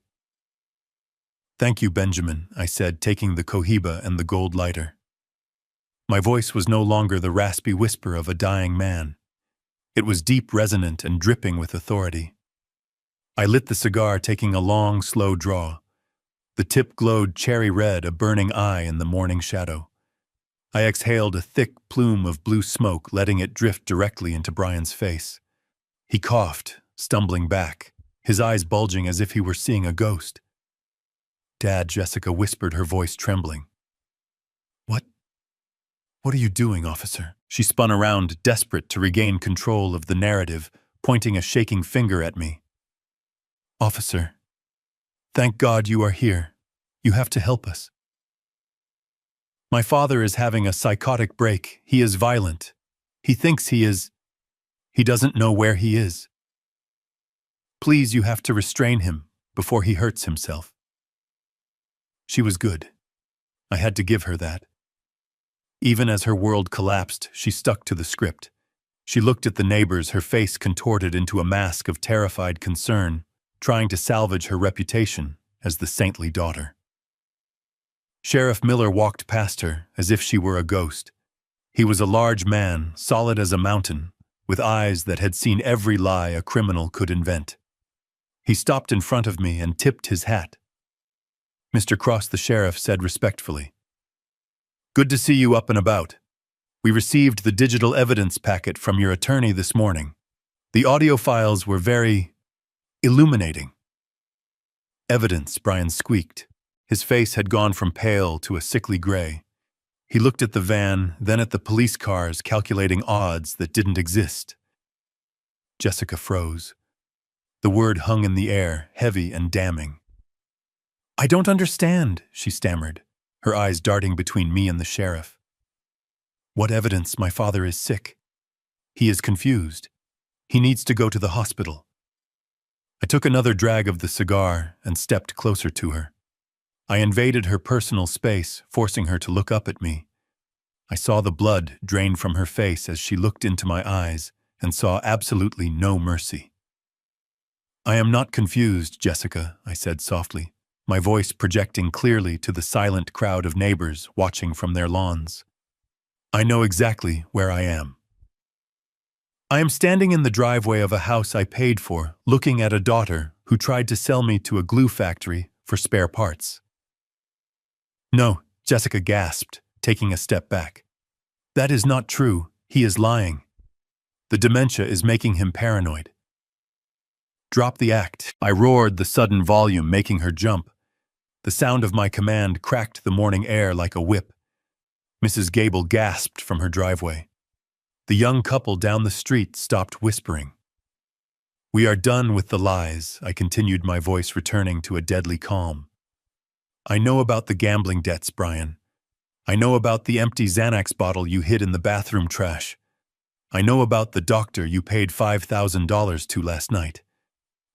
"Thank you, Benjamin," I said, taking the Cohiba and the gold lighter. My voice was no longer the raspy whisper of a dying man. It was deep, resonant, and dripping with authority. I lit the cigar, taking a long, slow draw. The tip glowed cherry red, a burning eye in the morning shadow. I exhaled a thick plume of blue smoke, letting it drift directly into Brian's face. He coughed, stumbling back, his eyes bulging as if he were seeing a ghost. "Dad," Jessica whispered, her voice trembling. What are you doing, officer?" She spun around, desperate to regain control of the narrative, pointing a shaking finger at me. "Officer, thank God you are here. You have to help us. My father is having a psychotic break. He is violent. He thinks he is. He doesn't know where he is. Please, you have to restrain him before he hurts himself." She was good. I had to give her that. Even as her world collapsed, she stuck to the script. She looked at the neighbors, her face contorted into a mask of terrified concern, trying to salvage her reputation as the saintly daughter. Sheriff Miller walked past her as if she were a ghost. He was a large man, solid as a mountain, with eyes that had seen every lie a criminal could invent. He stopped in front of me and tipped his hat. "Mr. Cross," the sheriff said respectfully. "Good to see you up and about. We received the digital evidence packet from your attorney this morning. The audio files were very illuminating." "Evidence," Brian squeaked. His face had gone from pale to a sickly gray. He looked at the van, then at the police cars, calculating odds that didn't exist. Jessica froze. The word hung in the air, heavy and damning. "I don't understand," she stammered, her eyes darting between me and the sheriff. "What evidence? My father is sick. He is confused. He needs to go to the hospital." I took another drag of the cigar and stepped closer to her. I invaded her personal space, forcing her to look up at me. I saw the blood drain from her face as she looked into my eyes and saw absolutely no mercy. "I am not confused, Jessica," I said softly, my voice projecting clearly to the silent crowd of neighbors watching from their lawns. "I know exactly where I am. I am standing in the driveway of a house I paid for, looking at a daughter who tried to sell me to a glue factory for spare parts." "No," Jessica gasped, taking a step back. "That is not true. He is lying. The dementia is making him paranoid." "Drop the act," I roared, the sudden volume making her jump. The sound of my command cracked the morning air like a whip. Mrs. Gable gasped from her driveway. The young couple down the street stopped whispering. "We are done with the lies," I continued, my voice returning to a deadly calm. "I know about the gambling debts, Brian. I know about the empty Xanax bottle you hid in the bathroom trash. I know about the doctor you paid $5,000 to last night.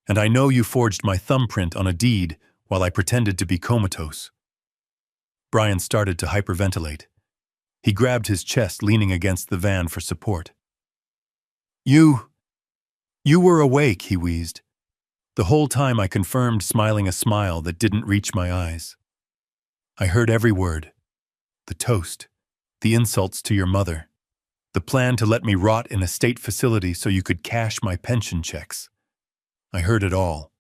And I know you forged my thumbprint on a deed while I pretended to be comatose." Brian started to hyperventilate. He grabbed his chest, leaning against the van for support. You were awake," he wheezed. The whole time I confirmed, smiling a smile that didn't reach my eyes. "I heard every word. The toast, the insults to your mother, the plan to let me rot in a state facility so you could cash my pension checks. I heard it all.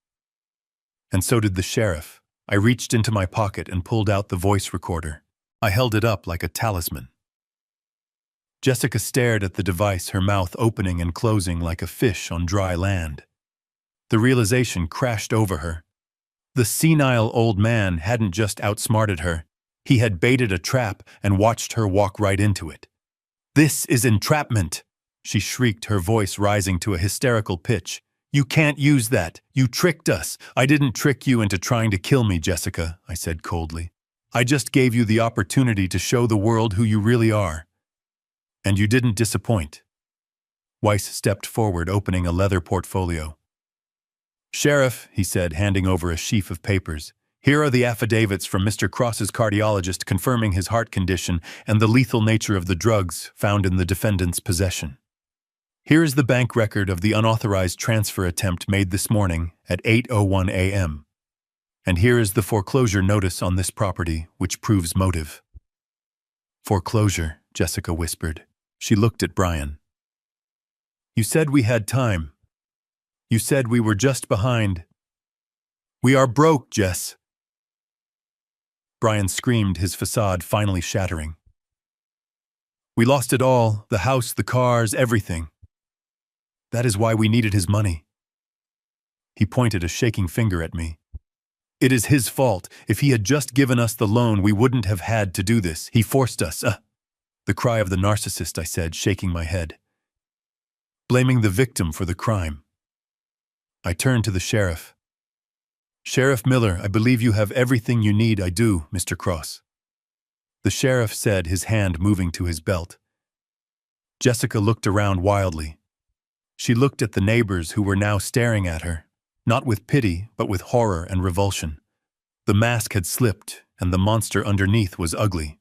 And so did the sheriff." I reached into my pocket and pulled out the voice recorder. I held it up like a talisman. Jessica stared at the device, her mouth opening and closing like a fish on dry land. The realization crashed over her. The senile old man hadn't just outsmarted her. He had baited a trap and watched her walk right into it. "This is entrapment!" she shrieked, her voice rising to a hysterical pitch. "You can't use that. You tricked us." "I didn't trick you into trying to kill me, Jessica," I said coldly. "I just gave you the opportunity to show the world who you really are. And you didn't disappoint." Weiss stepped forward, opening a leather portfolio. "Sheriff," he said, handing over a sheaf of papers, "here are the affidavits from Mr. Cross's cardiologist confirming his heart condition and the lethal nature of the drugs found in the defendant's possession. Here is the bank record of the unauthorized transfer attempt made this morning at 8:01 a.m. And here is the foreclosure notice on this property, which proves motive." "Foreclosure," Jessica whispered. She looked at Brian. "You said we had time. You said we were just behind." "We are broke, Jess." Brian screamed, his facade finally shattering. "We lost it all, the house, the cars, everything. That is why we needed his money." He pointed a shaking finger at me. "It is his fault. If he had just given us the loan, we wouldn't have had to do this. He forced us." The cry of the narcissist, I said, shaking my head. "Blaming the victim for the crime." I turned to the sheriff. "Sheriff Miller, I believe you have everything you need." "I do, Mr. Cross." The sheriff said, his hand moving to his belt. Jessica looked around wildly. She looked at the neighbors who were now staring at her, not with pity, but with horror and revulsion. The mask had slipped, and the monster underneath was ugly.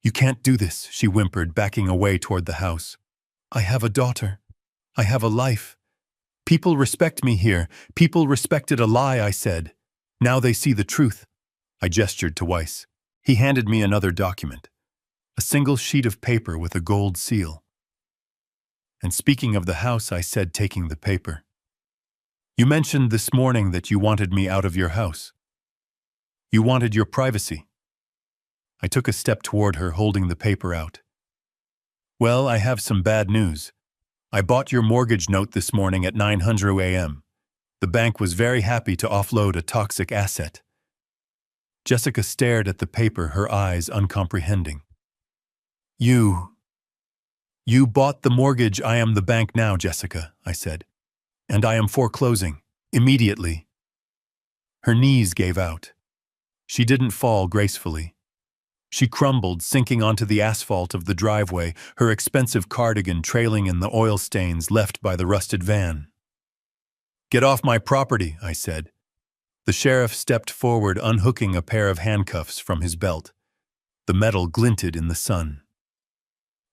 "You can't do this," she whimpered, backing away toward the house. "I have a daughter. I have a life. People respect me here. People respected a lie," I said. "Now they see the truth." I gestured to Weiss. He handed me another document, a single sheet of paper with a gold seal. "And speaking of the house," I said, taking the paper, "you mentioned this morning that you wanted me out of your house. You wanted your privacy." I took a step toward her, holding the paper out. "Well, I have some bad news. I bought your mortgage note this morning at 9:00 a.m. The bank was very happy to offload a toxic asset." Jessica stared at the paper, her eyes uncomprehending. You bought the mortgage." "I am the bank now, Jessica," I said. "And I am foreclosing. Immediately." Her knees gave out. She didn't fall gracefully. She crumbled, sinking onto the asphalt of the driveway, her expensive cardigan trailing in the oil stains left by the rusted van. "Get off my property," I said. The sheriff stepped forward, unhooking a pair of handcuffs from his belt. The metal glinted in the sun.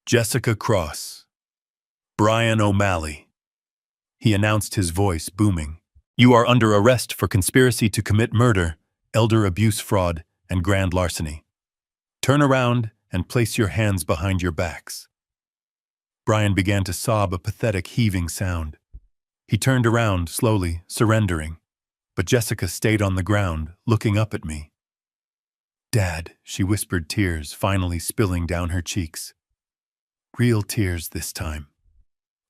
"Jessica Cross. Brian O'Malley," he announced, his voice booming. "You are under arrest for conspiracy to commit murder, elder abuse fraud, and grand larceny. Turn around and place your hands behind your backs." Brian began to sob, a pathetic heaving sound. He turned around slowly, surrendering, but Jessica stayed on the ground, looking up at me. "Dad," she whispered, tears finally spilling down her cheeks. Real tears this time.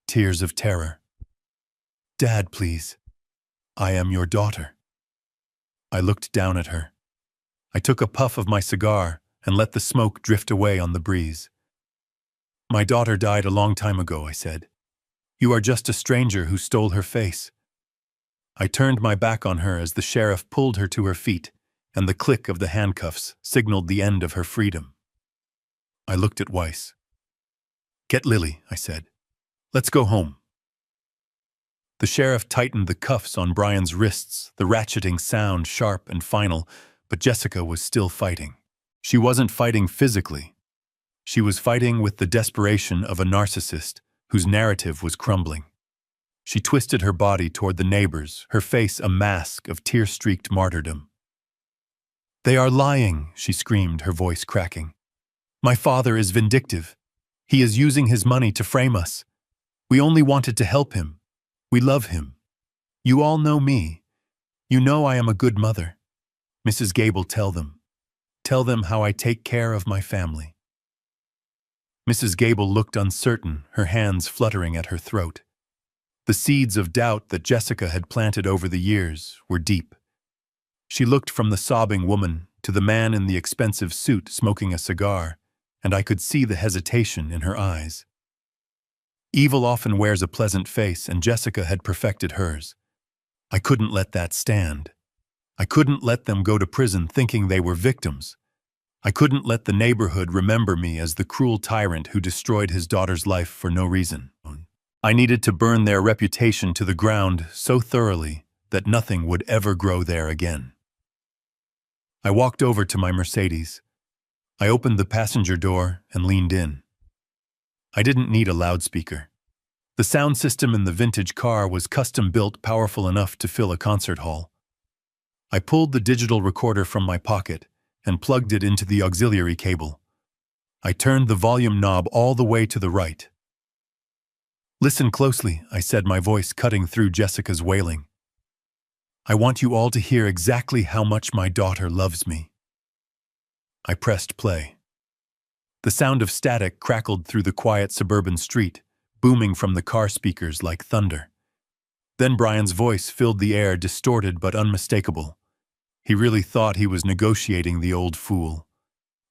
Tears of terror. "Dad, please. I am your daughter." I looked down at her. I took a puff of my cigar and let the smoke drift away on the breeze. "My daughter died a long time ago," I said. "You are just a stranger who stole her face." I turned my back on her as the sheriff pulled her to her feet, and the click of the handcuffs signaled the end of her freedom. I looked at Weiss. "Get Lily," I said. "Let's go home." The sheriff tightened the cuffs on Brian's wrists, the ratcheting sound sharp and final, but Jessica was still fighting. She wasn't fighting physically. She was fighting with the desperation of a narcissist whose narrative was crumbling. She twisted her body toward the neighbors, her face a mask of tear-streaked martyrdom. "They are lying," she screamed, her voice cracking. "My father is vindictive. He is using his money to frame us. We only wanted to help him. We love him. You all know me. You know I am a good mother. Mrs. Gable, tell them. Tell them how I take care of my family." Mrs. Gable looked uncertain, her hands fluttering at her throat. The seeds of doubt that Jessica had planted over the years were deep. She looked from the sobbing woman to the man in the expensive suit smoking a cigar, and I could see the hesitation in her eyes. Evil often wears a pleasant face, and Jessica had perfected hers. I couldn't let that stand. I couldn't let them go to prison thinking they were victims. I couldn't let the neighborhood remember me as the cruel tyrant who destroyed his daughter's life for no reason. I needed to burn their reputation to the ground so thoroughly that nothing would ever grow there again. I walked over to my Mercedes. I opened the passenger door and leaned in. I didn't need a loudspeaker. The sound system in the vintage car was custom-built, powerful enough to fill a concert hall. I pulled the digital recorder from my pocket and plugged it into the auxiliary cable. I turned the volume knob all the way to the right. "Listen closely," I said, my voice cutting through Jessica's wailing. "I want you all to hear exactly how much my daughter loves me." I pressed play. The sound of static crackled through the quiet suburban street, booming from the car speakers like thunder. Then Brian's voice filled the air, distorted but unmistakable. He really thought he was negotiating, the old fool.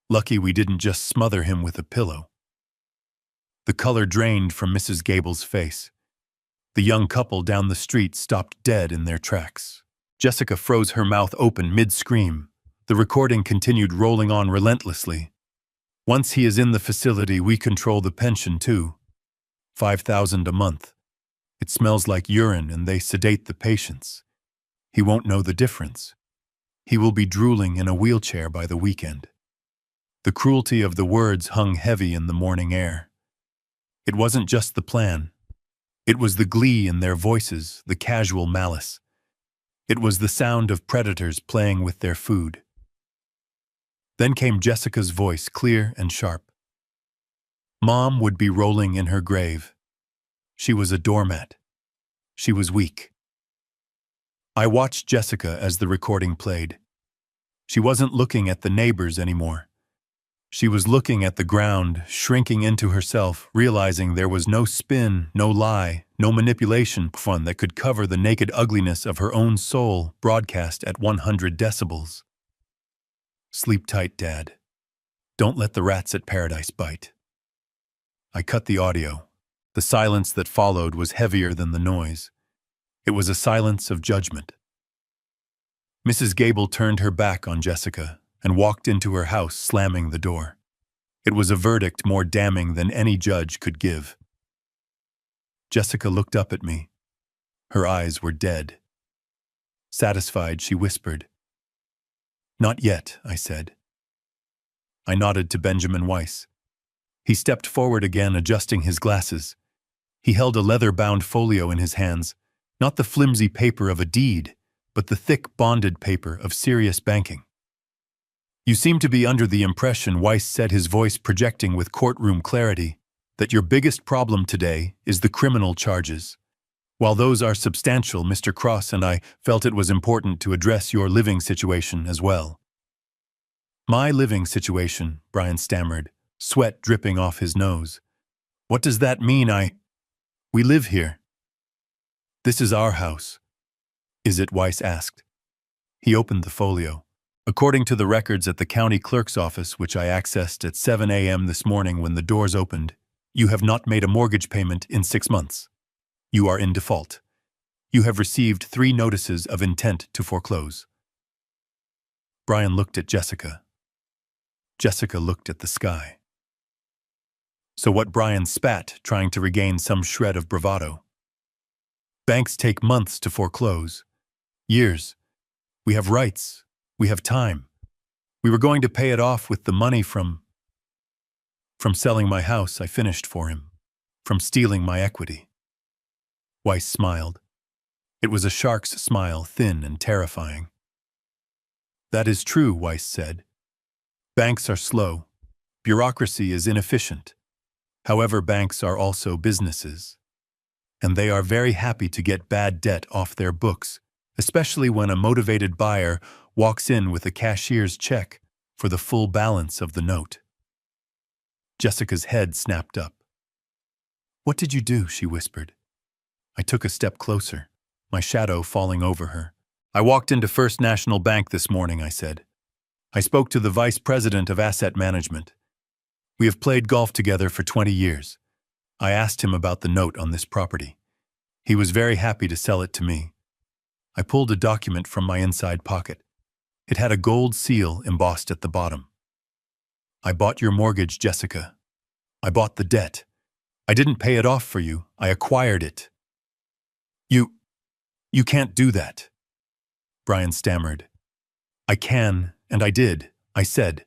Lucky we didn't just smother him with a pillow. The color drained from Mrs. Gable's face. The young couple down the street stopped dead in their tracks. Jessica froze her mouth open mid-scream. The recording continued rolling on relentlessly. "Once he is in the facility, we control the pension too. $5,000 a month. It smells like urine and they sedate the patients. He won't know the difference. He will be drooling in a wheelchair by the weekend." The cruelty of the words hung heavy in the morning air. It wasn't just the plan. It was the glee in their voices, the casual malice. It was the sound of predators playing with their food. Then came Jessica's voice, clear and sharp. Mom would be rolling in her grave. She was a doormat. She was weak. I watched Jessica as the recording played. She wasn't looking at the neighbors anymore. She was looking at the ground, shrinking into herself, realizing there was no spin, no lie, no manipulation fun that could cover the naked ugliness of her own soul, broadcast at 100 decibels. "Sleep tight, Dad. Don't let the rats at paradise bite." I cut the audio. The silence that followed was heavier than the noise. It was a silence of judgment. Mrs. Gable turned her back on Jessica and walked into her house, slamming the door. It was a verdict more damning than any judge could give. Jessica looked up at me. Her eyes were dead. Satisfied, she whispered. "Not yet," I said. I nodded to Benjamin Weiss. He stepped forward again, adjusting his glasses. He held a leather-bound folio in his hands, not the flimsy paper of a deed, but the thick bonded paper of serious banking. "You seem to be under the impression," Weiss said, his voice projecting with courtroom clarity, "that your biggest problem today is the criminal charges. While those are substantial, Mr. Cross and I felt it was important to address your living situation as well." "My living situation," Brian stammered, sweat dripping off his nose. "What does that mean? We live here." "This is our house." "Is it?" Weiss asked. He opened the folio. "According to the records at the county clerk's office, which I accessed at 7 a.m. this morning when the doors opened, you have not made a mortgage payment in 6 months. You are in default. You have received 3 notices of intent to foreclose." Brian looked at Jessica. Jessica looked at the sky. "So what?" Brian spat, trying to regain some shred of bravado. "Banks take months to foreclose. Years. We have rights. We have time. We were going to pay it off with the money from selling my house I finished for him. From stealing my equity." Weiss smiled. It was a shark's smile, thin and terrifying. "That is true," Weiss said. "Banks are slow. Bureaucracy is inefficient. However, banks are also businesses. And they are very happy to get bad debt off their books, especially when a motivated buyer walks in with a cashier's check for the full balance of the note." Jessica's head snapped up. "What did you do?" she whispered. I took a step closer, my shadow falling over her. I walked into First National Bank this morning, I said. I spoke to the vice president of asset management. We have played golf together for 20 years. I asked him about the note on this property. He was very happy to sell it to me. I pulled a document from my inside pocket. It had a gold seal embossed at the bottom. I bought your mortgage, Jessica. I bought the debt. I didn't pay it off for you. I acquired it. You can't do that. Brian stammered. I can, and I did. I said,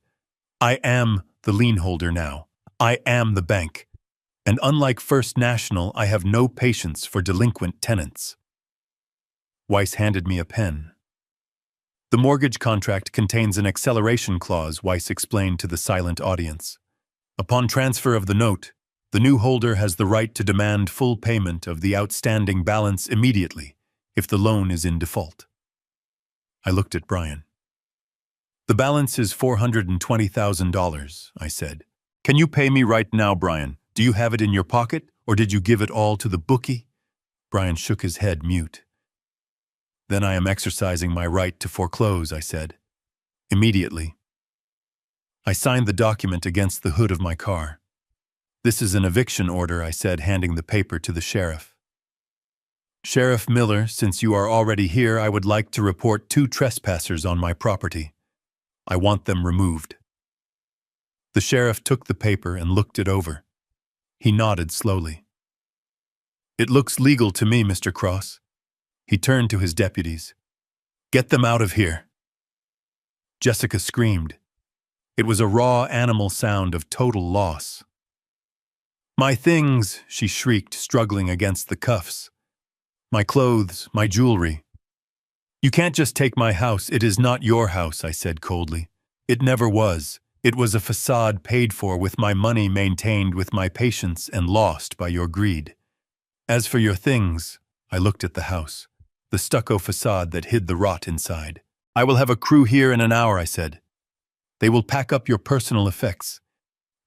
I am the lien holder now. I am the bank. And unlike First National, I have no patience for delinquent tenants. Weiss handed me a pen. The mortgage contract contains an acceleration clause, Weiss explained to the silent audience. Upon transfer of the note, the new holder has the right to demand full payment of the outstanding balance immediately if the loan is in default. I looked at Brian. The balance is $420,000, I said. Can you pay me right now, Brian? Do you have it in your pocket, or did you give it all to the bookie? Brian shook his head, mute. Then I am exercising my right to foreclose, I said. Immediately. I signed the document against the hood of my car. This is an eviction order, I said, handing the paper to the sheriff. Sheriff Miller, since you are already here, I would like to report 2 trespassers on my property. I want them removed. The sheriff took the paper and looked it over. He nodded slowly. It looks legal to me, Mr. Cross. He turned to his deputies. Get them out of here. Jessica screamed. It was a raw animal sound of total loss. My things, she shrieked, struggling against the cuffs. My clothes, my jewelry. You can't just take my house. It is not your house, I said coldly. It never was. It was a facade paid for with my money, maintained with my patience, and lost by your greed. As for your things, I looked at the house, the stucco facade that hid the rot inside. I will have a crew here in an hour, I said. They will pack up your personal effects.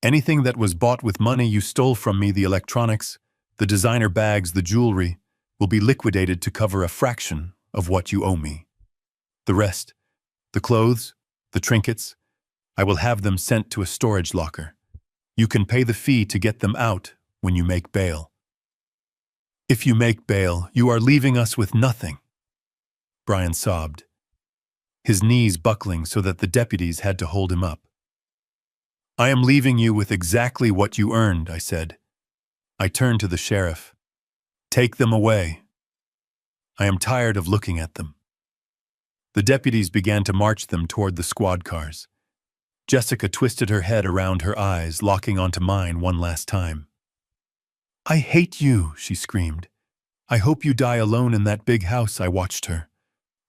Anything that was bought with money you stole from me, the electronics, the designer bags, the jewelry, will be liquidated to cover a fraction of what you owe me. The rest, the clothes, the trinkets, I will have them sent to a storage locker. You can pay the fee to get them out when you make bail. If you make bail, you are leaving us with nothing. Brian sobbed, his knees buckling so that the deputies had to hold him up. I am leaving you with exactly what you earned, I said. I turned to the sheriff. Take them away. I am tired of looking at them. The deputies began to march them toward the squad cars. Jessica twisted her head around her eyes, locking onto mine one last time. I hate you, she screamed. I hope you die alone in that big house. I watched her.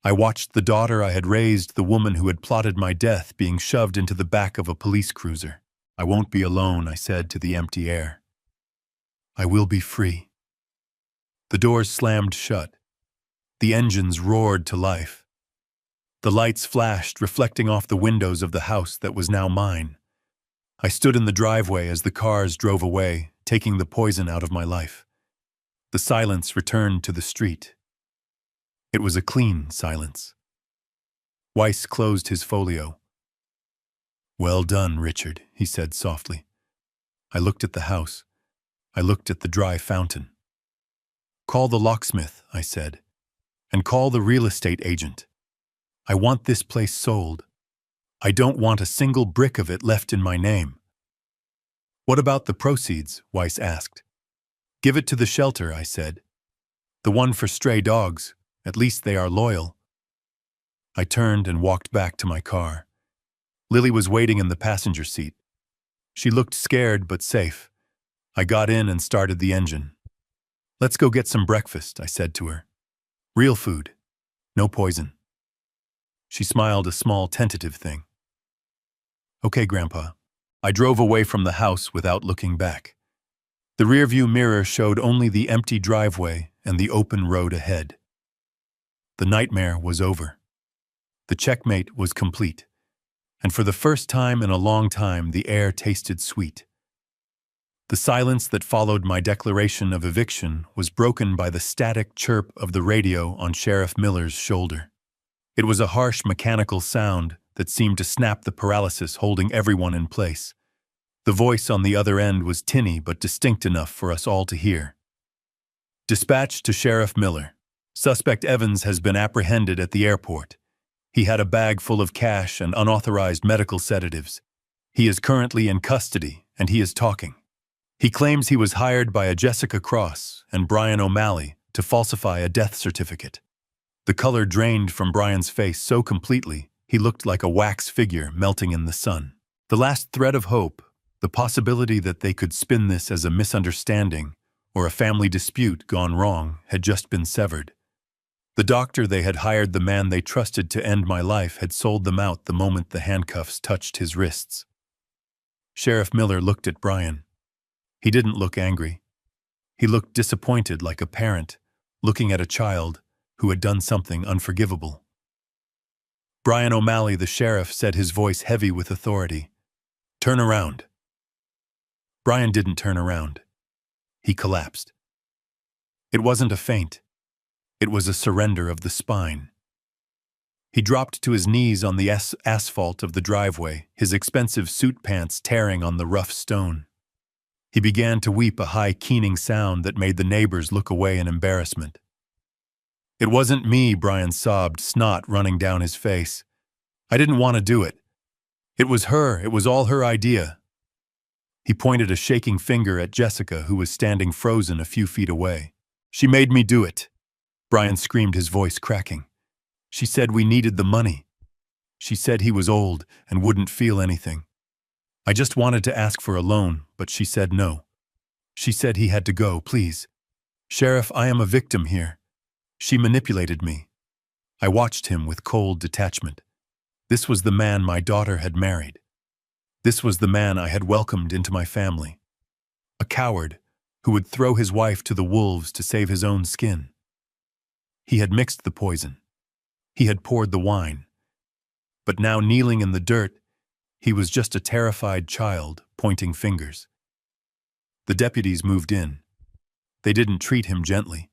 I watched the daughter I had raised, the woman who had plotted my death, being shoved into the back of a police cruiser. I won't be alone, I said to the empty air. I will be free. The doors slammed shut. The engines roared to life. The lights flashed, reflecting off the windows of the house that was now mine. I stood in the driveway as the cars drove away, taking the poison out of my life. The silence returned to the street. It was a clean silence. Weiss closed his folio. Well done, Richard, he said softly. I looked at the house. I looked at the dry fountain. Call the locksmith, I said, and call the real estate agent. I want this place sold. I don't want a single brick of it left in my name. What about the proceeds? Weiss asked. Give it to the shelter, I said. The one for stray dogs. At least they are loyal. I turned and walked back to my car. Lily was waiting in the passenger seat. She looked scared but safe. I got in and started the engine. Let's go get some breakfast, I said to her. Real food. No poison. She smiled, a small, tentative thing. Okay, Grandpa. I drove away from the house without looking back. The rearview mirror showed only the empty driveway and the open road ahead. The nightmare was over. The checkmate was complete. And for the first time in a long time, the air tasted sweet. The silence that followed my declaration of eviction was broken by the static chirp of the radio on Sheriff Miller's shoulder. It was a harsh mechanical sound that seemed to snap the paralysis holding everyone in place. The voice on the other end was tinny but distinct enough for us all to hear. Dispatch to Sheriff Miller. Suspect Evans has been apprehended at the airport. He had a bag full of cash and unauthorized medical sedatives. He is currently in custody, and he is talking. He claims he was hired by a Jessica Cross and Brian O'Malley to falsify a death certificate. The color drained from Brian's face so completely, he looked like a wax figure melting in the sun. The last thread of hope, the possibility that they could spin this as a misunderstanding or a family dispute gone wrong, had just been severed. The doctor they had hired, the man they trusted to end my life, had sold them out the moment the handcuffs touched his wrists. Sheriff Miller looked at Brian. He didn't look angry. He looked disappointed, like a parent looking at a child who had done something unforgivable. Brian O'Malley, the sheriff, said, his voice heavy with authority. "Turn around." Brian didn't turn around. He collapsed. It wasn't a faint. It was a surrender of the spine. He dropped to his knees on the asphalt of the driveway, his expensive suit pants tearing on the rough stone. He began to weep, a high, keening sound that made the neighbors look away in embarrassment. "It wasn't me," Brian sobbed, snot running down his face. "I didn't want to do it. It was her. It was all her idea." He pointed a shaking finger at Jessica, who was standing frozen a few feet away. "She made me do it," Brian screamed, his voice cracking. "She said we needed the money. She said he was old and wouldn't feel anything. I just wanted to ask for a loan, but she said no. She said he had to go, please. Sheriff, I am a victim here. She manipulated me." I watched him with cold detachment. This was the man my daughter had married. This was the man I had welcomed into my family. A coward who would throw his wife to the wolves to save his own skin. He had mixed the poison. He had poured the wine. But now, kneeling in the dirt, he was just a terrified child pointing fingers. The deputies moved in. They didn't treat him gently.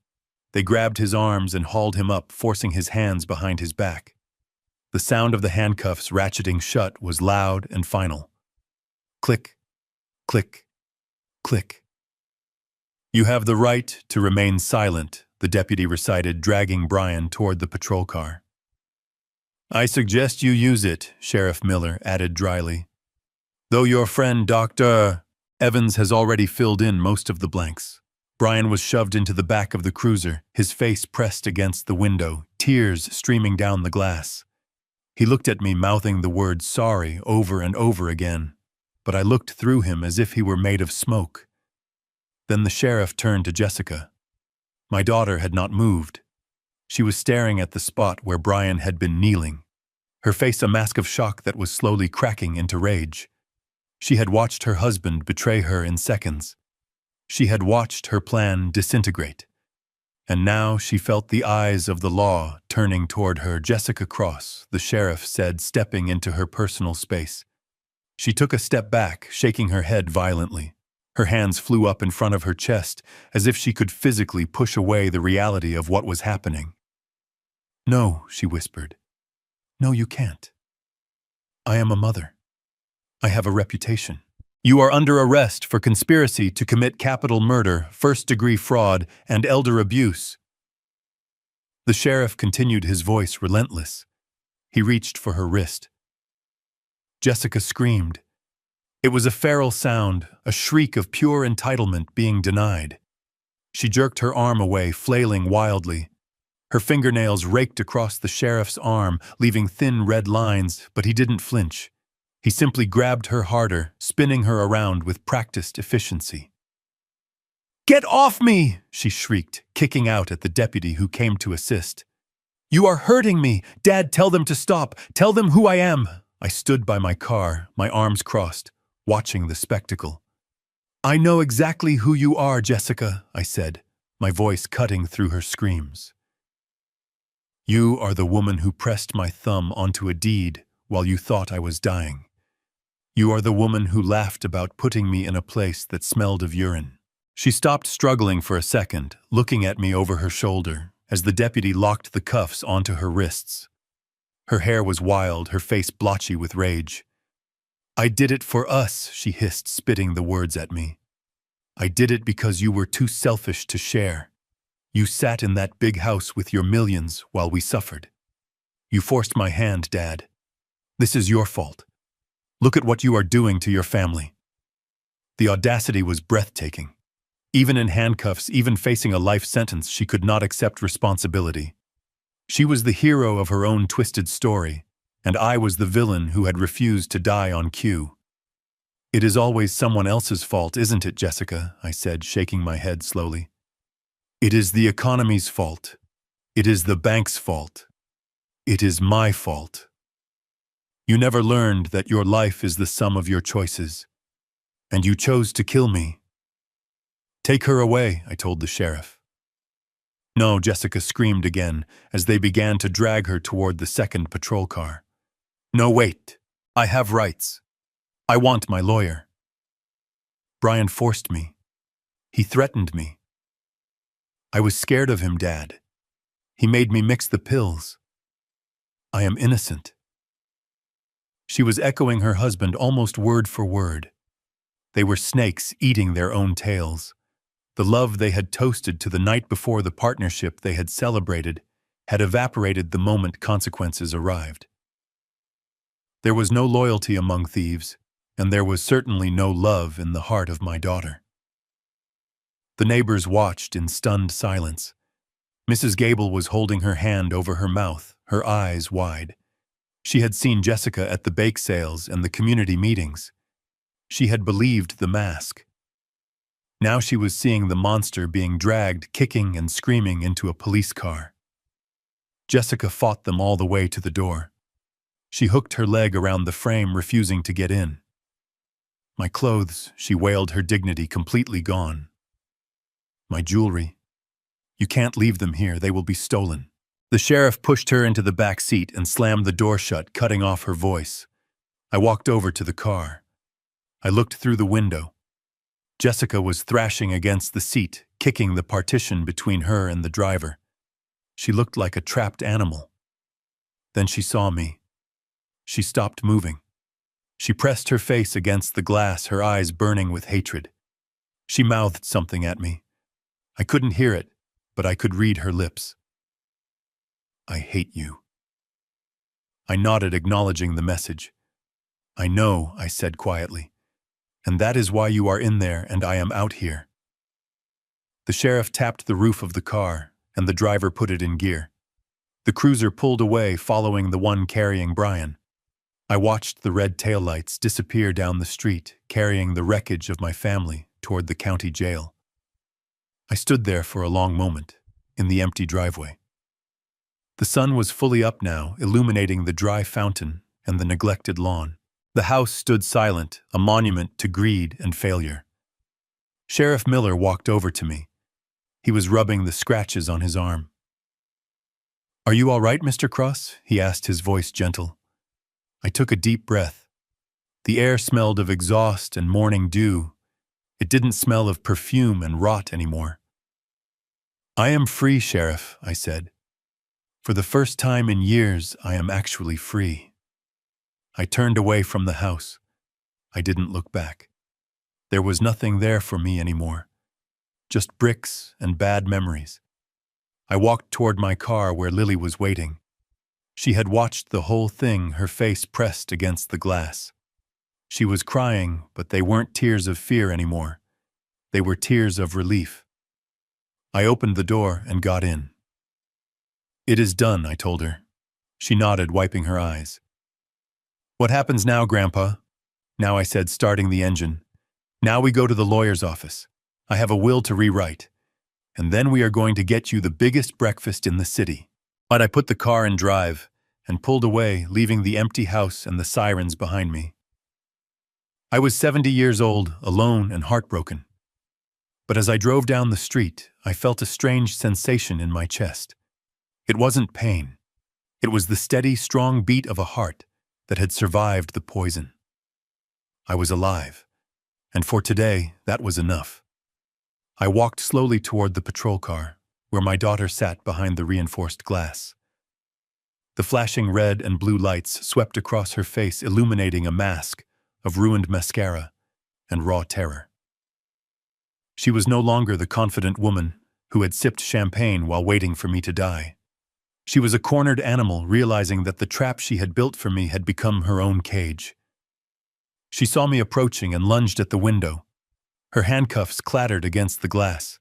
They grabbed his arms and hauled him up, forcing his hands behind his back. The sound of the handcuffs ratcheting shut was loud and final. Click, click, click. "You have the right to remain silent," the deputy recited, dragging Brian toward the patrol car. "I suggest you use it," Sheriff Miller added dryly. "Though your friend Dr. Evans has already filled in most of the blanks." Brian was shoved into the back of the cruiser, his face pressed against the window, tears streaming down the glass. He looked at me, mouthing the word sorry over and over again, but I looked through him as if he were made of smoke. Then the sheriff turned to Jessica. My daughter had not moved. She was staring at the spot where Brian had been kneeling, her face a mask of shock that was slowly cracking into rage. She had watched her husband betray her in seconds. She had watched her plan disintegrate. And now she felt the eyes of the law turning toward her. "Jessica Cross," the sheriff said, stepping into her personal space. She took a step back, shaking her head violently. Her hands flew up in front of her chest, as if she could physically push away the reality of what was happening. "No," she whispered. "No, you can't. I am a mother. I have a reputation. You are under arrest for conspiracy to commit capital murder, first-degree fraud, and elder abuse." The sheriff continued, his voice relentless. He reached for her wrist. Jessica screamed. It was a feral sound, a shriek of pure entitlement being denied. She jerked her arm away, flailing wildly. Her fingernails raked across the sheriff's arm, leaving thin red lines, but he didn't flinch. He simply grabbed her harder, spinning her around with practiced efficiency. "Get off me!" she shrieked, kicking out at the deputy who came to assist. "You are hurting me! Dad, tell them to stop! Tell them who I am!" I stood by my car, my arms crossed, watching the spectacle. "I know exactly who you are, Jessica," I said, my voice cutting through her screams. "You are the woman who pressed my thumb onto a deed while you thought I was dying. You are the woman who laughed about putting me in a place that smelled of urine." She stopped struggling for a second, looking at me over her shoulder, as the deputy locked the cuffs onto her wrists. Her hair was wild, her face blotchy with rage. "I did it for us," she hissed, spitting the words at me. "I did it because you were too selfish to share. You sat in that big house with your millions while we suffered. You forced my hand, Dad. This is your fault. Look at what you are doing to your family." The audacity was breathtaking. Even in handcuffs, even facing a life sentence, she could not accept responsibility. She was the hero of her own twisted story, and I was the villain who had refused to die on cue. "It is always someone else's fault, isn't it, Jessica?" I said, shaking my head slowly. "It is the economy's fault. It is the bank's fault. It is my fault. You never learned that your life is the sum of your choices, and you chose to kill me." "Take her away," I told the sheriff. "No," Jessica screamed again as they began to drag her toward the second patrol car. "No, wait. I have rights. I want my lawyer." Brian forced me. He threatened me. I was scared of him, Dad. He made me mix the pills. I am innocent. She was echoing her husband almost word for word. They were snakes eating their own tails. The love they had toasted to the night before the partnership they had celebrated had evaporated the moment consequences arrived. There was no loyalty among thieves, and there was certainly no love in the heart of my daughter. The neighbors watched in stunned silence. Mrs. Gable was holding her hand over her mouth, her eyes wide. She had seen Jessica at the bake sales and the community meetings. She had believed the mask. Now she was seeing the monster being dragged, kicking and screaming into a police car. Jessica fought them all the way to the door. She hooked her leg around the frame, refusing to get in. "My clothes," she wailed, her dignity completely gone. "My jewelry. You can't leave them here, they will be stolen." The sheriff pushed her into the back seat and slammed the door shut, cutting off her voice. I walked over to the car. I looked through the window. Jessica was thrashing against the seat, kicking the partition between her and the driver. She looked like a trapped animal. Then she saw me. She stopped moving. She pressed her face against the glass, her eyes burning with hatred. She mouthed something at me. I couldn't hear it, but I could read her lips. "I hate you." I nodded, acknowledging the message. "I know," I said quietly. "And that is why you are in there and I am out here." The sheriff tapped the roof of the car, and the driver put it in gear. The cruiser pulled away, following the one carrying Brian. I watched the red taillights disappear down the street, carrying the wreckage of my family toward the county jail. I stood there for a long moment, in the empty driveway. The sun was fully up now, illuminating the dry fountain and the neglected lawn. The house stood silent, a monument to greed and failure. Sheriff Miller walked over to me. He was rubbing the scratches on his arm. "Are you all right, Mr. Cross?" he asked, his voice gentle. I took a deep breath. The air smelled of exhaust and morning dew. It didn't smell of perfume and rot anymore. "I am free, Sheriff," I said. "For the first time in years, I am actually free." I turned away from the house. I didn't look back. There was nothing there for me anymore. Just bricks and bad memories. I walked toward my car where Lily was waiting. She had watched the whole thing, her face pressed against the glass. She was crying, but they weren't tears of fear anymore. They were tears of relief. I opened the door and got in. "It is done," I told her. She nodded, wiping her eyes. "What happens now, Grandpa?" "Now," I said, starting the engine. "Now we go to the lawyer's office. I have a will to rewrite. And then we are going to get you the biggest breakfast in the city." But I put the car in drive and pulled away, leaving the empty house and the sirens behind me. I was 70 years old, alone and heartbroken. But as I drove down the street, I felt a strange sensation in my chest. It wasn't pain. It was the steady, strong beat of a heart that had survived the poison. I was alive. And for today, that was enough. I walked slowly toward the patrol car, where my daughter sat behind the reinforced glass. The flashing red and blue lights swept across her face, illuminating a mask of ruined mascara and raw terror. She was no longer the confident woman who had sipped champagne while waiting for me to die. She was a cornered animal, realizing that the trap she had built for me had become her own cage. She saw me approaching and lunged at the window. Her handcuffs clattered against the glass.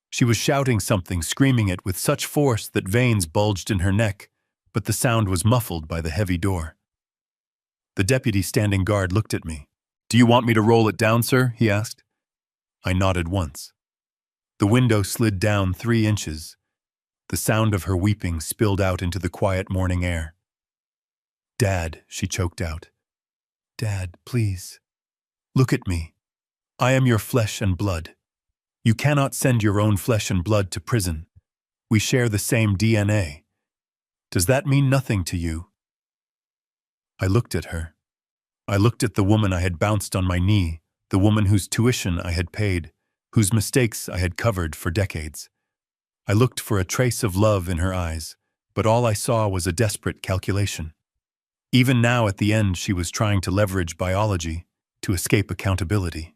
She was shouting something, screaming it with such force that veins bulged in her neck, but the sound was muffled by the heavy door. The deputy standing guard looked at me. "Do you want me to roll it down, sir?" he asked. I nodded once. The window slid down 3 inches. The sound of her weeping spilled out into the quiet morning air. "Dad," she choked out. "Dad, please. Look at me. I am your flesh and blood. You cannot send your own flesh and blood to prison. We share the same DNA. Does that mean nothing to you?" I looked at her. I looked at the woman I had bounced on my knee, the woman whose tuition I had paid, whose mistakes I had covered for decades. I looked for a trace of love in her eyes, but all I saw was a desperate calculation. Even now at the end, she was trying to leverage biology to escape accountability.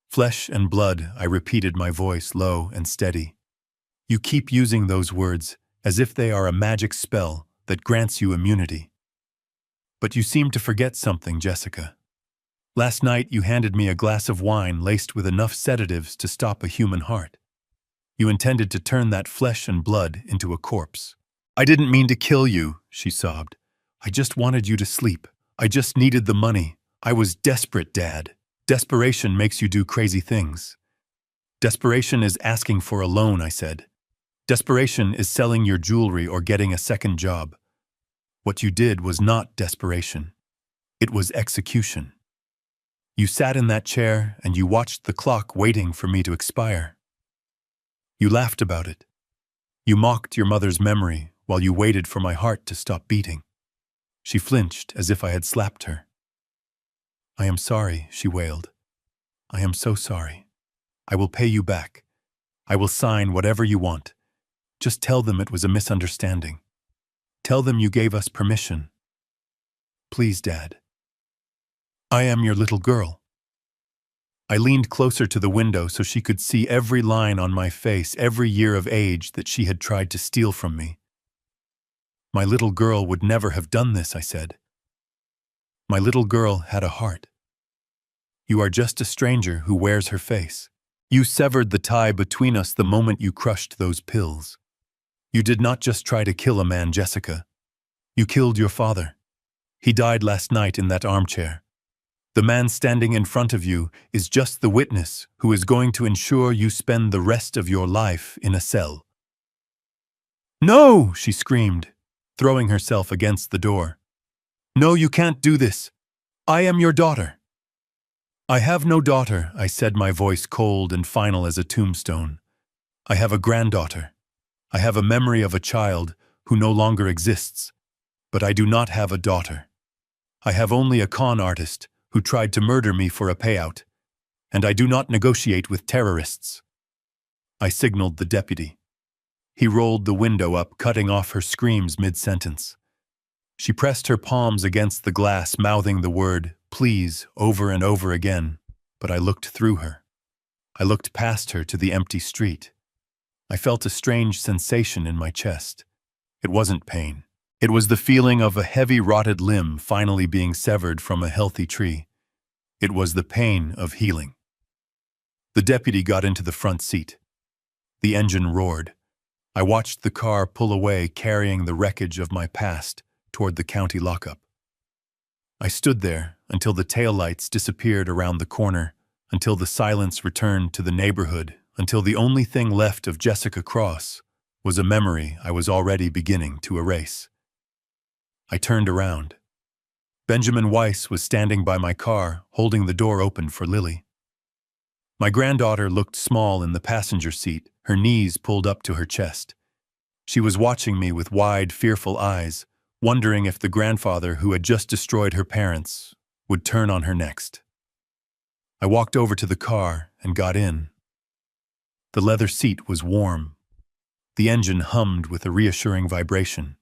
"Flesh and blood," I repeated, my voice low and steady. "You keep using those words as if they are a magic spell that grants you immunity. But you seem to forget something, Jessica. Last night you handed me a glass of wine laced with enough sedatives to stop a human heart. You intended to turn that flesh and blood into a corpse." "I didn't mean to kill you," she sobbed. "I just wanted you to sleep. I just needed the money. I was desperate, Dad. Desperation makes you do crazy things." "Desperation is asking for a loan," I said. "Desperation is selling your jewelry or getting a second job. What you did was not desperation. It was execution. You sat in that chair and you watched the clock waiting for me to expire. You laughed about it. You mocked your mother's memory while you waited for my heart to stop beating." She flinched as if I had slapped her. "I am sorry," she wailed. "I am so sorry. I will pay you back. I will sign whatever you want. Just tell them it was a misunderstanding. Tell them you gave us permission. Please, Dad. I am your little girl." I leaned closer to the window so she could see every line on my face, every year of age that she had tried to steal from me. "My little girl would never have done this," I said. "My little girl had a heart. You are just a stranger who wears her face. You severed the tie between us the moment you crushed those pills. You did not just try to kill a man, Jessica. You killed your father. He died last night in that armchair. The man standing in front of you is just the witness who is going to ensure you spend the rest of your life in a cell." "No!" she screamed, throwing herself against the door. "No, you can't do this. I am your daughter." "I have no daughter," I said, my voice cold and final as a tombstone. "I have a granddaughter. I have a memory of a child who no longer exists, but I do not have a daughter. I have only a con artist who tried to murder me for a payout, and I do not negotiate with terrorists." I signaled the deputy. He rolled the window up, cutting off her screams mid-sentence. She pressed her palms against the glass, mouthing the word, "please," over and over again, but I looked through her. I looked past her to the empty street. I felt a strange sensation in my chest. It wasn't pain. It was the feeling of a heavy rotted limb finally being severed from a healthy tree. It was the pain of healing. The deputy got into the front seat. The engine roared. I watched the car pull away, carrying the wreckage of my past toward the county lockup. I stood there until the taillights disappeared around the corner, until the silence returned to the neighborhood, until the only thing left of Jessica Cross was a memory I was already beginning to erase. I turned around. Benjamin Weiss was standing by my car, holding the door open for Lily. My granddaughter looked small in the passenger seat, her knees pulled up to her chest. She was watching me with wide, fearful eyes, wondering if the grandfather who had just destroyed her parents would turn on her next. I walked over to the car and got in. The leather seat was warm. The engine hummed with a reassuring vibration.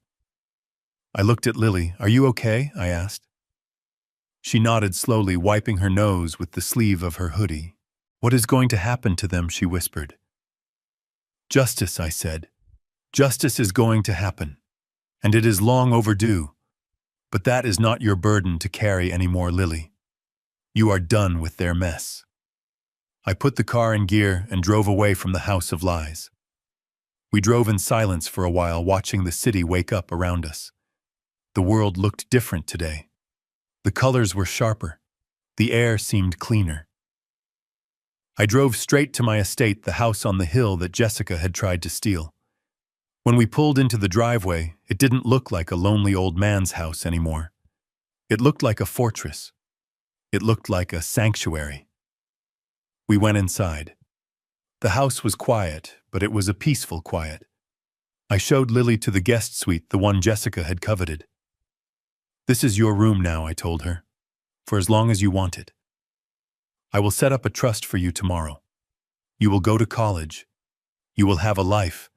I looked at Lily. "Are you okay?" I asked. She nodded slowly, wiping her nose with the sleeve of her hoodie. "What is going to happen to them?" she whispered. "Justice," I said. "Justice is going to happen, and it is long overdue. But that is not your burden to carry anymore, Lily. You are done with their mess." I put the car in gear and drove away from the House of Lies. We drove in silence for a while, watching the city wake up around us. The world looked different today. The colors were sharper. The air seemed cleaner. I drove straight to my estate, the house on the hill that Jessica had tried to steal. When we pulled into the driveway, it didn't look like a lonely old man's house anymore. It looked like a fortress. It looked like a sanctuary. We went inside. The house was quiet, but it was a peaceful quiet. I showed Lily to the guest suite, the one Jessica had coveted. "This is your room now," I told her, "for as long as you want it. I will set up a trust for you tomorrow. You will go to college. You will have a life.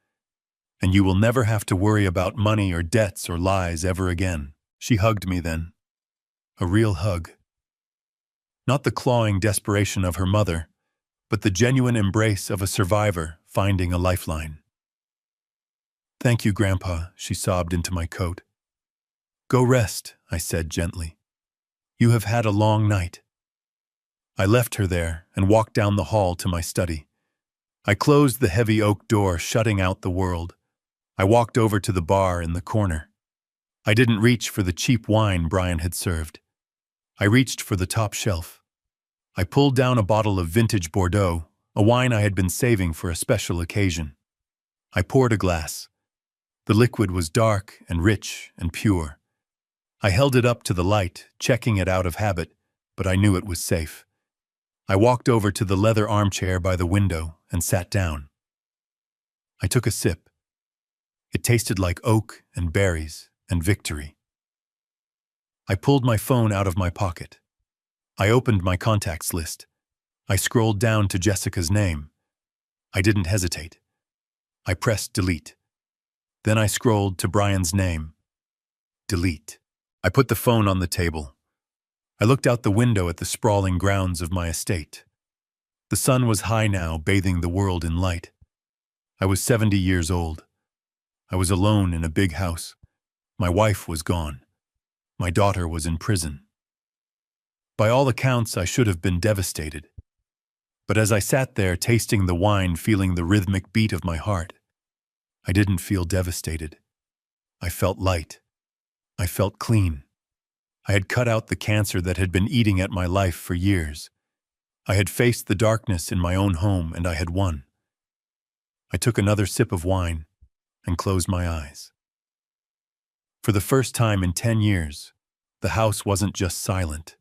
And you will never have to worry about money or debts or lies ever again." She hugged me then. A real hug. Not the clawing desperation of her mother, but the genuine embrace of a survivor finding a lifeline. "Thank you, Grandpa," she sobbed into my coat. "Go rest," I said gently. "You have had a long night." I left her there and walked down the hall to my study. I closed the heavy oak door, shutting out the world. I walked over to the bar in the corner. I didn't reach for the cheap wine Brian had served. I reached for the top shelf. I pulled down a bottle of vintage Bordeaux, a wine I had been saving for a special occasion. I poured a glass. The liquid was dark and rich and pure. I held it up to the light, checking it out of habit, but I knew it was safe. I walked over to the leather armchair by the window and sat down. I took a sip. It tasted like oak and berries and victory. I pulled my phone out of my pocket. I opened my contacts list. I scrolled down to Jessica's name. I didn't hesitate. I pressed delete. Then I scrolled to Brian's name. Delete. I put the phone on the table. I looked out the window at the sprawling grounds of my estate. The sun was high now, bathing the world in light. I was 70 years old. I was alone in a big house. My wife was gone. My daughter was in prison. By all accounts, I should have been devastated. But as I sat there, tasting the wine, feeling the rhythmic beat of my heart, I didn't feel devastated. I felt light. I felt clean. I had cut out the cancer that had been eating at my life for years. I had faced the darkness in my own home, and I had won. I took another sip of wine and closed my eyes. For the first time in 10 years, the house wasn't just silent.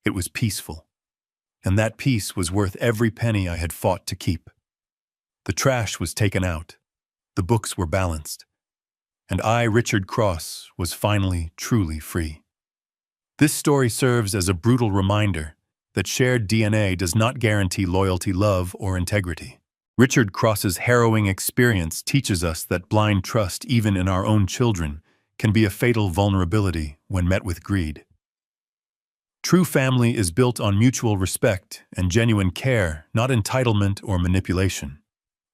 It was peaceful. And that peace was worth every penny I had fought to keep. The trash was taken out. The books were balanced. And I, Richard Cross, was finally truly free. This story serves as a brutal reminder that shared DNA does not guarantee loyalty, love, or integrity. Richard Cross's harrowing experience teaches us that blind trust, even in our own children, can be a fatal vulnerability when met with greed. True family is built on mutual respect and genuine care, not entitlement or manipulation.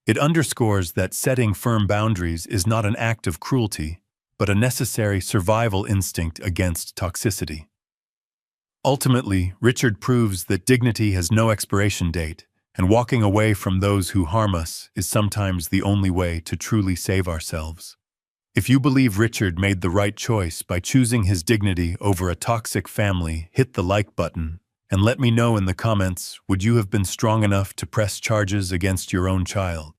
It underscores that setting firm boundaries is not an act of cruelty, but a necessary survival instinct against toxicity. Ultimately, Richard proves that dignity has no expiration date, and walking away from those who harm us is sometimes the only way to truly save ourselves. If you believe Richard made the right choice by choosing his dignity over a toxic family, hit the like button, and let me know in the comments, would you have been strong enough to press charges against your own child?